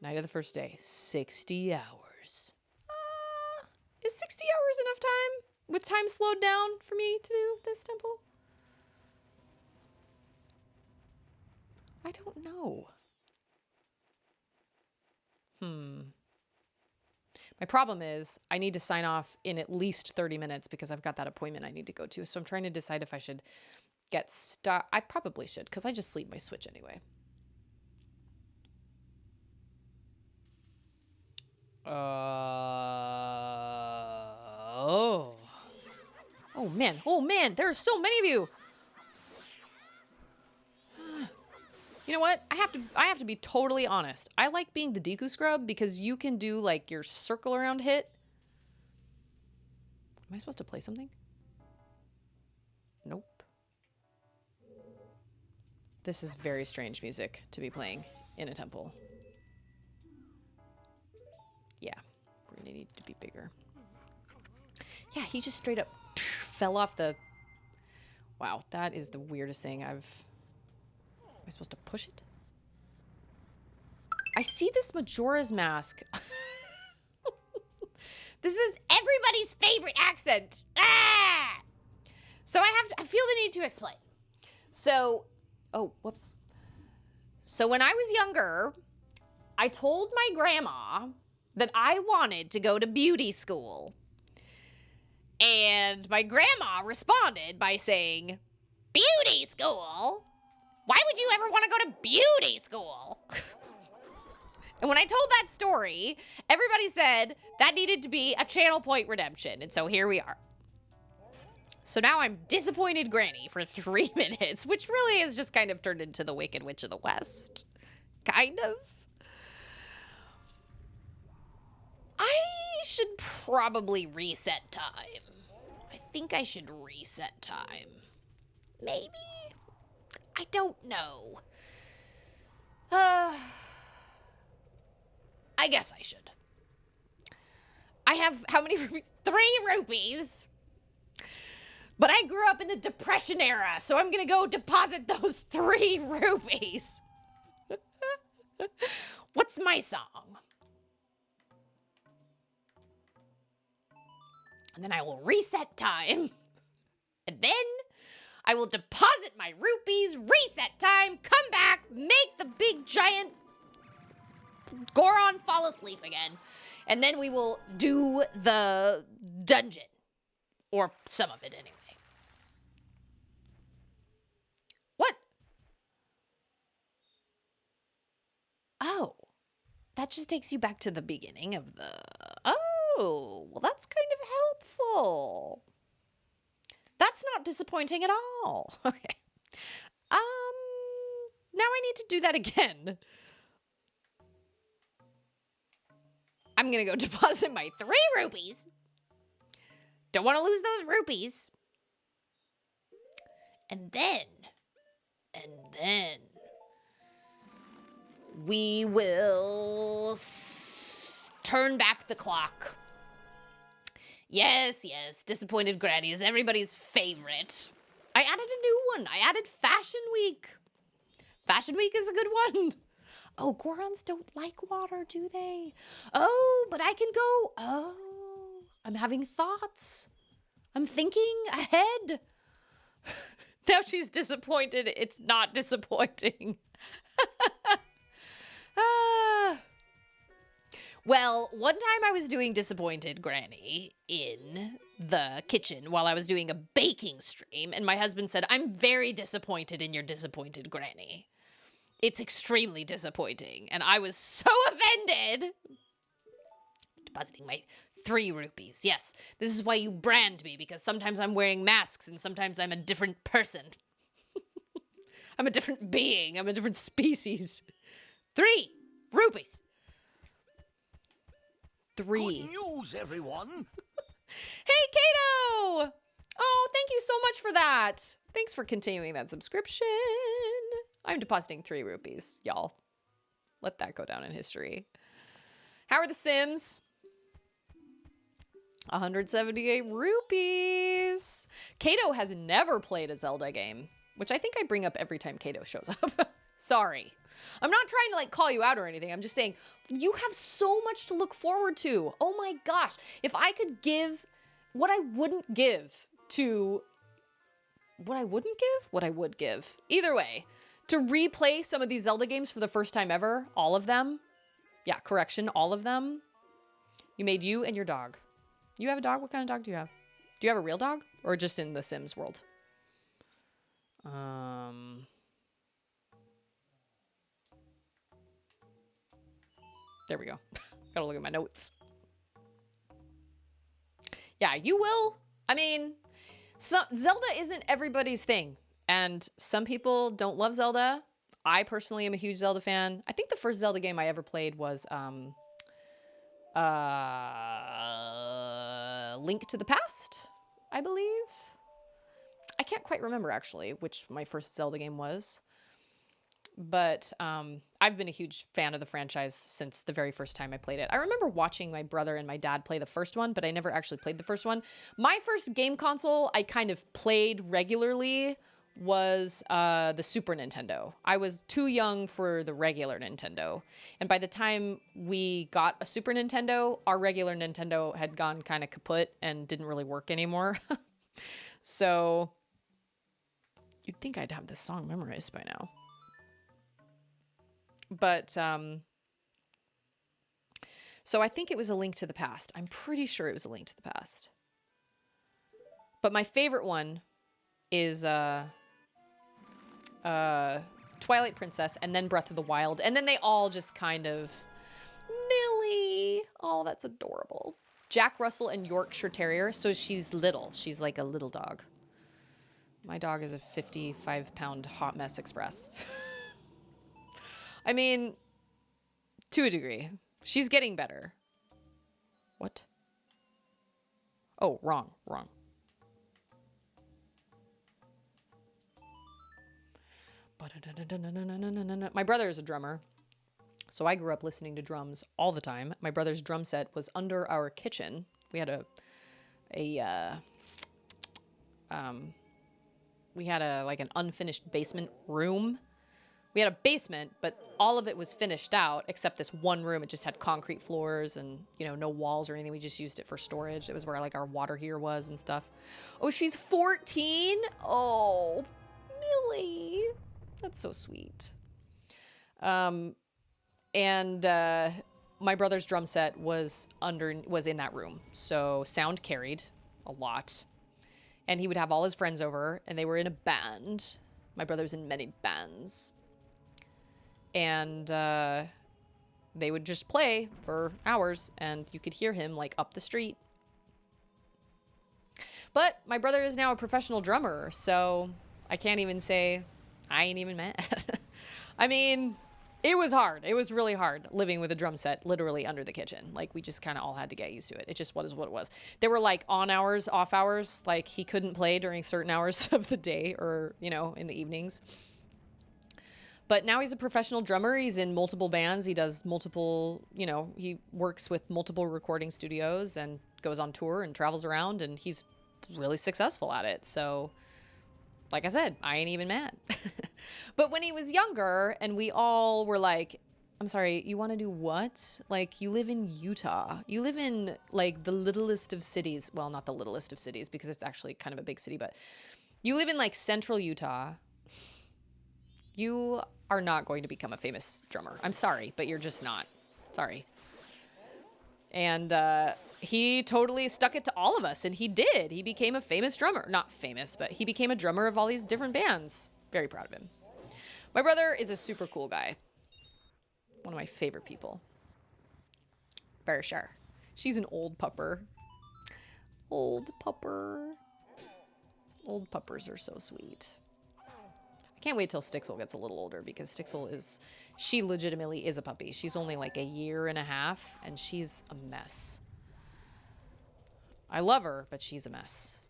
Night of the first day. 60 hours. Is 60 hours enough time? With time slowed down for me to do this temple? I don't know. My problem is I need to sign off in at least 30 minutes because I've got that appointment I need to go to. So I'm trying to decide if I should get stuck. I probably should because I just sleep my Switch anyway. Oh. Oh man, there are so many of you. You know what? I have to be totally honest. I like being the Deku scrub because you can do like your circle around hit. Am I supposed to play something? Nope. This is very strange music to be playing in a temple. Yeah, we're gonna need to be bigger. Yeah, he just straight up fell off the... Wow, that is the weirdest thing I've... Am I supposed to push it? I see this Majora's Mask.
This is everybody's favorite accent. Ah! So I feel the need to explain. So,
Oh, whoops.
So when I was younger, I told my grandma that I wanted to go to beauty school. And my grandma responded by saying, "Beauty school? Why would you ever want to go to beauty school?" And when I told that story, everybody said that needed to be a channel point redemption. And so here we are. So now I'm disappointed granny for 3 minutes, which really has just kind of turned into the Wicked Witch of the West. Kind of. I should probably reset time. I think I should reset time. Maybe? I don't know. I guess I should. I have how many rupees? 3 rupees. But I grew up in the Depression era, so I'm gonna go deposit those 3 rupees. What's my song? And then I will reset time. And then I will deposit my rupees, reset time, come back, make the big giant Goron fall asleep again. And then we will do the dungeon. Or some of it anyway. What? Oh. That just takes you back to the beginning of the... Oh, well that's kind of helpful. That's not disappointing at all. Okay. Now I need to do that again. I'm gonna go deposit my 3 rupees. Don't want to lose those rupees. And then we will turn back the clock. Yes, Disappointed Granny is everybody's favorite. I added a new one. I added Fashion Week. Fashion Week is a good one. Oh, Gorons don't like water, do they? Oh, but I can go. Oh, I'm having thoughts. I'm thinking ahead.
Now she's disappointed. It's not disappointing. Ah. Well, one time I was doing Disappointed Granny in the kitchen while I was doing a baking stream, and my husband said, I'm very disappointed in your Disappointed Granny. It's extremely disappointing. And I was so offended. Depositing my 3 rupees. Yes, this is why you brand me, because sometimes I'm wearing masks and sometimes I'm a different person. I'm a different being. I'm a different species. 3 rupees. 3.
Good news, everyone.
Hey, Kato! Oh, thank you so much for that. Thanks for continuing that subscription. I'm depositing 3 rupees, y'all. Let that go down in history. How are the Sims? 178 rupees. Kato has never played a Zelda game, which I think I bring up every time Kato shows up. Sorry. I'm not trying to like call you out or anything. I'm just saying you have so much to look forward to. Oh my gosh. If I could give what I wouldn't give to what I wouldn't give, what I would give. Either way, to replay some of these Zelda games for the first time ever, all of them. Yeah, correction, all of them. You made you and your dog. You have a dog? What kind of dog do you have? Do you have a real dog or just in the Sims world? There we go. Gotta look at my notes. Yeah, you will. I mean, Zelda isn't everybody's thing. And some people don't love Zelda. I personally am a huge Zelda fan. I think the first Zelda game I ever played was Link to the Past, I believe. I can't quite remember, actually, which my first Zelda game was. But I've been a huge fan of the franchise since the very first time I played it. I remember watching my brother and my dad play the first one, but I never actually played the first one. My first game console I kind of played regularly was the Super Nintendo. I was too young for the regular Nintendo. And by the time we got a Super Nintendo, our regular Nintendo had gone kind of kaput and didn't really work anymore. So you'd think I'd have this song memorized by now. But, so I think it was A Link to the Past. I'm pretty sure it was A Link to the Past. But my favorite one is, Twilight Princess and then Breath of the Wild. And then they all just kind of, Millie. Oh, that's adorable. Jack Russell and Yorkshire Terrier. So she's little. She's like a little dog. My dog is a 55-pound hot mess express. I mean, to a degree. She's getting better. What? Oh, wrong. My brother is a drummer, so I grew up listening to drums all the time. My brother's drum set was under our kitchen. We had like an unfinished basement room. We had a basement, but all of it was finished out except this one room. It just had concrete floors and, no walls or anything. We just used it for storage. It was where like our water heater was and stuff. Oh, she's 14? Oh, Millie. That's so sweet. My brother's drum set was in that room. So sound carried a lot. And he would have all his friends over and they were in a band. My brother was in many bands. And they would just play for hours and you could hear him like up the street. But my brother is now a professional drummer, so I can't even say I ain't even mad. I mean, it was hard. It was really hard living with a drum set literally under the kitchen. Like we just kind of all had to get used to it. It just was what it was. There were like on hours, off hours, like he couldn't play during certain hours of the day or, in the evenings. But now he's a professional drummer. He's in multiple bands. He does multiple, he works with multiple recording studios and goes on tour and travels around and he's really successful at it. So, like I said, I ain't even mad. But when he was younger and we all were like, I'm sorry, you want to do what? Like, you live in Utah. You live in like the littlest of cities. Well, not the littlest of cities because it's actually kind of a big city, but You live in like central Utah. You are not going to become a famous drummer. I'm sorry, but you're just not. Sorry. And he totally stuck it to all of us, and he did. He became a famous drummer. Not famous, but he became a drummer of all these different bands. Very proud of him. My brother is a super cool guy. One of my favorite people. For sure. She's an old pupper. Old pupper. Old puppers are so sweet. I can't wait till Stixel gets a little older, because Stixel is, she legitimately is a puppy. She's only like a year and a half, and she's a mess. I love her, but she's a mess.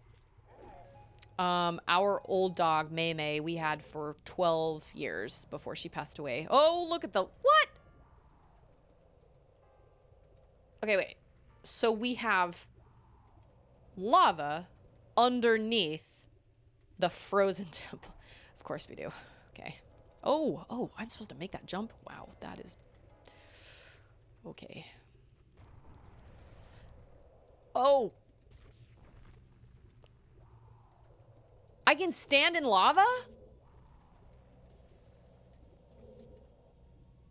Our old dog, May May, we had for 12 years before she passed away. Oh, look at the, what? Okay, wait. So we have lava underneath the frozen temple. Of course we do. Okay. Oh, I'm supposed to make that jump? Wow, that is... Okay. Oh. I can stand in lava?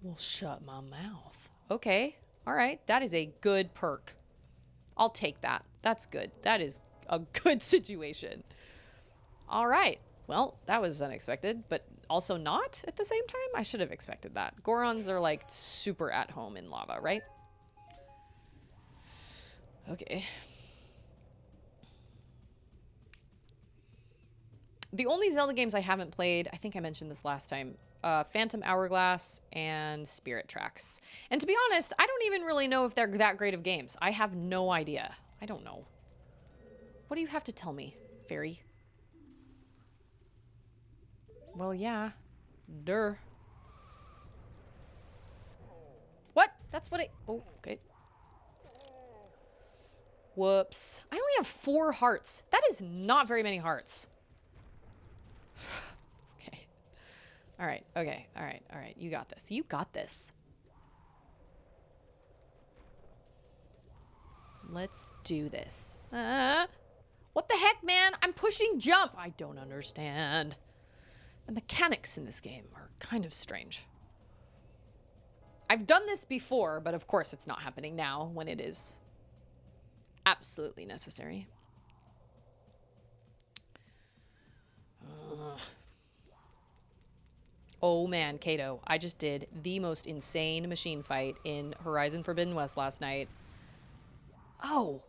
Well, shut my mouth. Okay. All right. That is a good perk. I'll take that. That's good. That is a good situation. All right. Well, that was unexpected, but also not at the same time. I should have expected that. Gorons are like super at home in lava, right? Okay. The only Zelda games I haven't played, I think I mentioned this last time, Phantom Hourglass and Spirit Tracks. And to be honest, I don't even really know if they're that great of games. I have no idea. I don't know. What do you have to tell me, fairy? Well, yeah. Durr. What? That's what I... Oh, okay. Whoops. I only have 4 hearts. That is not very many hearts. Okay. All right. Okay. All right. All right. You got this. You got this. Let's do this. What the heck, man? I'm pushing jump. I don't understand. The mechanics in this game are kind of strange. I've done this before, but of course it's not happening now when it is absolutely necessary. Oh man, Kato, I just did the most insane machine fight in Horizon Forbidden West last night. Oh,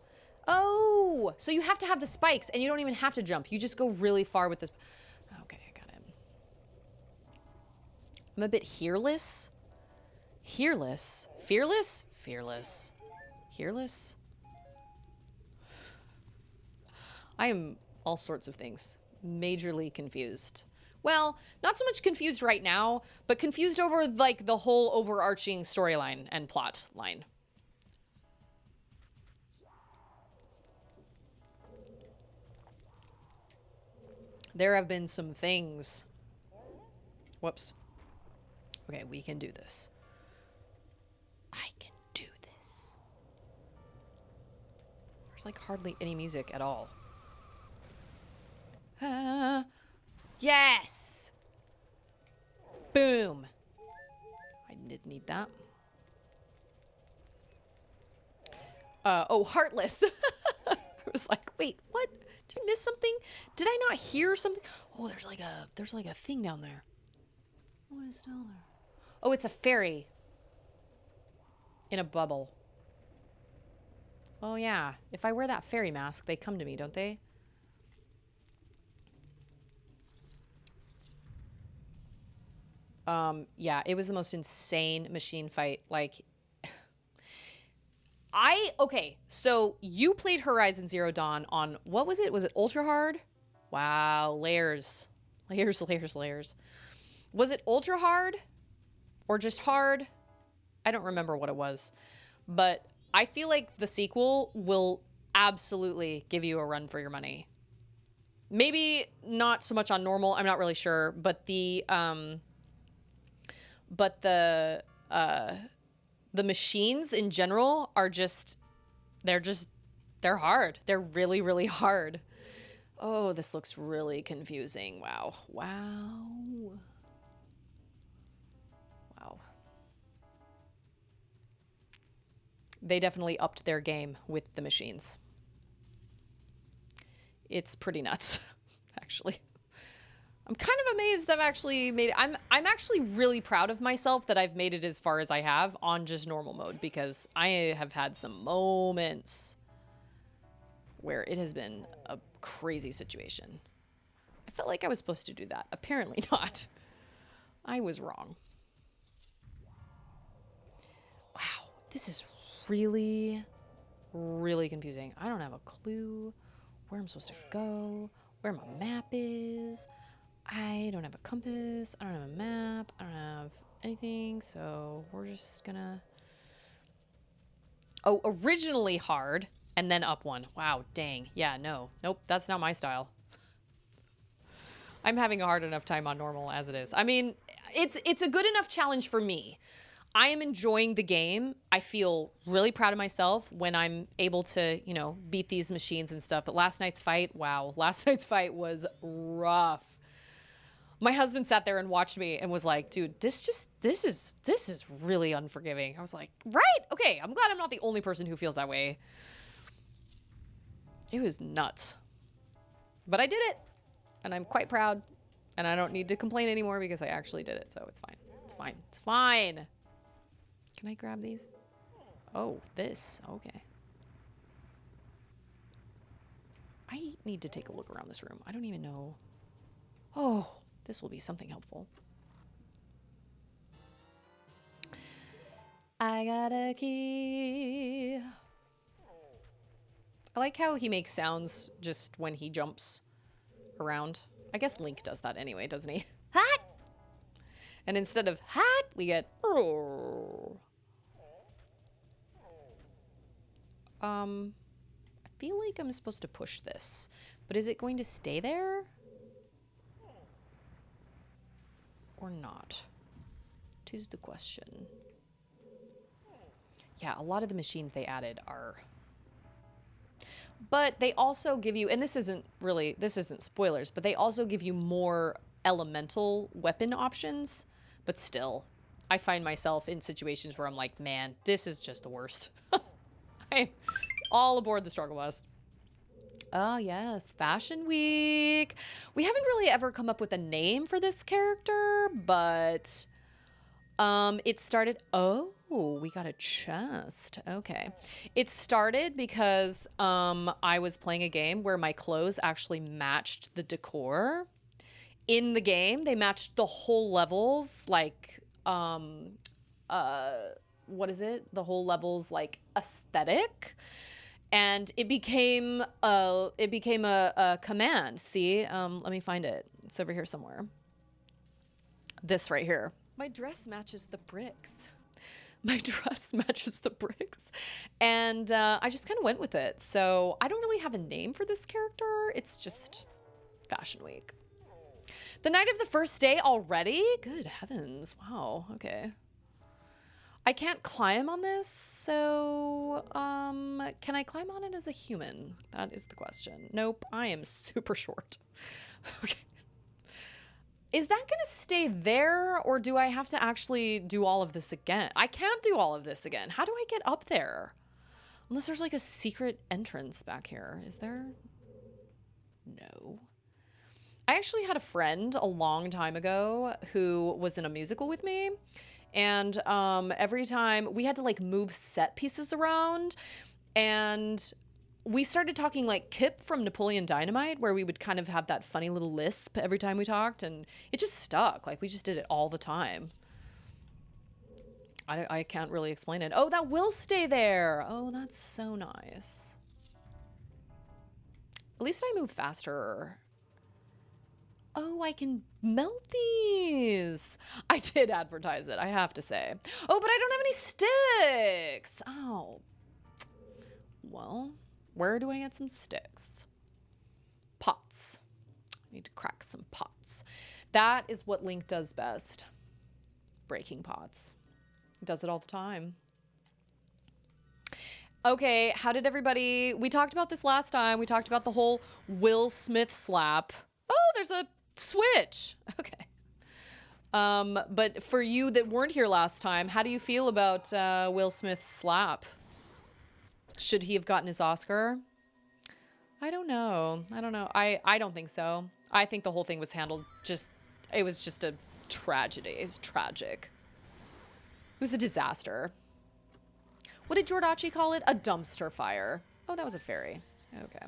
so you have to have the spikes and you don't even have to jump. You just go really far with this. Okay, I got him. I'm a bit hearless. Hearless? Fearless? Fearless. Hearless? I am all sorts of things. Majorly confused. Well, not so much confused right now, but confused over like the whole overarching storyline and plot line. There have been some things. Whoops. Okay, we can do this. I can do this. There's like hardly any music at all. Yes! Boom. I did need that. Oh, Heartless. I was like, wait, what? Did I miss something? Did I not hear something? Oh, there's like a thing down there. What is down there? Oh, it's a fairy. In a bubble. Oh, yeah. If I wear that fairy mask, they come to me, don't they? Yeah, it was the most insane machine fight. Like, okay, so you played Horizon Zero Dawn on, what was it? Was it Ultra Hard? Wow, layers. Layers, layers, layers. Was it Ultra Hard? Or just hard? I don't remember what it was. But I feel like the sequel will absolutely give you a run for your money. Maybe not so much on normal, I'm not really sure, but the machines in general are just, they're hard. They're really, really hard. Oh, this looks really confusing. Wow. Wow. Wow. They definitely upped their game with the machines. It's pretty nuts, actually. I'm kind of amazed I've actually made it. I'm actually really proud of myself that I've made it as far as I have on just normal mode, because I have had some moments where it has been a crazy situation. I felt like I was supposed to do that. Apparently not. I was wrong. Wow, this is really, really confusing. I don't have a clue where I'm supposed to go, where my map is. I don't have a compass. I don't have a map. I don't have anything. So we're just gonna... Oh, originally hard and then up one. Wow, dang. Yeah, no. Nope, that's not my style. I'm having a hard enough time on normal as it is. I mean, it's a good enough challenge for me. I am enjoying the game. I feel really proud of myself when I'm able to, you know, beat these machines and stuff. But last night's fight, wow. Last night's fight was rough. My husband sat there and watched me and was like, dude, this is really unforgiving. I was like, right? Okay, I'm glad I'm not the only person who feels that way. It was nuts. But I did it, and I'm quite proud, and I don't need to complain anymore because I actually did it, so it's fine. It's fine. It's fine. Can I grab these? Oh, this. Okay. I need to take a look around this room. I don't even know. Oh, this will be something helpful. I got a key. I like how he makes sounds just when he jumps around. I guess Link does that anyway, doesn't he?
Hot!
And instead of hat, we get... I feel like I'm supposed to push this, but is it going to stay there? Or not? 'Tis the question. Yeah, a lot of the machines they added are... But they also give you, and this isn't spoilers, but they also give you more elemental weapon options. But still, I find myself in situations where I'm like, man, this is just the worst. I'm all aboard the struggle bus. Oh, yes, Fashion Week. We haven't really ever come up with a name for this character, but it started... Oh, we got a chest. Okay. It started because I was playing a game where my clothes actually matched the decor. In the game, they matched the whole levels, like, what is it? The whole levels, like, aesthetic. And it became a command. See? Let me find it. It's over here somewhere. This right here. My dress matches the bricks. My dress matches the bricks. And I just kind of went with it. So I don't really have a name for this character. It's just Fashion Week. The night of the first day already? Good heavens. Wow. Okay. I can't climb on this, so can I climb on it as a human? That is the question. Nope, I am super short. Okay. Is that gonna stay there, or do I have to actually do all of this again? I can't do all of this again. How do I get up there? Unless there's like a secret entrance back here. Is there? No. I actually had a friend a long time ago who was in a musical with me. And every time we had to like move set pieces around, and we started talking like Kip from Napoleon Dynamite, where we would kind of have that funny little lisp every time we talked, and it just stuck. Like we just did it all the time. I can't really explain it. Oh, that will stay there. Oh, that's so nice. At least I move faster. Oh, I can melt these. I did advertise it, I have to say. Oh, but I don't have any sticks. Oh. Well, where do I get some sticks? Pots. I need to crack some pots. That is what Link does best. Breaking pots. He does it all the time. Okay, how did everybody... We talked about this last time. We talked about the whole Will Smith slap. Oh, there's a switch. Okay. But for you that weren't here last time, how do you feel about Will Smith's slap? Should he have gotten his Oscar? I don't know. I don't know. I don't think so. I think the whole thing was handled just... It was just a tragedy. It was tragic. It was a disaster. What did Jordachi call it? A dumpster fire. Oh, that was a fairy. Okay.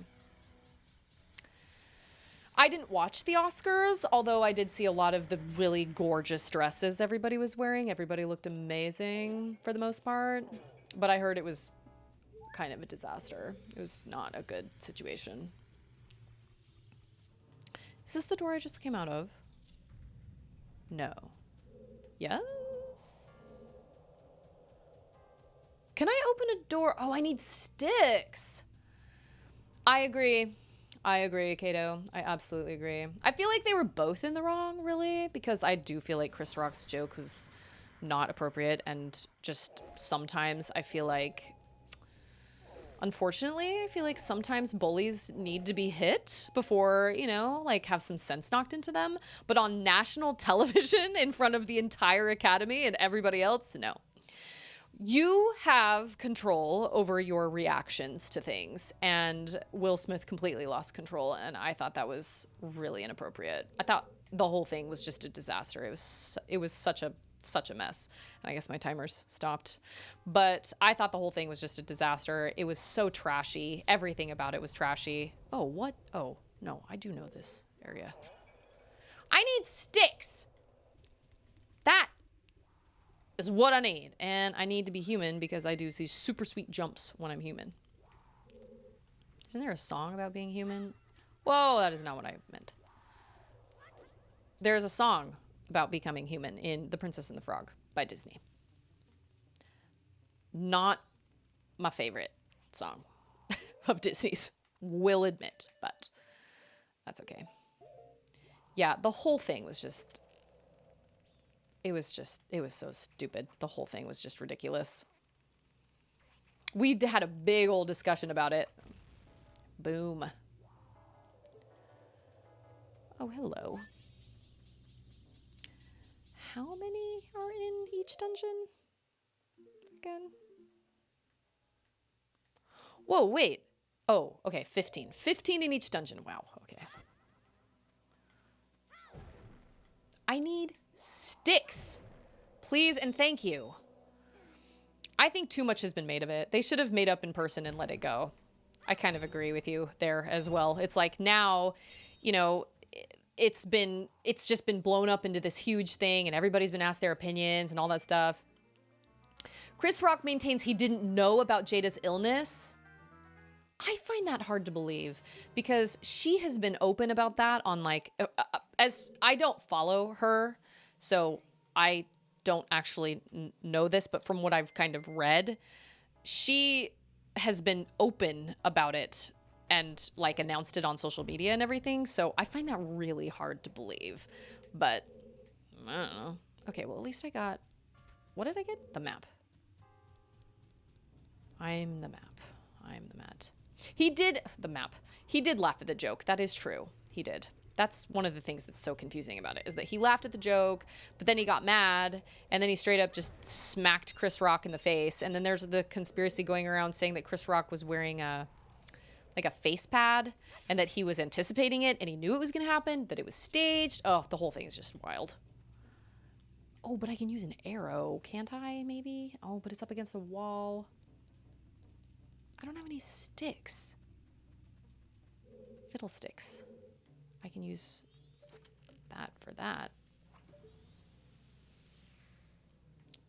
I didn't watch the Oscars, although I did see a lot of the really gorgeous dresses everybody was wearing. Everybody looked amazing for the most part. But I heard it was kind of a disaster. It was not a good situation. Is this the door I just came out of? No. Yes? Can I open a door? Oh, I need sticks. I agree. I agree, Kato. I absolutely agree. I feel like they were both in the wrong, really, because I do feel like Chris Rock's joke was not appropriate, and just sometimes I feel like, unfortunately, I feel like sometimes bullies need to be hit before, you know, like have some sense knocked into them. But on national television in front of the entire academy and everybody else, no. You have control over your reactions to things, and Will Smith completely lost control, and I thought that was really inappropriate. I thought the whole thing was just a disaster. It was such a mess. And I guess my timer's stopped. But I thought the whole thing was just a disaster. It was so trashy. Everything about it was trashy. Oh, what? Oh, no, I do know this area. I need sticks. That is what I need. And I need to be human because I do these super sweet jumps when I'm human. Isn't there a song about being human? Whoa, that is not what I meant. There's a song about becoming human in The Princess and the Frog by Disney. Not my favorite song of Disney's, will admit, but that's okay. Yeah, the whole thing was just... It was so stupid. The whole thing was just ridiculous. We had a big old discussion about it. Boom. Oh, hello. How many are in each dungeon? Again? Whoa, wait. Oh, okay, 15. 15 in each dungeon. Wow, okay. I need sticks. Please and thank you. I think too much has been made of it. They should have made up in person and let it go. I kind of agree with you there as well. It's like now, you know, it's just been blown up into this huge thing and everybody's been asked their opinions and all that stuff. Chris Rock maintains he didn't know about Jada's illness. I find that hard to believe because she has been open about that on like, as I don't follow her, so I don't actually know this, but from what I've kind of read, she has been open about it and like announced it on social media and everything. So I find that really hard to believe, but I don't know. Okay, well, at least I got, what did I get? The map. I'm the map. I'm the mat. He did laugh at the joke. That is true. He did. That's one of the things that's so confusing about it, is that he laughed at the joke, but then he got mad, and then he straight up just smacked Chris Rock in the face. And then there's the conspiracy going around saying that Chris Rock was wearing a face pad, and that he was anticipating it, and he knew it was going to happen, that it was staged. Oh, the whole thing is just wild. Oh, but I can use an arrow, can't I, maybe? Oh, but it's up against the wall. I don't have any sticks. Fiddlesticks. I can use that for that.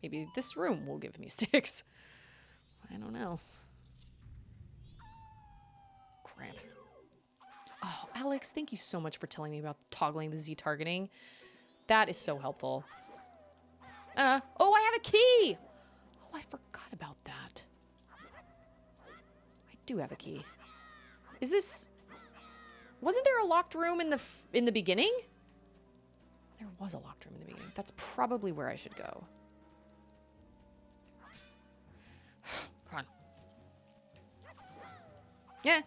Maybe this room will give me sticks. I don't know. Crap. Oh, Alex, thank you so much for telling me about toggling the Z targeting. That is so helpful. Oh, I have a key! Oh, I forgot about that. I do have a key. Is this... Wasn't there a locked room in the beginning? There was a locked room in the beginning. That's probably where I should go. Come on. Yeah.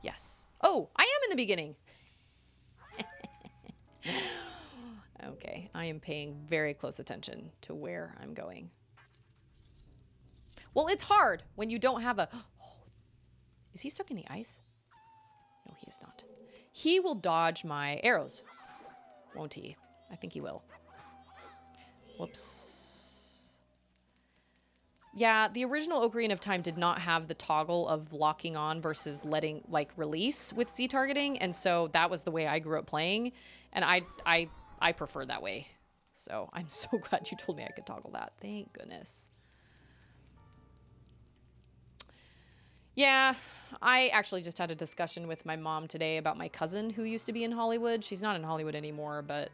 Yes. Oh, I am in the beginning. Okay, I am paying very close attention to where I'm going. Well, it's hard when you don't have a... Is he stuck in the ice? No, he is not. He will dodge my arrows, won't he? I think he will. Whoops. Yeah, the original Ocarina of Time did not have the toggle of locking on versus letting, like, release with Z targeting, and so that was the way I grew up playing, and I prefer that way. So I'm so glad you told me I could toggle that. Thank goodness. Yeah, I actually just had a discussion with my mom today about my cousin who used to be in Hollywood. She's not in Hollywood anymore, but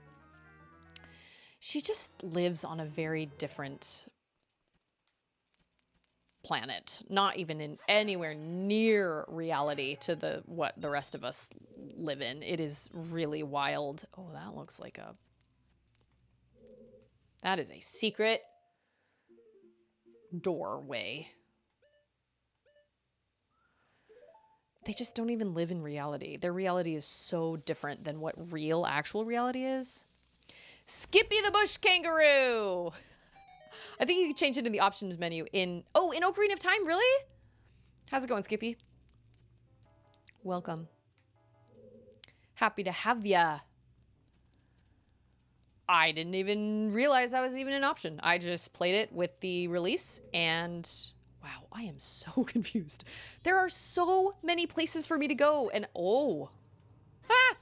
she just lives on a very different planet. Not even in anywhere near reality to what the rest of us live in. It is really wild. Oh, that looks like a... That is a secret doorway. They just don't even live in reality. Their reality is so different than what real, actual reality is. Skippy the Bush Kangaroo! I think you can change it in the options menu in... Oh, in Ocarina of Time, really? How's it going, Skippy? Welcome. Happy to have ya. I didn't even realize that was even an option. I just played it with the release and... Wow, I am so confused. There are so many places for me to go, and oh. Ah!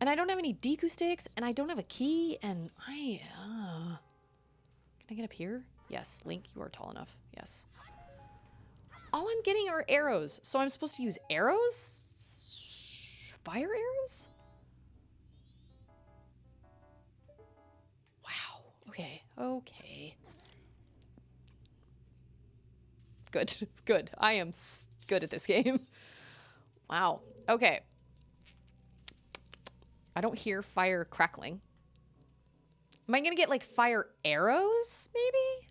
And I don't have any Deku sticks, and I don't have a key, and I... Can I get up here? Yes, Link, you are tall enough. Yes. All I'm getting are arrows, so I'm supposed to use arrows? Fire arrows? Wow. Okay, okay. Good, good. I am good at this game. Wow. Okay. I don't hear fire crackling. Am I gonna get like fire arrows, maybe?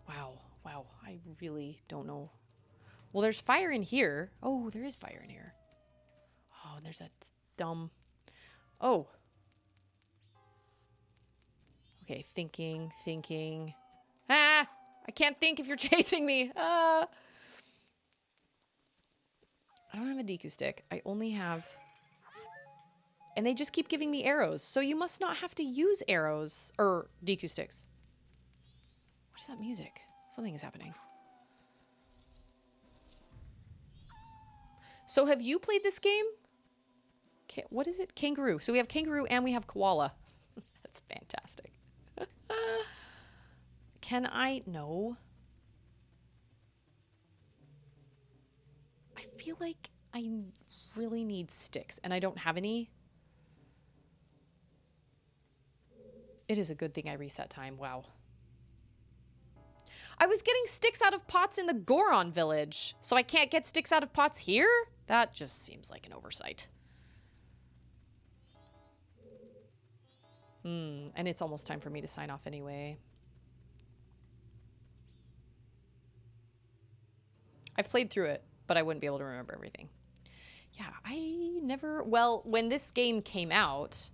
Wow, wow. I really don't know. Well, there's fire in here. Oh, there is fire in here. Oh, and there's that dumb... Oh. Okay, thinking. Ah! I can't think if you're chasing me. Ah! I don't have a Deku stick. I only have... And they just keep giving me arrows. So you must not have to use arrows or Deku sticks. What is that music? Something is happening. So have you played this game? What is it? Kangaroo. So we have kangaroo and we have koala. That's fantastic. Can I? No. I feel like I really need sticks and I don't have any. It is a good thing I reset time. Wow. I was getting sticks out of pots in the Goron village, so I can't get sticks out of pots here? That just seems like an oversight. And it's almost time for me to sign off anyway. I've played through it, but I wouldn't be able to remember everything. Yeah, I never... Well, when this game came out,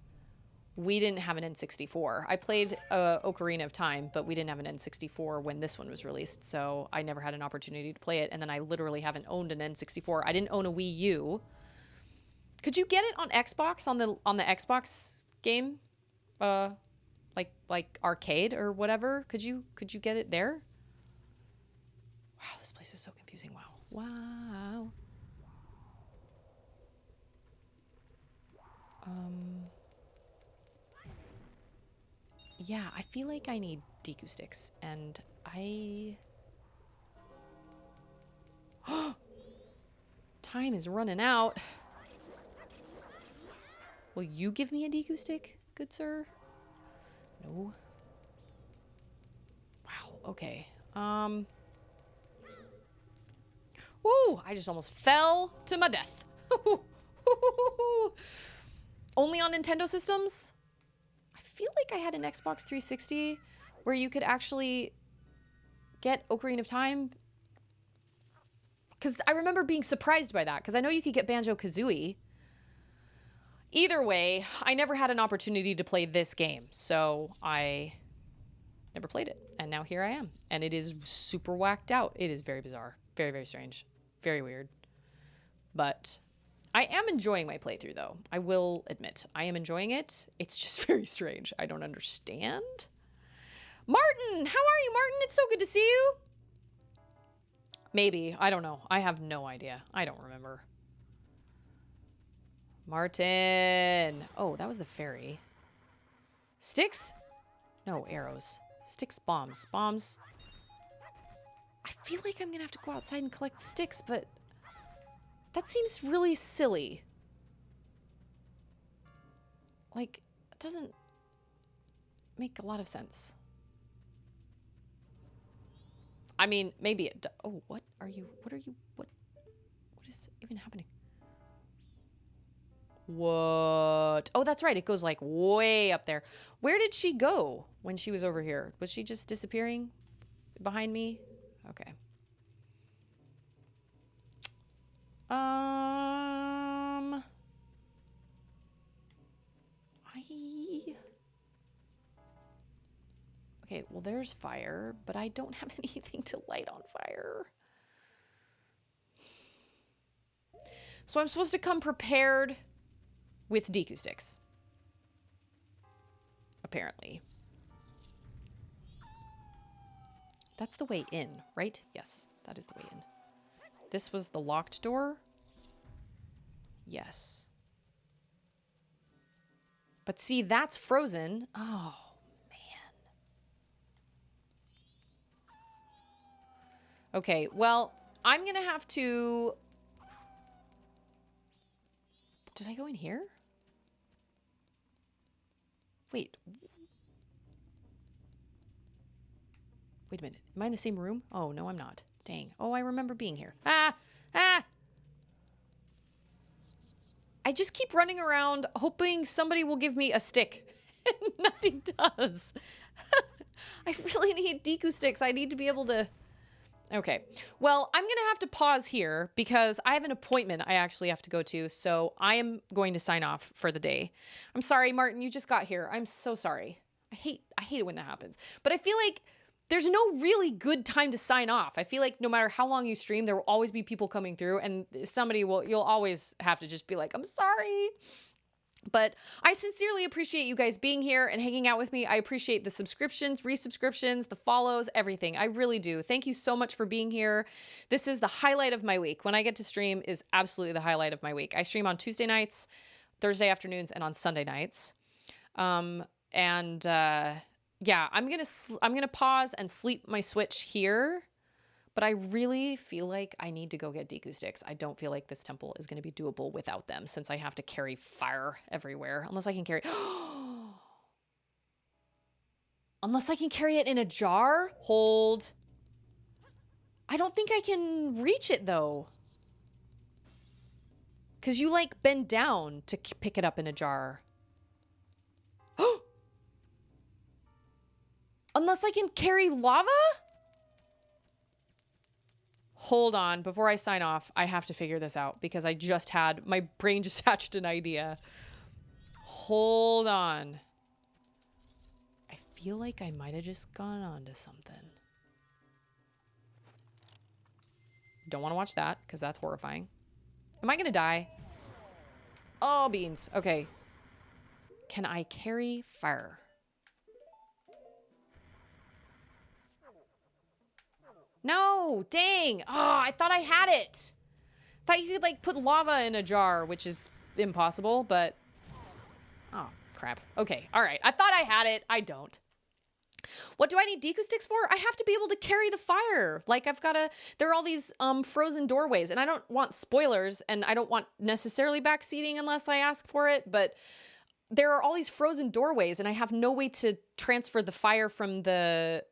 we didn't have an N64. I played Ocarina of Time, but we didn't have an N64 when this one was released, so I never had an opportunity to play it, and then I literally haven't owned an N64. I didn't own a Wii U. Could you get it on Xbox, on the Xbox game? Like arcade or whatever? Could you get it there? Wow, this place is so confusing. Wow. Wow. Yeah, I feel like I need Deku sticks, and time is running out. Will you give me a Deku stick, good sir? No. Wow, okay. Woo! I just almost fell to my death. Only on Nintendo systems? I feel like I had an Xbox 360 where you could actually get Ocarina of Time? Because I remember being surprised by that, because I know you could get Banjo-Kazooie. Either way, I never had an opportunity to play this game, so I never played it. And now here I am. And it is super whacked out. It is very bizarre. Very, very strange. Very weird. But I am enjoying my playthrough, though. I will admit. I am enjoying it. It's just very strange. I don't understand. Martin! How are you, Martin? It's so good to see you. Maybe. I don't know. I have no idea. I don't remember. Martin! Oh, that was the fairy. Sticks? No, arrows. Sticks, bombs. Bombs. I feel like I'm gonna have to go outside and collect sticks, but that seems really silly. Like, it doesn't make a lot of sense. I mean, maybe it does. Oh, what are you? What is even happening? What? Oh, that's right. It goes like way up there. Where did she go when she was over here? Was she just disappearing behind me? Okay. Okay, well, there's fire, but I don't have anything to light on fire. So I'm supposed to come prepared with Deku sticks. Apparently. That's the way in, right? Yes, that is the way in. This was the locked door? Yes. But see, that's frozen. Oh, man. Okay, well, I'm gonna have to... Did I go in here? Wait. Wait a minute. Am I in the same room? Oh, no, I'm not. Dang. Oh, I remember being here. Ah! Ah! I just keep running around hoping somebody will give me a stick. And nothing does. I really need Deku sticks. I need to be able to... Okay. Well, I'm going to have to pause here because I have an appointment I actually have to go to. So I am going to sign off for the day. I'm sorry, Martin. You just got here. I'm so sorry. I hate it when that happens. But I feel like there's no really good time to sign off. I feel like no matter how long you stream, there will always be people coming through and you'll always have to just be like, I'm sorry. But I sincerely appreciate you guys being here and hanging out with me. I appreciate the subscriptions, resubscriptions, the follows, everything. I really do. Thank you so much for being here. This is the highlight of my week. When I get to stream is absolutely the highlight of my week. I stream on Tuesday nights, Thursday afternoons, and on Sunday nights. Yeah, I'm gonna pause and sleep my Switch here. But I really feel like I need to go get Deku sticks. I don't feel like this temple is going to be doable without them since I have to carry fire everywhere. Unless I can carry... Unless I can carry it in a jar? Hold. I don't think I can reach it, though. Because you, like, bend down to pick it up in a jar. Unless I can carry lava? Hold on, before I sign off, I have to figure this out because my brain just hatched an idea. Hold on. I feel like I might have just gone on to something. Don't want to watch that because that's horrifying. Am I going to die? Oh, beans. Okay. Can I carry fire? No, dang. Oh, I thought I had it. Thought you could like put lava in a jar, which is impossible, but oh, crap. Okay. All right. I thought I had it. I don't. What do I need Deku sticks for? I have to be able to carry the fire. Like there are all these frozen doorways and I don't want spoilers and I don't want necessarily backseating unless I ask for it, but there are all these frozen doorways and I have no way to transfer the fire from the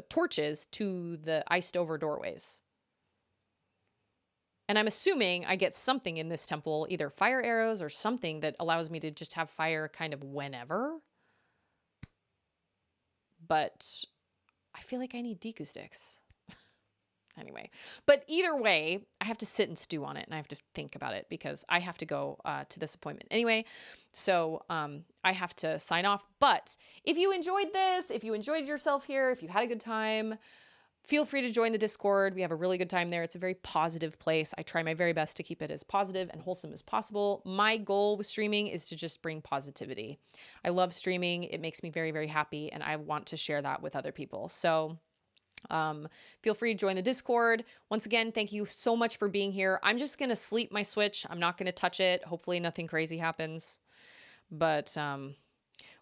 torches to the iced over doorways. And I'm assuming I get something in this temple, either fire arrows or something that allows me to just have fire kind of whenever. But I feel like I need Deku sticks. Anyway, but either way, I have to sit and stew on it and I have to think about it because I have to go to this appointment anyway. So I have to sign off. But if you enjoyed this, if you enjoyed yourself here, if you had a good time, feel free to join the Discord. We have a really good time there. It's a very positive place. I try my very best to keep it as positive and wholesome as possible. My goal with streaming is to just bring positivity. I love streaming. It makes me very, very happy, and I want to share that with other people. So feel free to join the Discord. Once again, thank you so much for being here. I'm just going to sleep my Switch. I'm not going to touch it. Hopefully nothing crazy happens. But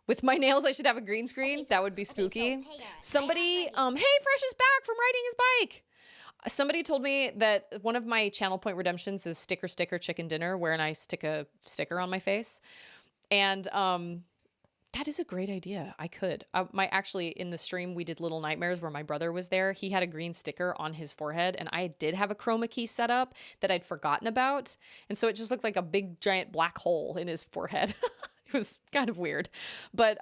with my nails, I should have a green screen. That would be spooky. Somebody, hey, Fresh is back from riding his bike. Somebody told me that one of my channel point redemptions is sticker chicken dinner, wherein I stick a sticker on my face. And that is a great idea. I could. Actually, in the stream, we did Little Nightmares where my brother was there. He had a green sticker on his forehead, and I did have a chroma key set up that I'd forgotten about. And so it just looked like a big, giant black hole in his forehead. It was kind of weird. But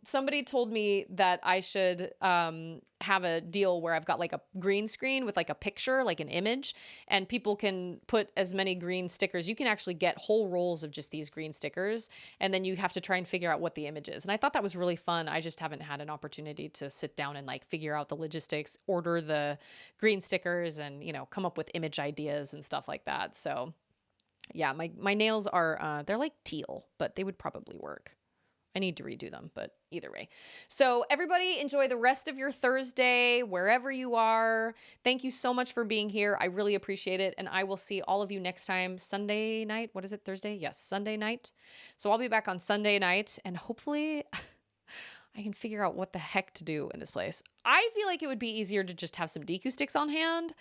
somebody told me that I should have a deal where I've got like a green screen with like a picture, like an image, and people can put as many green stickers. You can actually get whole rolls of just these green stickers, and then you have to try and figure out what the image is. And I thought that was really fun. I just haven't had an opportunity to sit down and like figure out the logistics, order the green stickers, and, you know, come up with image ideas and stuff like that. So yeah, my nails are, they're like teal, but they would probably work. I need to redo them, but either way. So everybody enjoy the rest of your Thursday, wherever you are. Thank you so much for being here. I really appreciate it. And I will see all of you next time, Sunday night. What is it, Thursday? Yes, Sunday night. So I'll be back on Sunday night, and hopefully I can figure out what the heck to do in this place. I feel like it would be easier to just have some Deku sticks on hand,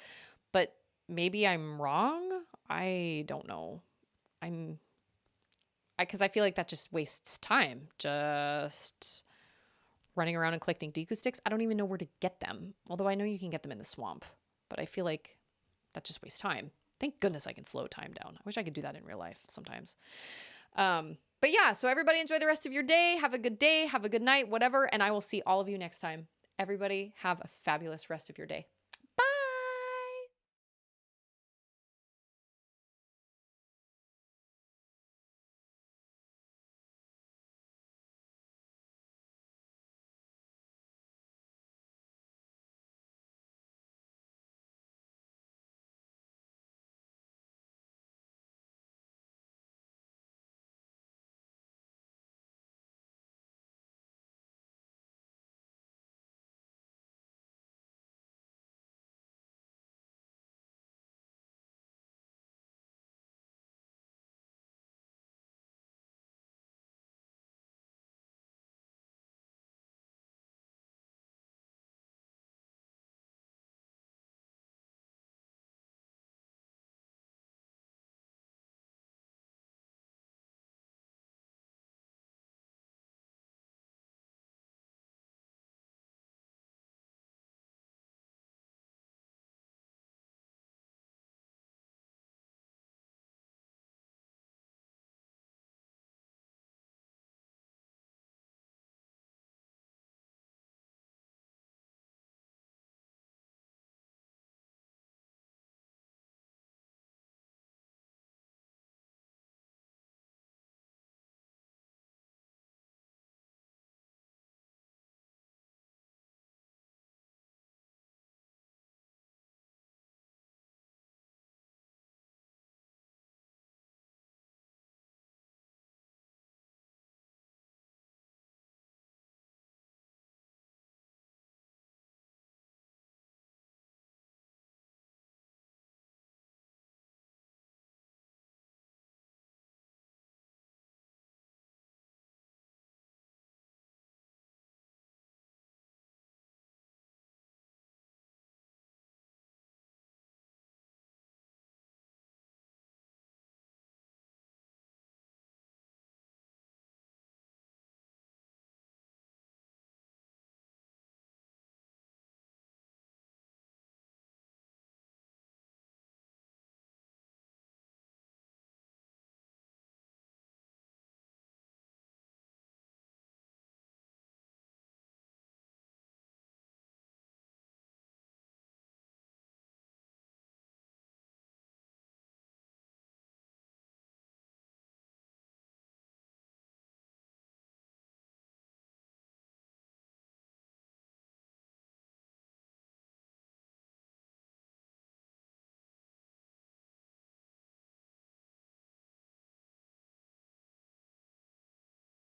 but maybe I'm wrong. I don't know. Because I feel like that just wastes time. Just running around and collecting Deku sticks. I don't even know where to get them. Although I know you can get them in the swamp. But I feel like that just wastes time. Thank goodness I can slow time down. I wish I could do that in real life sometimes. But yeah, so everybody enjoy the rest of your day. Have a good day. Have a good night, whatever. And I will see all of you next time. Everybody have a fabulous rest of your day.